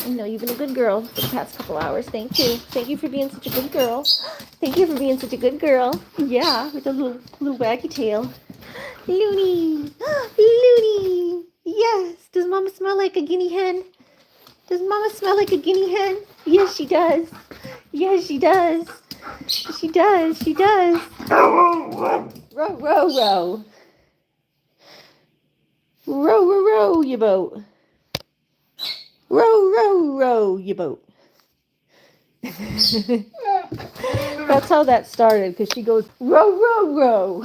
I know you've been a good girl for the past couple hours. Thank you. Thank you for being such a good girl. Thank you for being such a good girl. Yeah, with a little waggy tail. Looney. Looney. Yes. Does Mama smell like a guinea hen? Does Mama smell like a guinea hen? Yes, she does. Yes, she does. She does. She does. Row, row, row. Row, row, row, your boat. Row, row, row, your boat. That's how that started, because she goes, row, row, row.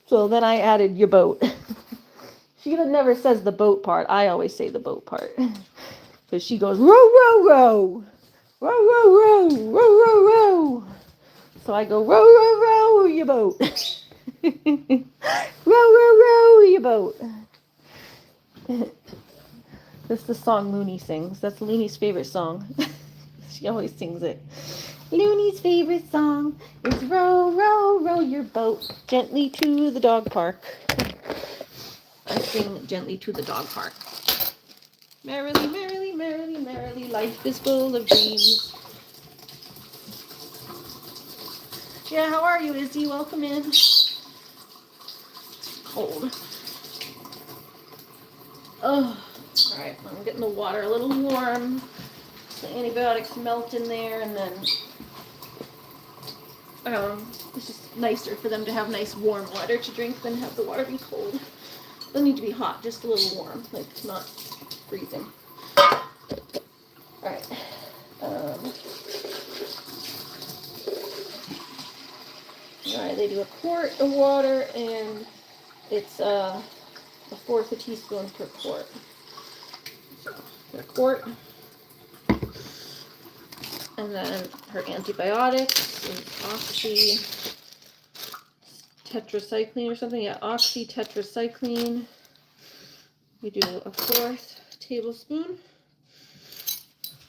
So then I added your boat. She never says the boat part. I always say the boat part. Because she goes, row, row, row. Row, row, row. Row, row, row. So I go, row, row, row, your boat. Row, row, row, your boat. That's the song Looney sings. That's Looney's favorite song. She always sings it. Looney's favorite song is row, row, row your boat gently to the dog park. I sing gently to the dog park. Merrily, merrily, merrily, merrily, life is full of dreams. Yeah, how are you, Izzy? Welcome in. It's cold. Oh, all right. I'm getting the water a little warm. The antibiotics melt in there, and then it's just nicer for them to have nice warm water to drink than have the water be cold. Doesn't need to be hot, just a little warm, like not freezing. All right. All right, they do a quart of water, and it's a fourth a teaspoon per quart. So a quart. And then her antibiotics is oxytetracycline or something. Yeah, oxytetracycline. We do a 4th tablespoon,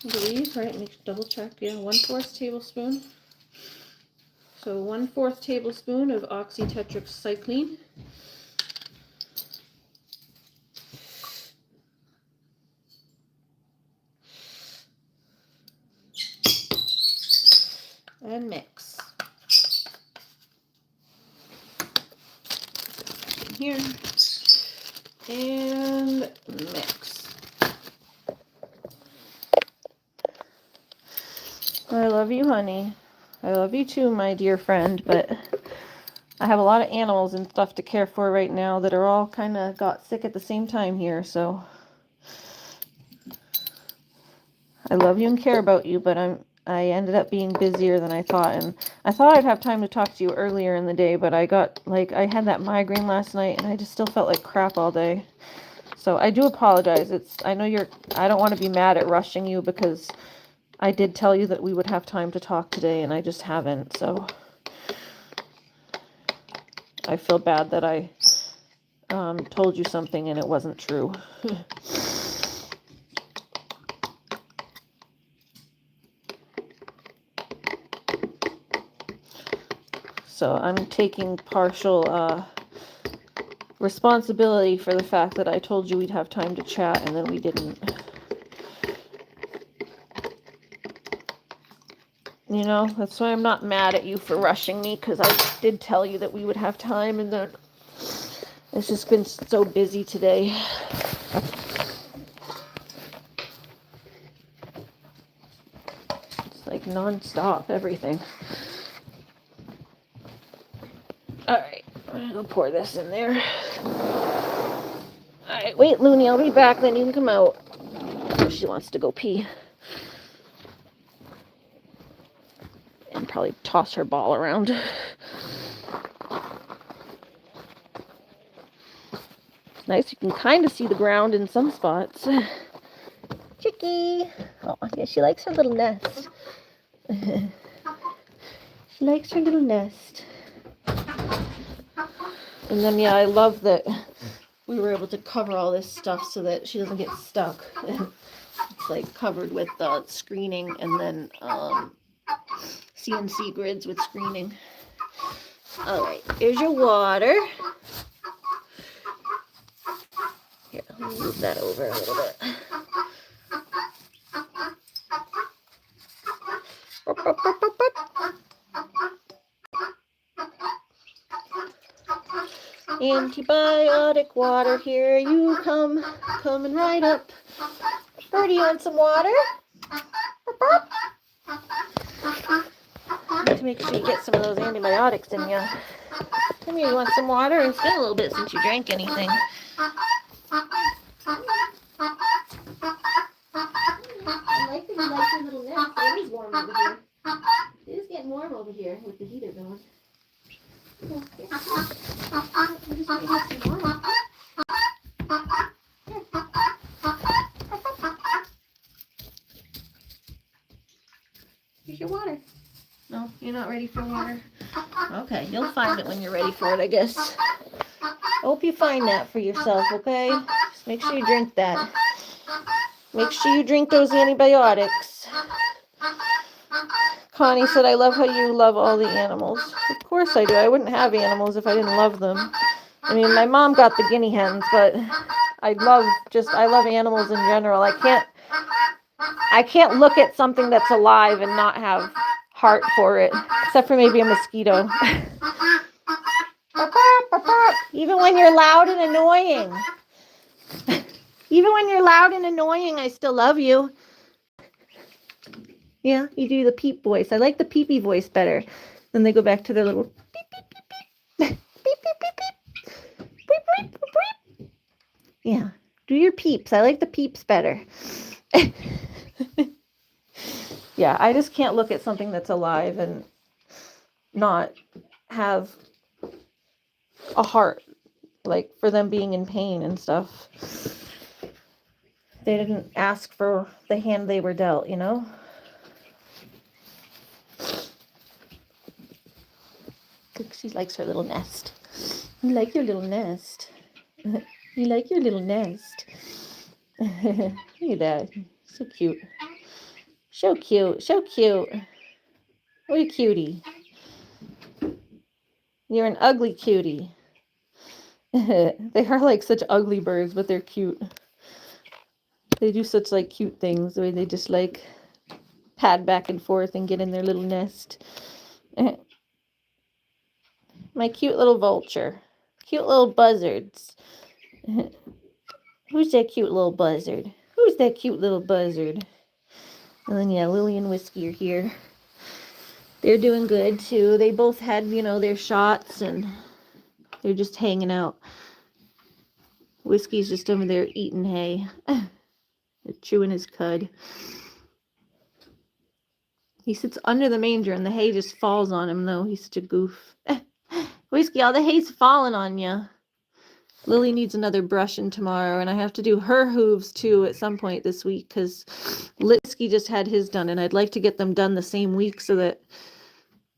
I believe, right? Double check. Yeah, 1/4 tablespoon. So 1/4 tablespoon of oxytetracycline. And mix. Here. And mix. I love you, honey. I love you too, my dear friend, but I have a lot of animals and stuff to care for right now that are all kind of got sick at the same time here, so I love you and care about you, but I ended up being busier than I thought, and I thought I'd have time to talk to you earlier in the day, but I had that migraine last night, and I just still felt like crap all day. So I do apologize. I don't want to be mad at rushing you, because I did tell you that we would have time to talk today, and I just haven't, so I feel bad that I told you something and it wasn't true. So I'm taking partial responsibility for the fact that I told you we'd have time to chat and then we didn't. You know, that's why I'm not mad at you for rushing me, because I did tell you that we would have time, and then it's just been so busy today. It's like non-stop, everything. Alright, I'm gonna go pour this in there. Alright, wait, Looney, I'll be back, then you can come out. Oh, she wants to go pee. And probably toss her ball around. It's nice, you can kind of see the ground in some spots. Chickie! Oh, yeah, she likes her little nest. She likes her little nest. And then, yeah, I love that we were able to cover all this stuff so that she doesn't get stuck. It's like covered with screening, and then CNC grids with screening. Alright, here's your water. Here, let me move that over a little bit. Antibiotic water, here you come, coming right up. Birdie, you want some water? Need to make sure you get some of those antibiotics in you. Come here, you want some water? It's been a little bit since you drank anything. I like that you like your little nest. It is warm over here. It is getting warm over here with the heater going. Here's your water. No, you're not ready for water? Okay, you'll find it when you're ready for it, I guess. Hope you find that for yourself, okay? Just make sure you drink that. Make sure you drink those antibiotics. Connie said, I love how you love all the animals. Of course I do. I wouldn't have animals if I didn't love them. I mean, my mom got the guinea hens, but I love animals in general. I can't look at something that's alive and not have heart for it, except for maybe a mosquito. Even when you're loud and annoying. Even when you're loud and annoying, I still love you. Yeah, you do the peep voice. I like the peepy voice better. Then they go back to their little beep, beep, beep, beep. Beep, beep, beep, beep. Beep, beep, beep, beep. Yeah, do your peeps. I like the peeps better. Yeah, I just can't look at something that's alive and not have a heart, like for them being in pain and stuff. They didn't ask for the hand they were dealt, you know? She likes her little nest. You like your little nest. You like your little nest. Look at that. So cute. So cute. So cute. What a cutie. You're an ugly cutie. They are like such ugly birds, but they're cute. They do such like cute things, the way they just like pad back and forth and get in their little nest. My cute little vulture. Cute little buzzards. Who's that cute little buzzard? Who's that cute little buzzard? And then, yeah, Lily and Whiskey are here. They're doing good too. They both had, you know, their shots and they're just hanging out. Whiskey's just over there eating hay. Chewing his cud. He sits under the manger and the hay just falls on him though. He's such a goof. Whiskey, all the hay's falling on you. Lily needs another brushing tomorrow, and I have to do her hooves too at some point this week because Litsky just had his done, and I'd like to get them done the same week so that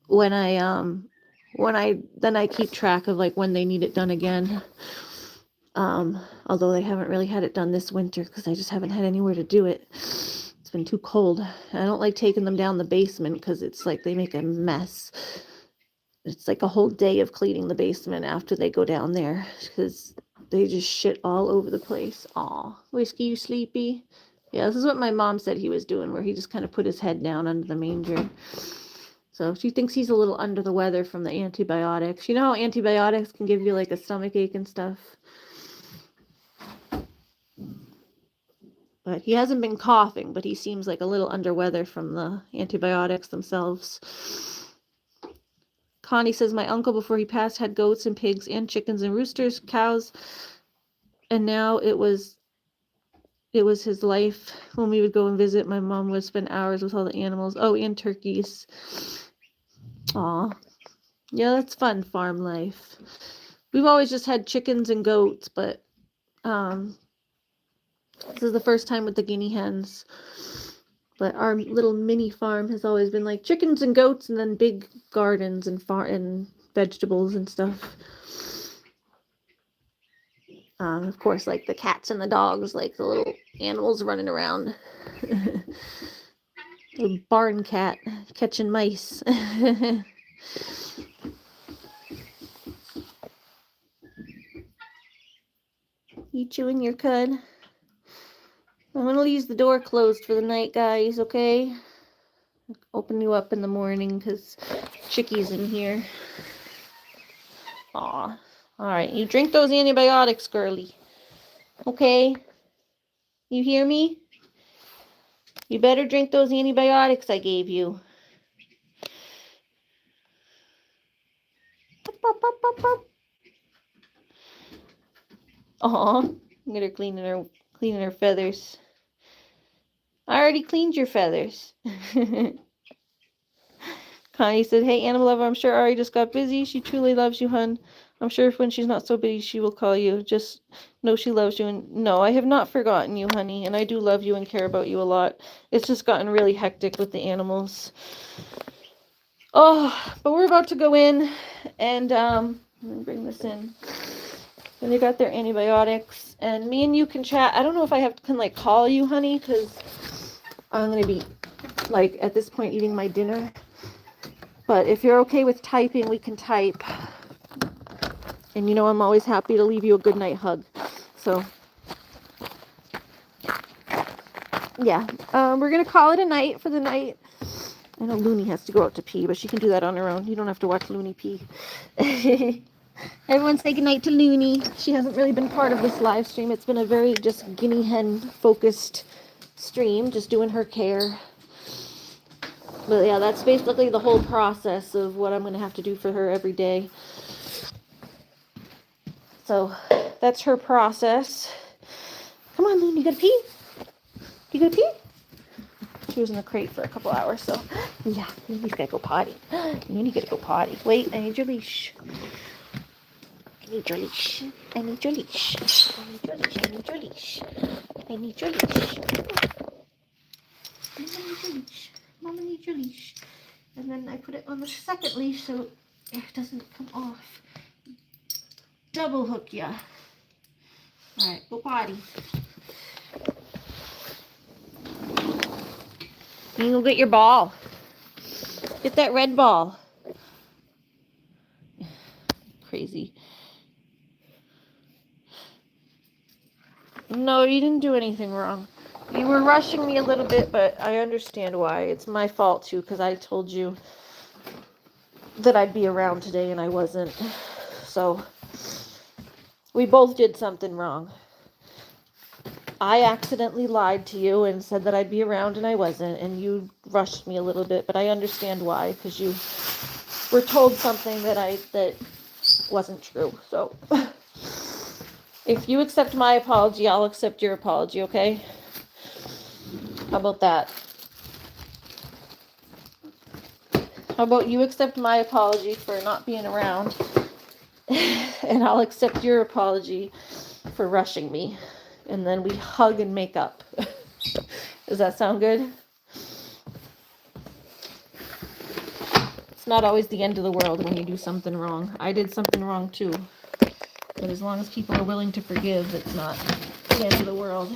when I keep track of like when they need it done again. Although they haven't really had it done this winter because I just haven't had anywhere to do it. It's been too cold. I don't like taking them down the basement because it's like they make a mess. It's like a whole day of cleaning the basement after they go down there because they just shit all over the place. Aw, Whiskey, you sleepy? Yeah, this is what my mom said he was doing, where he just kind of put his head down under the manger. So she thinks he's a little under the weather from the antibiotics. You know how antibiotics can give you like a stomach ache and stuff? But he hasn't been coughing, but he seems like a little under weather from the antibiotics themselves. Connie says, my uncle before he passed had goats and pigs and chickens and roosters, cows, and now it was his life. When we would go and visit, my mom would spend hours with all the animals. Oh, and turkeys. Aw. Yeah, that's fun, farm life. We've always just had chickens and goats, but this is the first time with the guinea hens. But our little mini farm has always been like chickens and goats and then big gardens and vegetables and stuff. Of course, like the cats and the dogs, like the little animals running around. The barn cat catching mice. You chewing your cud? I'm going to leave the door closed for the night, guys, okay? I'll open you up in the morning because Chicky's in here. Aw. Alright, you drink those antibiotics, girly. Okay? You hear me? You better drink those antibiotics I gave you. Aw. Look at her cleaning her feathers. I already cleaned your feathers. Connie said, hey, Animal Lover, I'm sure Ari just got busy. She truly loves you, hun. I'm sure when she's not so busy, she will call you. Just know she loves you. And no, I have not forgotten you, honey. And I do love you and care about you a lot. It's just gotten really hectic with the animals. Oh, but we're about to go in and let me bring this in. And they got their antibiotics. And me and you can chat. I don't know if I can like call you, honey, because I'm going to be like at this point eating my dinner. But if you're okay with typing, we can type. And you know I'm always happy to leave you a good night hug. So, yeah. We're going to call it a night for the night. I know Looney has to go out to pee, but she can do that on her own. You don't have to watch Looney pee. Everyone say goodnight to Looney. She hasn't really been part of this live stream. It's been a very just guinea hen focused stream, just doing her care. But yeah, that's basically the whole process of what I'm going to have to do for her every day. So that's her process. Come on, Looney, you gotta pee? You gotta pee? She was in the crate for a couple hours, so yeah, Looney's gotta go potty. Looney gotta go potty. Wait, I need your leash. I need your leash. I need your leash. I need your leash. I need your leash. I need your leash. Mama needs your leash. Mama needs your leash. And then I put it on the second leash so it doesn't come off. Double hook ya. Alright, go potty. You can go get your ball. Get that red ball. Crazy. No, you didn't do anything wrong. You were rushing me a little bit, but I understand why. It's my fault too, because I told you that I'd be around today and I wasn't. So, we both did something wrong. I accidentally lied to you and said that I'd be around and I wasn't, and you rushed me a little bit, but I understand why, because you were told something that wasn't true. So if you accept my apology, I'll accept your apology, okay? How about that? How about you accept my apology for not being around, and I'll accept your apology for rushing me, and then we hug and make up. Does that sound good? It's not always the end of the world when you do something wrong. I did something wrong too. But as long as people are willing to forgive, it's not the end of the world.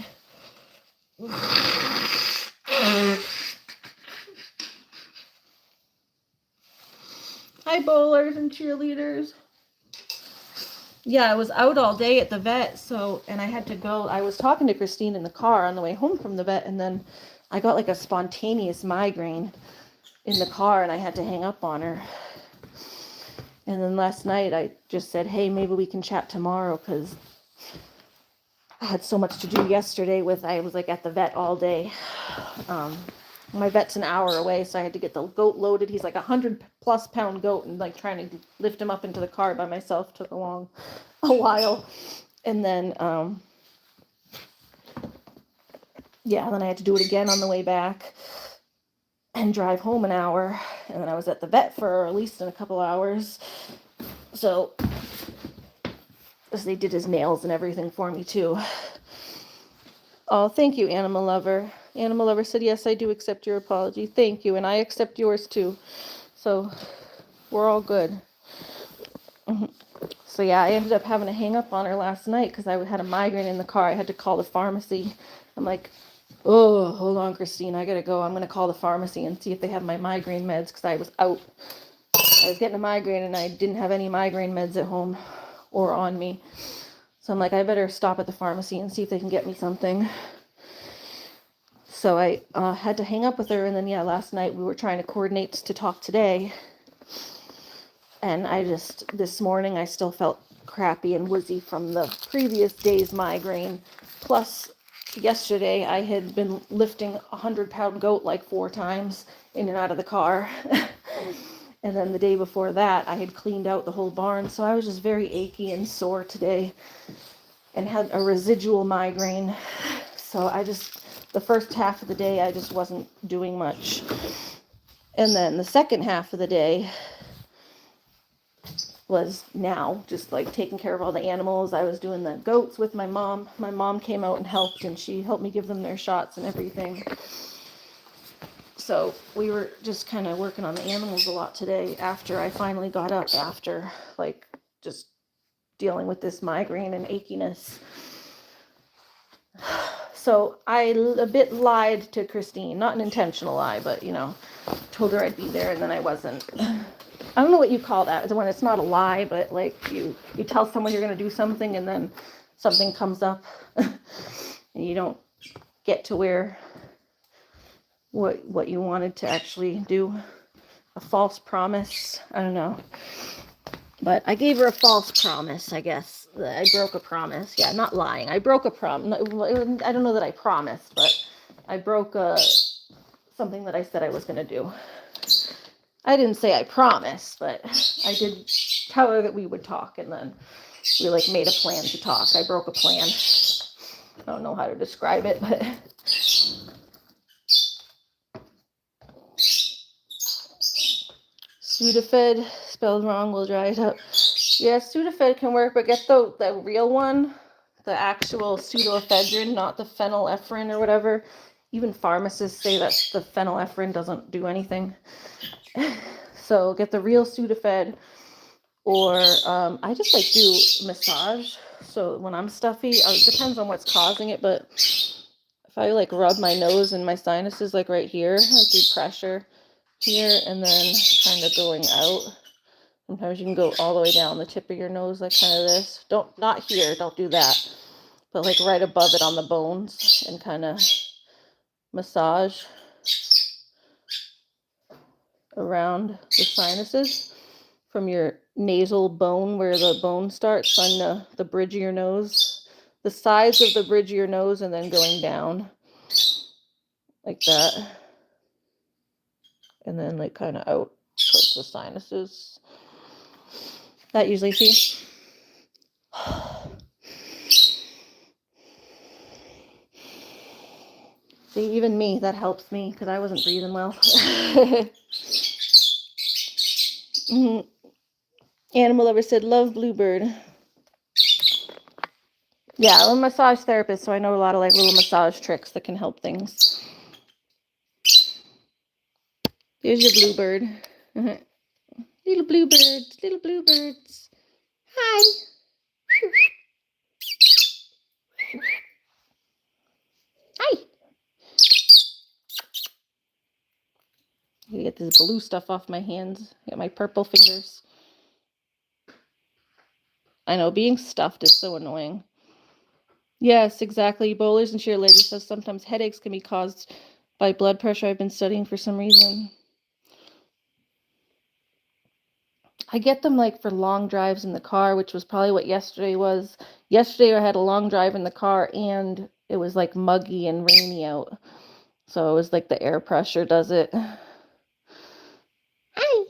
Hi, bowlers and cheerleaders. Yeah, I was out all day at the vet, and I had to go. I was talking to Christine in the car on the way home from the vet, and then I got like a spontaneous migraine in the car, and I had to hang up on her. And then last night I just said, hey, maybe we can chat tomorrow, because I had so much to do yesterday I was like at the vet all day. My vet's an hour away, so I had to get the goat loaded. He's like 100+ pound goat, and like trying to lift him up into the car by myself took a while. And then, then I had to do it again on the way back and drive home an hour. And then I was at the vet for at least a couple hours. So, as they did his nails and everything for me too. Oh, thank you, Animal Lover. Animal Lover said, yes, I do accept your apology. Thank you, and I accept yours too. So, we're all good. So, yeah, I ended up having to hang up on her last night because I had a migraine in the car. I had to call the pharmacy. I'm like, oh, hold on, Christine, I gotta go. I'm gonna call the pharmacy and see if they have my migraine meds, because I was out. I was getting a migraine and I didn't have any migraine meds at home or on me. So I'm like, I better stop at the pharmacy and see if they can get me something. So I had to hang up with her, and then last night we were trying to coordinate to talk today. And this morning I still felt crappy and woozy from the previous day's migraine. Plus, yesterday I had been lifting a 100-pound goat like 4 times in and out of the car. And then the day before that, I had cleaned out the whole barn. So I was just very achy and sore today and had a residual migraine. So the first half of the day, I just wasn't doing much. And then the second half of the day was now just like taking care of all the animals. I was doing the goats with my mom. My mom came out and helped, and she helped me give them their shots and everything. So we were just kind of working on the animals a lot today after I finally got up after like just dealing with this migraine and achiness. So I a bit lied to Christine, not an intentional lie, but told her I'd be there and then I wasn't. I don't know what you call that, when it's not a lie, but like you tell someone you're going to do something and then something comes up and you don't get to what you wanted to actually do. A false promise. I don't know. But I gave her a false promise, I guess. I broke a promise. Yeah, not lying. I broke a promise. I don't know that I promised, but I broke something that I said I was going to do. I didn't say I promised, but I did tell her that we would talk, and then we like made a plan to talk. I broke a plan. I don't know how to describe it, but Sudafed, spelled wrong, we'll dry it up. Yeah, Sudafed can work, but get the real one, the actual pseudoephedrine, not the phenylephrine or whatever. Even pharmacists say that the phenylephrine doesn't do anything. So get the real Sudafed, or I just like do massage. So when I'm stuffy, it depends on what's causing it, but if I like rub my nose and my sinuses like right here, like do pressure here and then kind of going out. Sometimes you can go all the way down the tip of your nose, like kind of this. Not here, don't do that. But like right above it on the bones and kind of massage around the sinuses from your nasal bone where the bone starts on the bridge of your nose the sides of the bridge of your nose and then going down like that. And then like kind of out towards the sinuses. That usually, see? See, even me, that helps me because I wasn't breathing well. Animal lover said, love Bluebird. Yeah, I'm a massage therapist, so I know a lot of like little massage tricks that can help things. Here's your Bluebird. Little bluebirds, little bluebirds. Hi. Hi. I gotta get this blue stuff off my hands. I got my purple fingers. I know, being stuffed is so annoying. Yes, exactly. Bowlers and cheerleaders says sometimes headaches can be caused by blood pressure. I've been studying for some reason. I get them like for long drives in the car, which was probably what yesterday was. Yesterday I had a long drive in the car and it was like muggy and rainy out. So it was like the air pressure does it. Hi. Hi.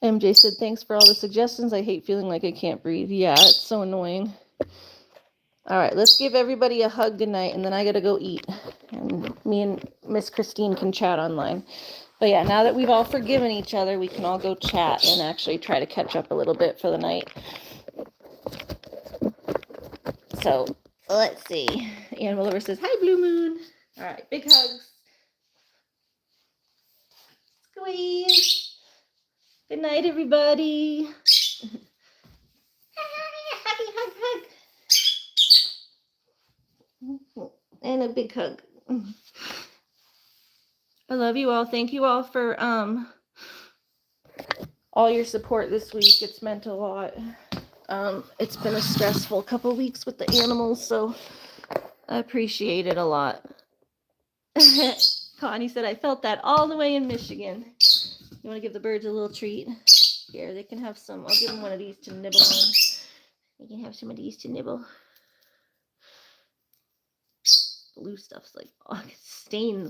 MJ said, thanks for all the suggestions. I hate feeling like I can't breathe. Yeah, it's so annoying. All right, let's give everybody a hug goodnight, and then I got to go eat. And me and Miss Christine can chat online. But yeah, now that we've all forgiven each other, we can all go chat and actually try to catch up a little bit for the night. So, let's see. Animal Lover says, hi, Blue Moon. All right, big hugs. Squeeze. Good night, everybody. Huggy, hug, hug. And a big hug. I love you all. Thank you all for all your support this week. It's meant a lot. It's been a stressful couple weeks with the animals, so I appreciate it a lot. Connie said, I felt that all the way in Michigan. You want to give the birds a little treat? Here, they can have some. I'll give them one of these to nibble on. They can have some of these to nibble. Blue stuff's like, oh, it stains my